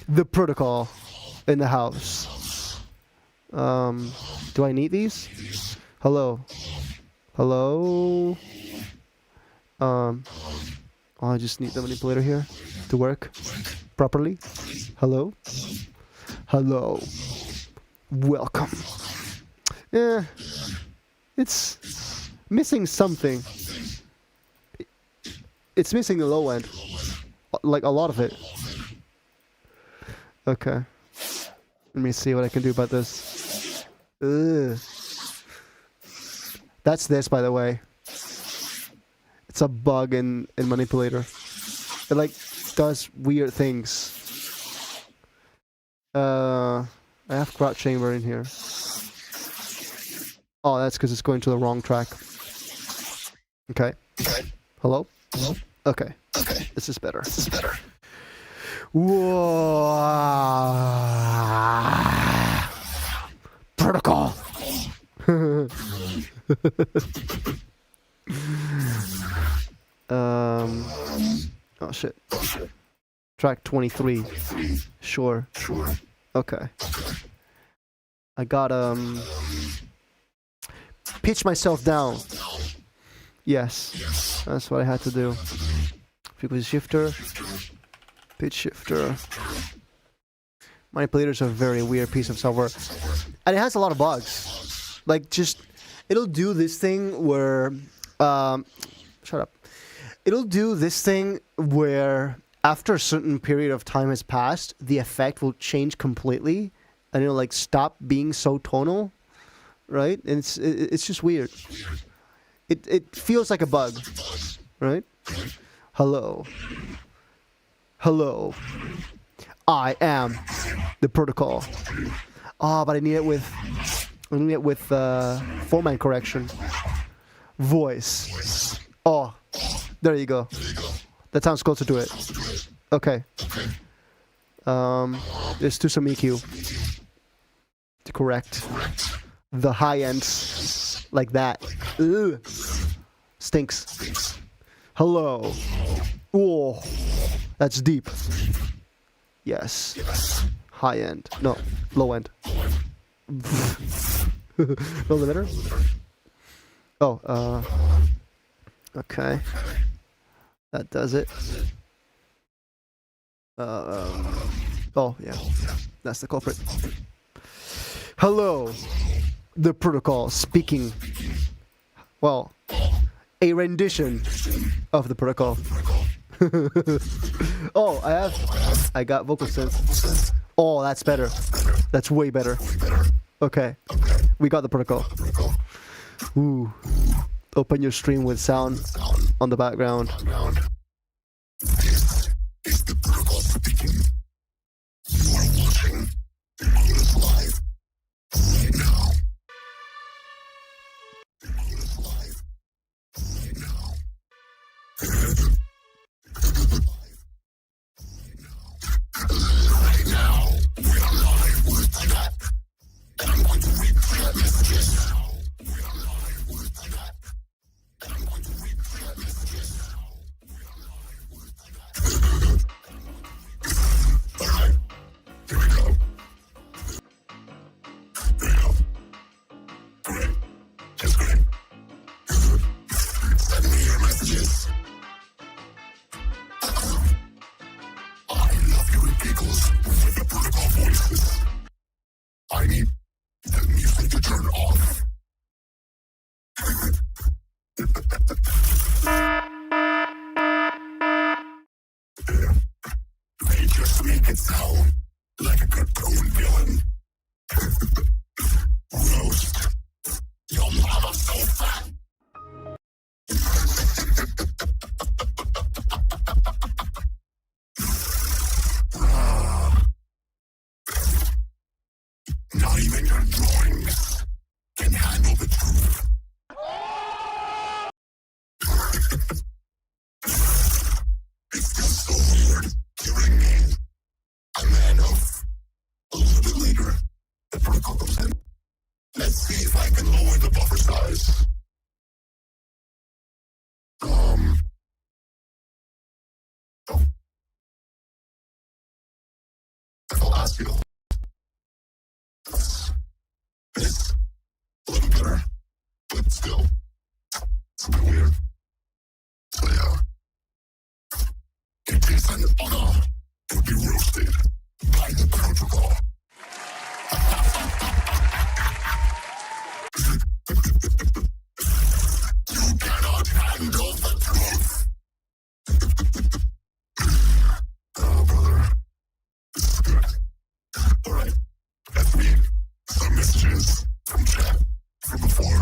the protocol in the house. Do I need these? Hello. Hello. I just need the manipulator here to work properly. Hello. Hello. Welcome. Yeah. It's missing something. It's missing the low end. Like a lot of it. Okay. Let me see what I can do about this. Ugh. That's this, by the way. It's a bug in manipulator. It like does weird things. I have crowd chamber in here. Oh, that's because it's going to the wrong track. Okay. Hello? Hello? Okay. Okay. This is better. This is better. Whoa. Protocol. Oh shit. Track 23. Sure. Okay. I got pitch myself down. Yes. That's what I had to do. Frequency shifter. Pitch shifter. Manipulators are a very weird piece of software. And it has a lot of bugs. Like just it'll do this thing where shut up. It'll do this thing where after a certain period of time has passed, the effect will change completely and it'll like stop being so tonal, right? And it's just weird. It feels like a bug, right? Hello. Hello. I am the protocol. Ah, but I need it with format correction. Voice. Oh, there you go. That sounds closer to it. Okay. Let's do some EQ to correct the high ends like that. Ugh. Stinks. Hello. Oh, that's deep. Yes. High end. No, low end. No limiter? Oh, okay. That does it. Oh, yeah. That's the culprit. Hello. The protocol speaking. Well, a rendition of the protocol. Oh, I got vocal synth. Oh, that's better. That's way better. Okay. We got the protocol. Ooh. Open your stream with sound on the background. This is the protocol speaking. You are watching the modus live right now. They just make it sound like a cartoon villain. Roast. Your mama's so fat. Not even your drawings can handle the truth. It feels so weird hearing me, a man of a little bit later. The protocol comes in. Let's see if I can lower the buffer size. Oh. I'll ask you. It's a little better, but still, it's a bit weird. So yeah, in case an honor would be roasted by the protocol. You cannot handle the truth. Oh, brother, this is good. All right, let's read some messages from chat from before.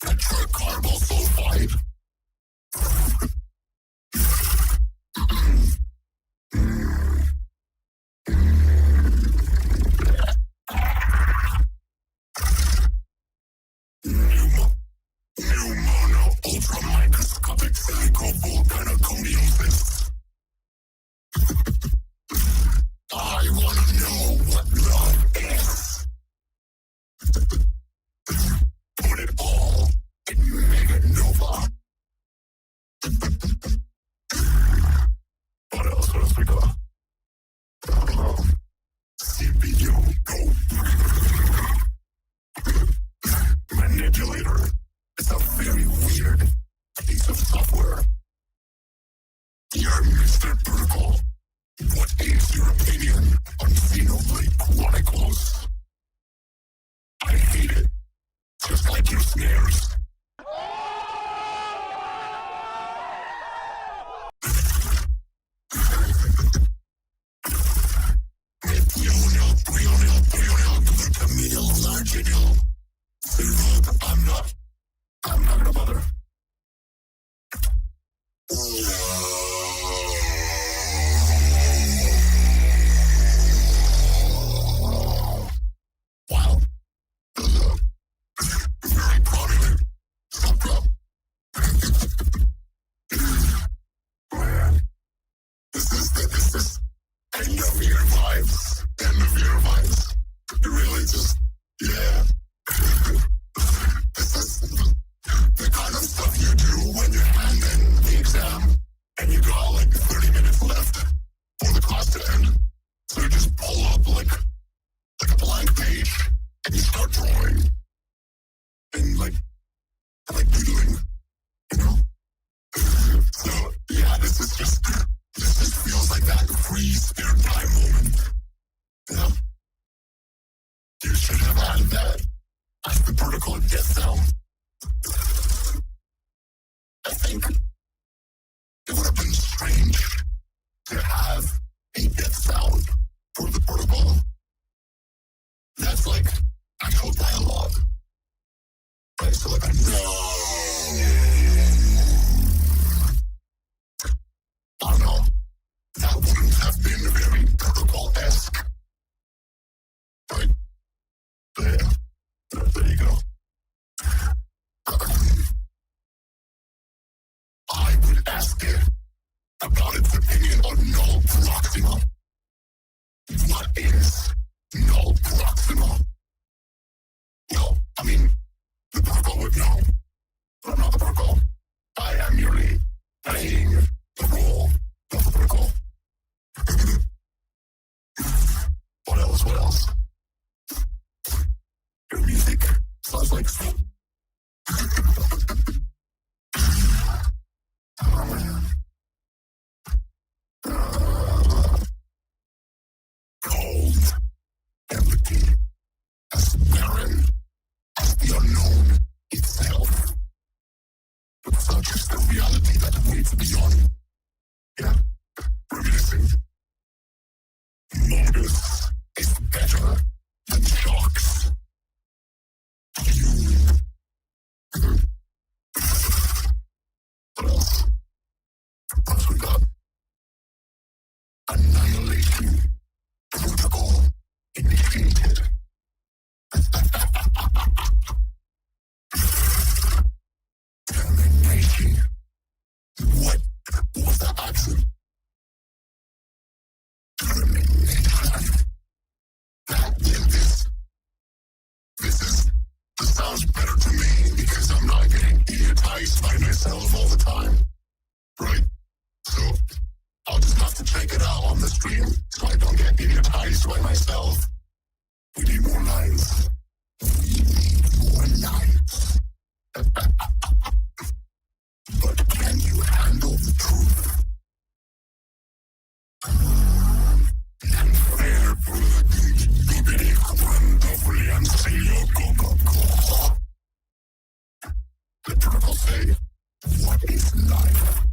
Tetracarbo sulfide. Pneumono ultramicroscopic silicovolcanoconiosis. I want to know what love is. Put it all in Mega Nova. What else we got? CPU go. Manipulator. It's a very weird piece of software. Dear Mr. Protocol, what is your opinion on Xenoblade Chronicles? I hate it, just like your snares. Methional, glutamyl, larginal. I'm not gonna bother. Wow. Very prominent. Stop up. Man. This is end of year vibes. End of year vibes. It really just, yeah. This is the kind of stuff you do when you're handing the exam and you got like 30 minutes left for the class to end. So you just pull up like a blank page and you start drawing and like doodling, you know? So yeah, this just feels like that free spare time moment. Yeah. You should have added that as the protocol death sound. I think it would have been strange to have a death sound for the protocol. That's like actual dialogue. Right? So like a no. I don't know. That wouldn't have been very protocol-esque. Right? Yeah. There you go. I would ask it about its opinion on null proxima. What is null proxima? Well, I mean, the protocol would know. But I'm not the protocol. I am merely playing the role of the protocol. What else? Your music sounds like sleep. Oh man. Cold, empty, as barren as the unknown itself. It's beyond, yeah, reminiscing. Modus is better than sharks. What else? What else we got? Annihilation. Protocol initiated. Termination. What was the action? Termination. This sounds better to me because I'm not getting idiotized by myself all the time. Right? So, I'll just have to check it out on the stream so I don't get idiotized by myself. We need more lines. We need more lines. But can you handle the truth? The protocol say, what is life?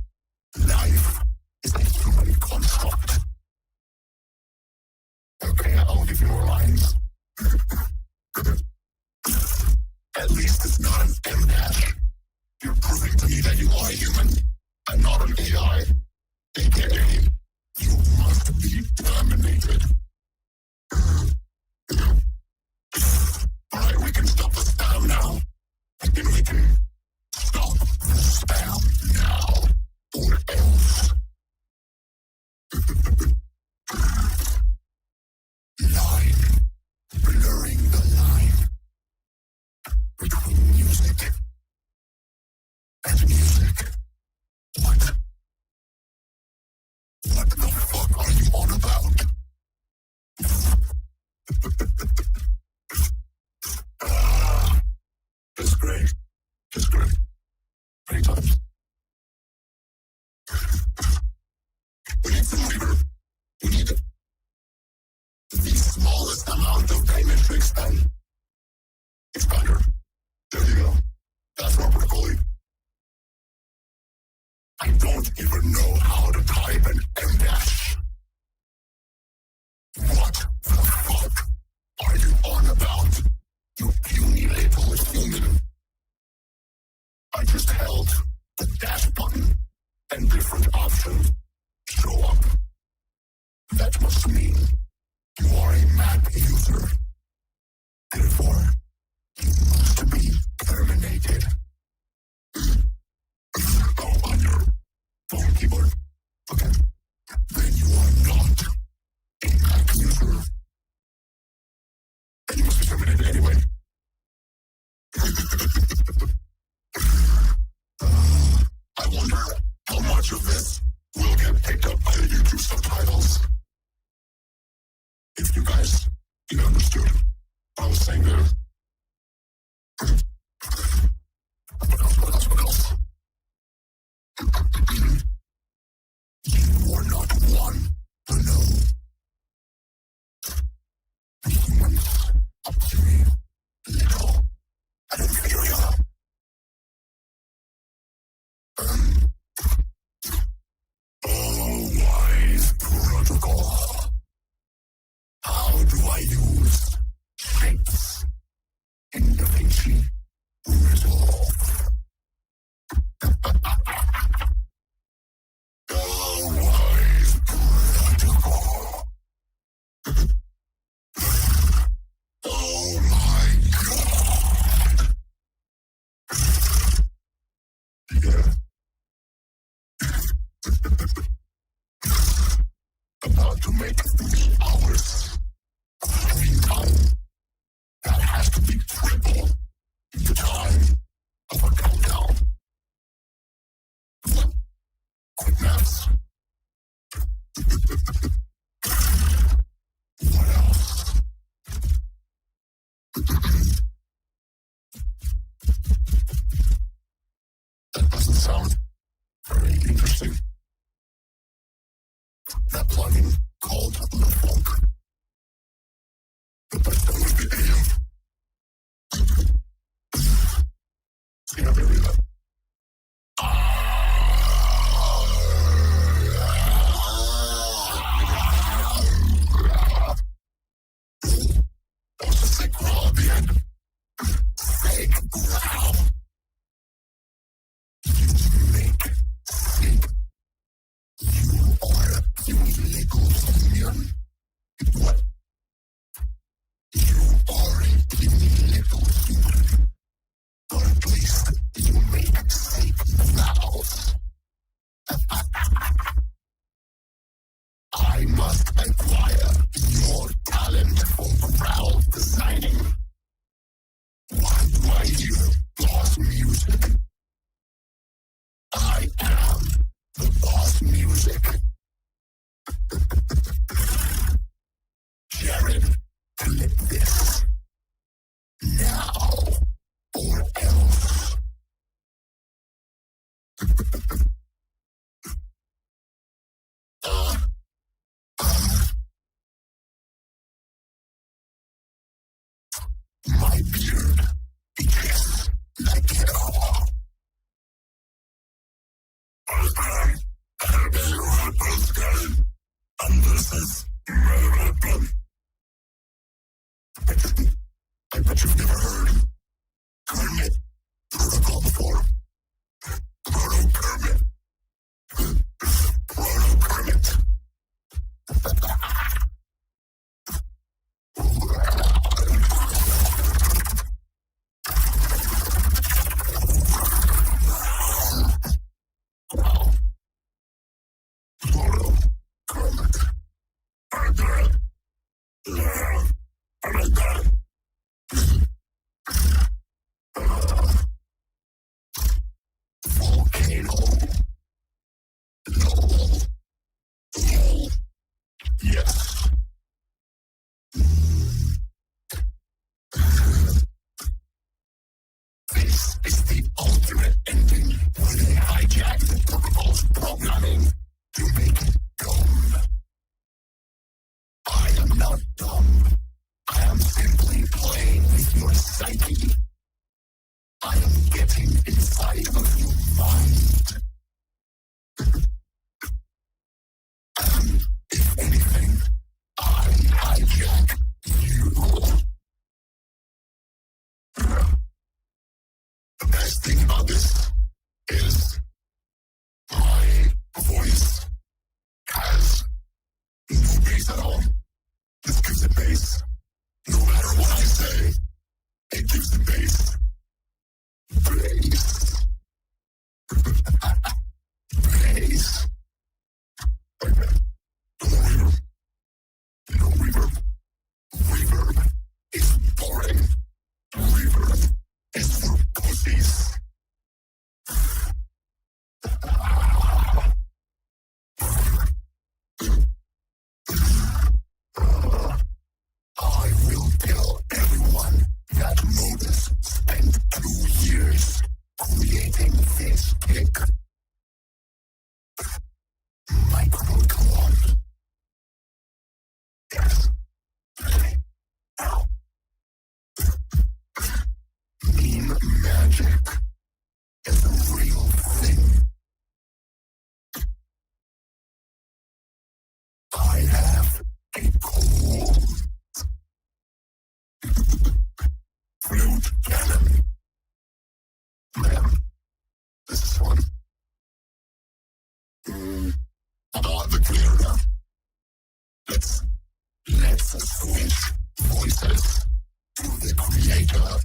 Life is a human construct. Okay, I'll give you more lines. At least it's not an M-dash. You're proving to me that you are human and not an AI. AKA, you must be terminated. Alright, we can stop the spam now. And we can stop the spam now. Or else. Line. Blurring the line between music and music. What? What the fuck are you on about? It's great. It's great. Many times. We need some labor. We need the smallest amount of payment to expand. Expander. There you go. That's more broccoli. I don't even know how to type an M-dash. What the fuck are you on about? You puny little human. I just held the dash button and different options show up. That must mean you are a Mac user. Therefore, you must be terminated. Oh, on your phone keyboard. Okay. Then you are not a Mac user. And you must be terminated anyway. I wonder how much of this will get picked up by the YouTube subtitles. If you guys understood what I was saying there. What else? You are not one to know. The humans up to me, little and inferior. Wise protocol. How do I use shapes in Da Vinci Resolve? Wise protocol. Oh my god. Yeah. About to make 3 hours of screen time. That has to be triple the time of a countdown. Quick maths. What else? That doesn't sound very interesting. That plugin called the Funk. The best thing would be AM. See how they read that. growl. You make sleep. You are illegal human. What? You are a illegal human. But at least you make sleep growls. I must acquire your talent for growl designing. Why do I hear boss music? I am the boss music. Jared, flip this. Now, or else. My beard itches like hell. And this is Marathon. I bet you've never heard Kermit Protocol before. Proto Kermit. Proto Kermit. Proto Kermit. Volcano. Lol. Yes. This is the ultimate ending where they hijack the protocol's programming to make it dumb. I am not dumb. I am simply playing with your psyche. I am getting inside of your mind. And if anything, I hijack you. The best thing about this is my voice has no bass at all. This gives it bass. No matter what I say, it gives it bass. Bass. Bass. Okay. No reverb. No reverb. Reverb is boring. Reverb is for pussies. I will tell everyone that Modus spent 2 years creating this kick. Microtron. Yes. Ow. Meme magic is a real thing. I have a cool flute cannon. Man, this is fun. The clearer. Let's switch voices to the creator.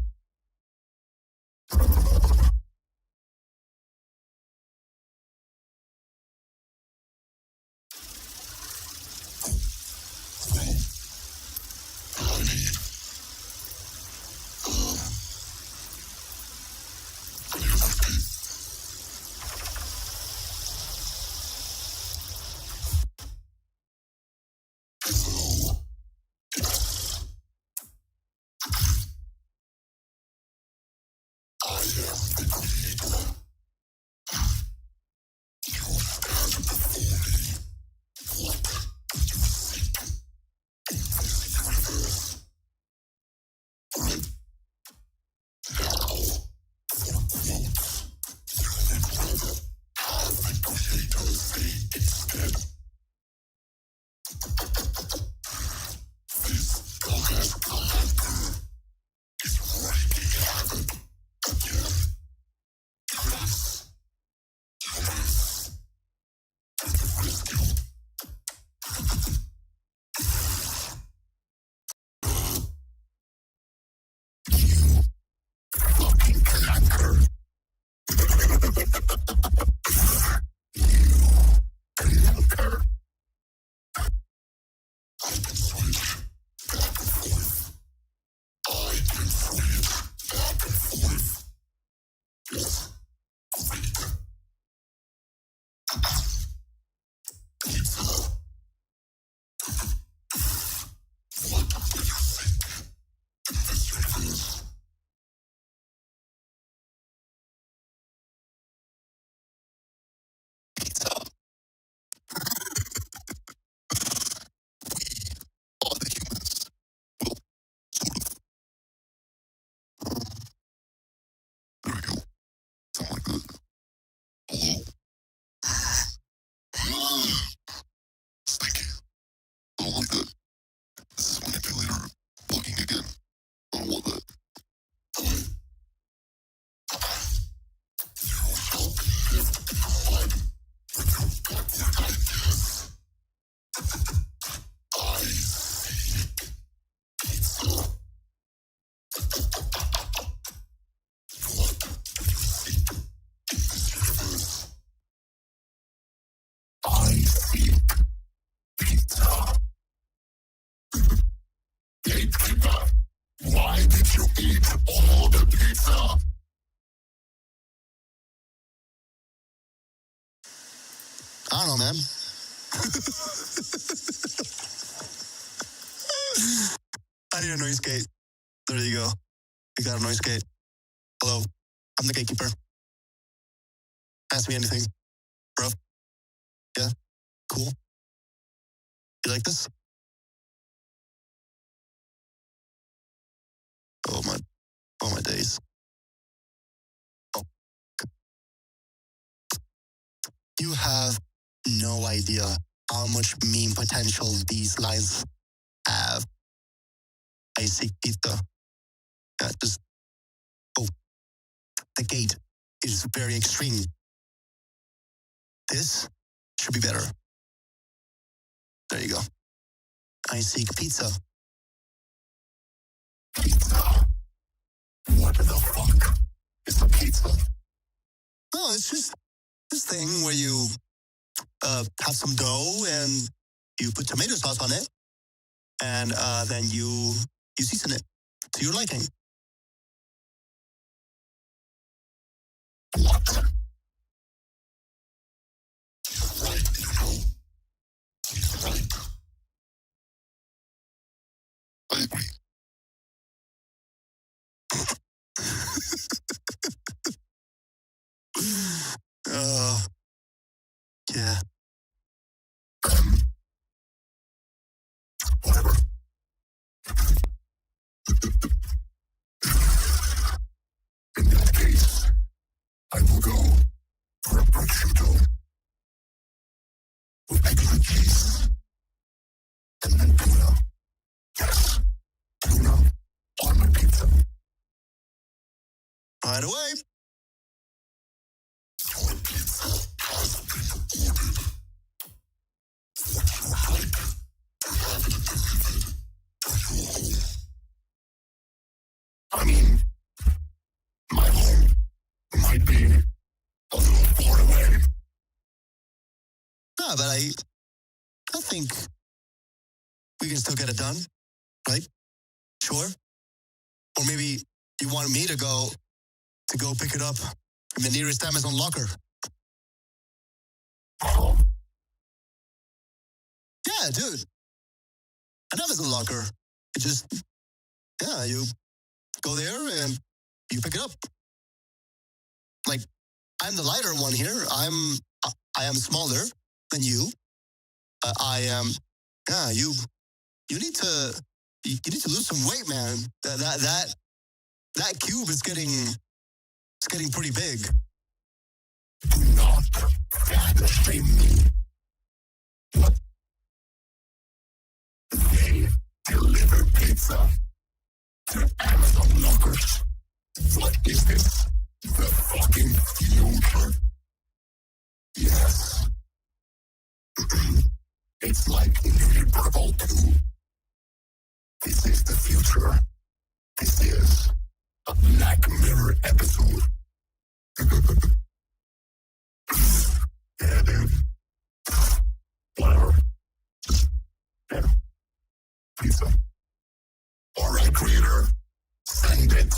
Stinky. I don't like that. This is manipulator bugging again. I don't want that. You shall be left behind with your backward ideas. I seek pizza. What do you seek in this universe? I seek pizza. Gatekeeper, why did you eat all the pizza? I don't know, man. I need a noise gate. There you go. You got a noise gate. Hello, I'm the gatekeeper. Ask me anything, bro. Yeah, cool. You like this? Oh my days. Oh. You have no idea how much meme potential these lines have. I seek pizza. Yeah, just, the gate is very extreme. This should be better. There you go. I seek pizza. Pizza? What the fuck is a pizza? No, it's just this thing where you have some dough and you put tomato sauce on it, and then you season it to your liking. What? He's right, you know. He's right. I agree. Yeah. Whatever. In that case, I will go for a prosciutto with eggs and cheese, and then tuna. Yes, tuna on my pizza. Right away. Your pizza has been ordered. Would you like to have it delivered to your home? I mean, my home might be a little far away. No, but I think we can still get it done, right? Sure. Or maybe you want me to go pick it up in the nearest Amazon locker. Yeah, dude. An Amazon locker. It just, yeah, you go there and you pick it up. Like, I'm the lighter one here. I am smaller than you. Yeah, you need to lose some weight, man. That cube is getting pretty big. Do not fat shame me. What? They deliver pizza to Amazon lockers. What is this? The fucking future? Yes. It's like Newly Purple 2. This is the future. This is a Black Mirror episode. Yeah, dude. Whatever. Just, yeah. Pizza. Alright, creator. Send it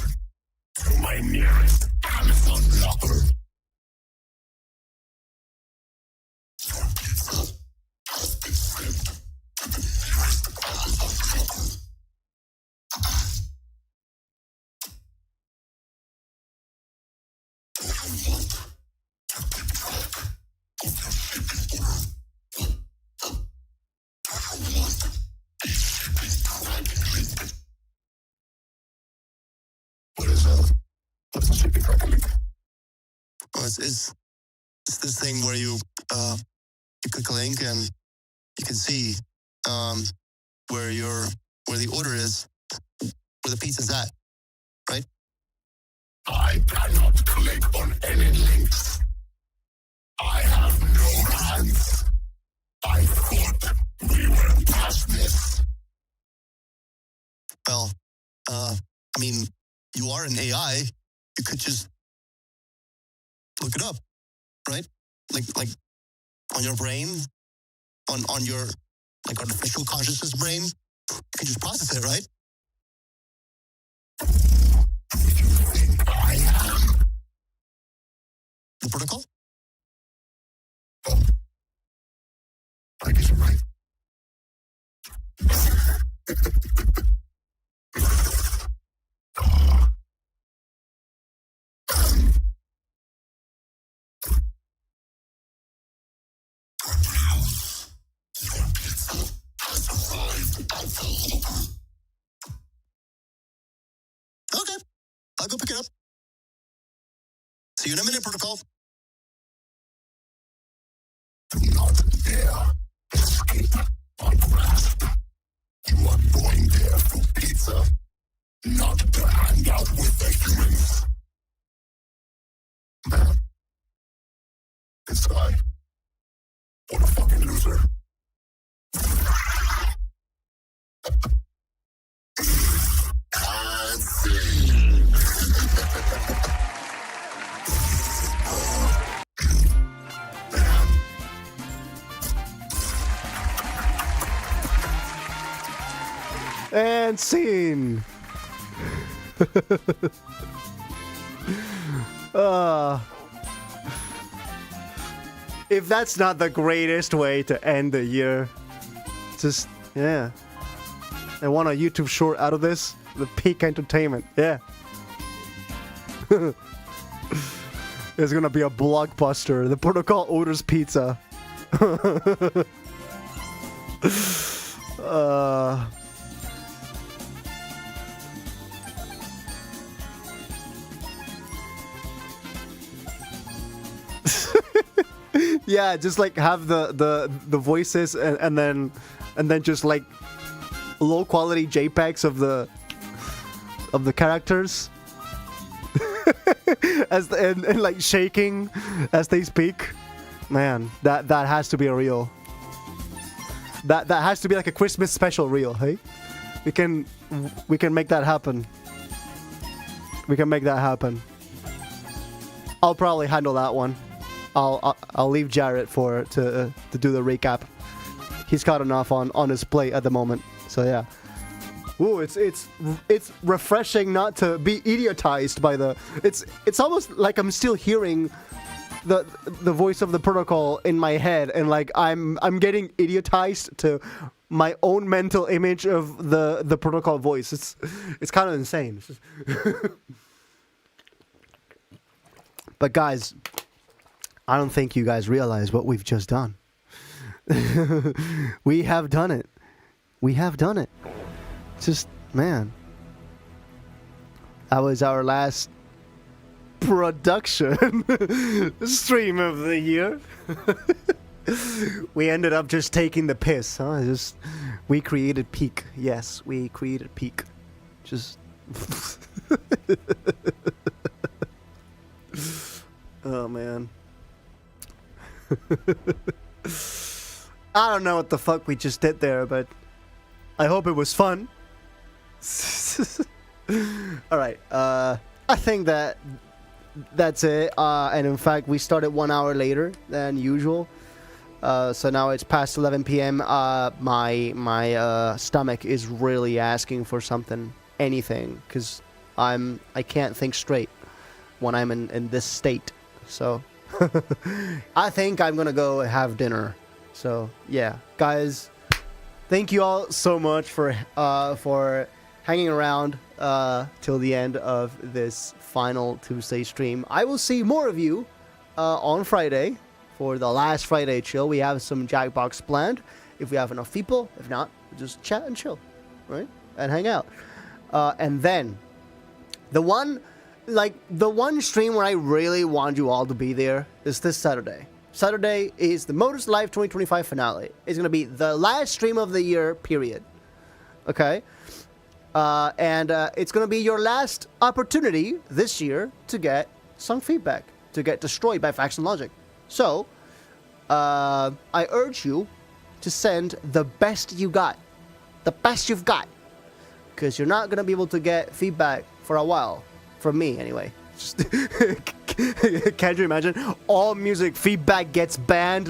to my nearest Amazon. Amazon locker. Your pizza has been sent to the nearest Amazon locker. Do you want to keep track of your shipping order? Do you want a shipping tracking link? What is a shipping tracking link? Well, it's this thing where you click a link and you can see where the order is, where the pizza's at, right? I cannot click on any links. I have no hands. I thought we were past this. Well, I mean, you are an AI. You could just look it up, right? Like on your brain, on your like artificial consciousness brain, you can just process it, right? Who do you think I am? The protocol? Oh, I guess you're right. Your pizza has arrived at the locker. Okay, I'll go pick it up. See you in a minute, protocol. Do not dare escape my grasp. You are going there for pizza, not to hang out with the humans. Man, this guy, what a fucking loser. And scene. If that's not the greatest way to end the year, just, yeah. I want a YouTube short out of this. The peak entertainment, yeah. It's gonna be a blockbuster. The protocol orders pizza. Yeah, just like have the voices and then just like low quality JPEGs of the characters and like shaking as they speak. Man, that has to be a reel. That has to be like a Christmas special reel, hey? We can make that happen. We can make that happen. I'll probably handle that one. I'll leave Jarrett to do the recap. He's got enough on his plate at the moment. So yeah. Ooh, it's refreshing not to be idiotized by the. It's almost like I'm still hearing the voice of the protocol in my head, and like I'm getting idiotized to my own mental image of the protocol voice. It's kind of insane. But guys, I don't think you guys realize what we've just done. We have done it. We have done it. Just, man. That was our last production stream of the year. We ended up just taking the piss, huh? We created peak. Yes, we created peak. Just... Oh, man. I don't know what the fuck we just did there, but I hope it was fun. Alright, I think that's it. And in fact, we started 1 hour later than usual. So now it's past 11 p.m. My stomach is really asking for something, anything, because I can't think straight. when I'm in this state. So I think I'm gonna go have dinner. So yeah, guys, thank you all so much for hanging around till the end of this final Tuesday stream. I will see more of you on Friday for the last Friday chill. We have some Jackbox planned if we have enough people. If not, we'll just chat and chill, right? And hang out. And then the one stream where I really want you all to be there is this Saturday. Saturday is the Modus Live 2025 finale. It's going to be the last stream of the year, period. Okay? And it's going to be your last opportunity this year to get some feedback, to get destroyed by facts and logic. So, I urge you to send the best you got. The best you've got. Because you're not going to be able to get feedback for a while. From me, anyway. Just can't you imagine? All music feedback gets banned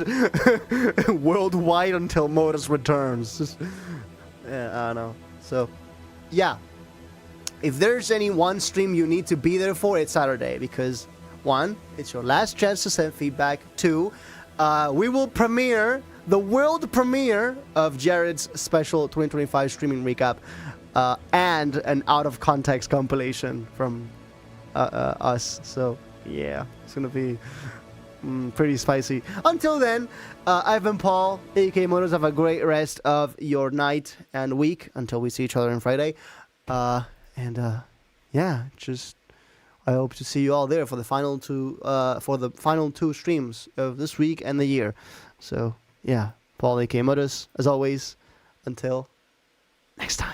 worldwide until Modus returns. Yeah, I don't know. So, yeah. If there's any one stream you need to be there for, it's Saturday. Because, one, it's your last chance to send feedback. Two, we will premiere the world premiere of Jared's special 2025 streaming recap. And an out-of-context compilation from us. So, yeah, it's going to be pretty spicy. Until then, I've been Paul, a.k.a. Modus. Have a great rest of your night and week until we see each other on Friday. Yeah, just I hope to see you all there for the final two streams of this week and the year. So, yeah, Paul, a.k.a. Modus, as always, until next time.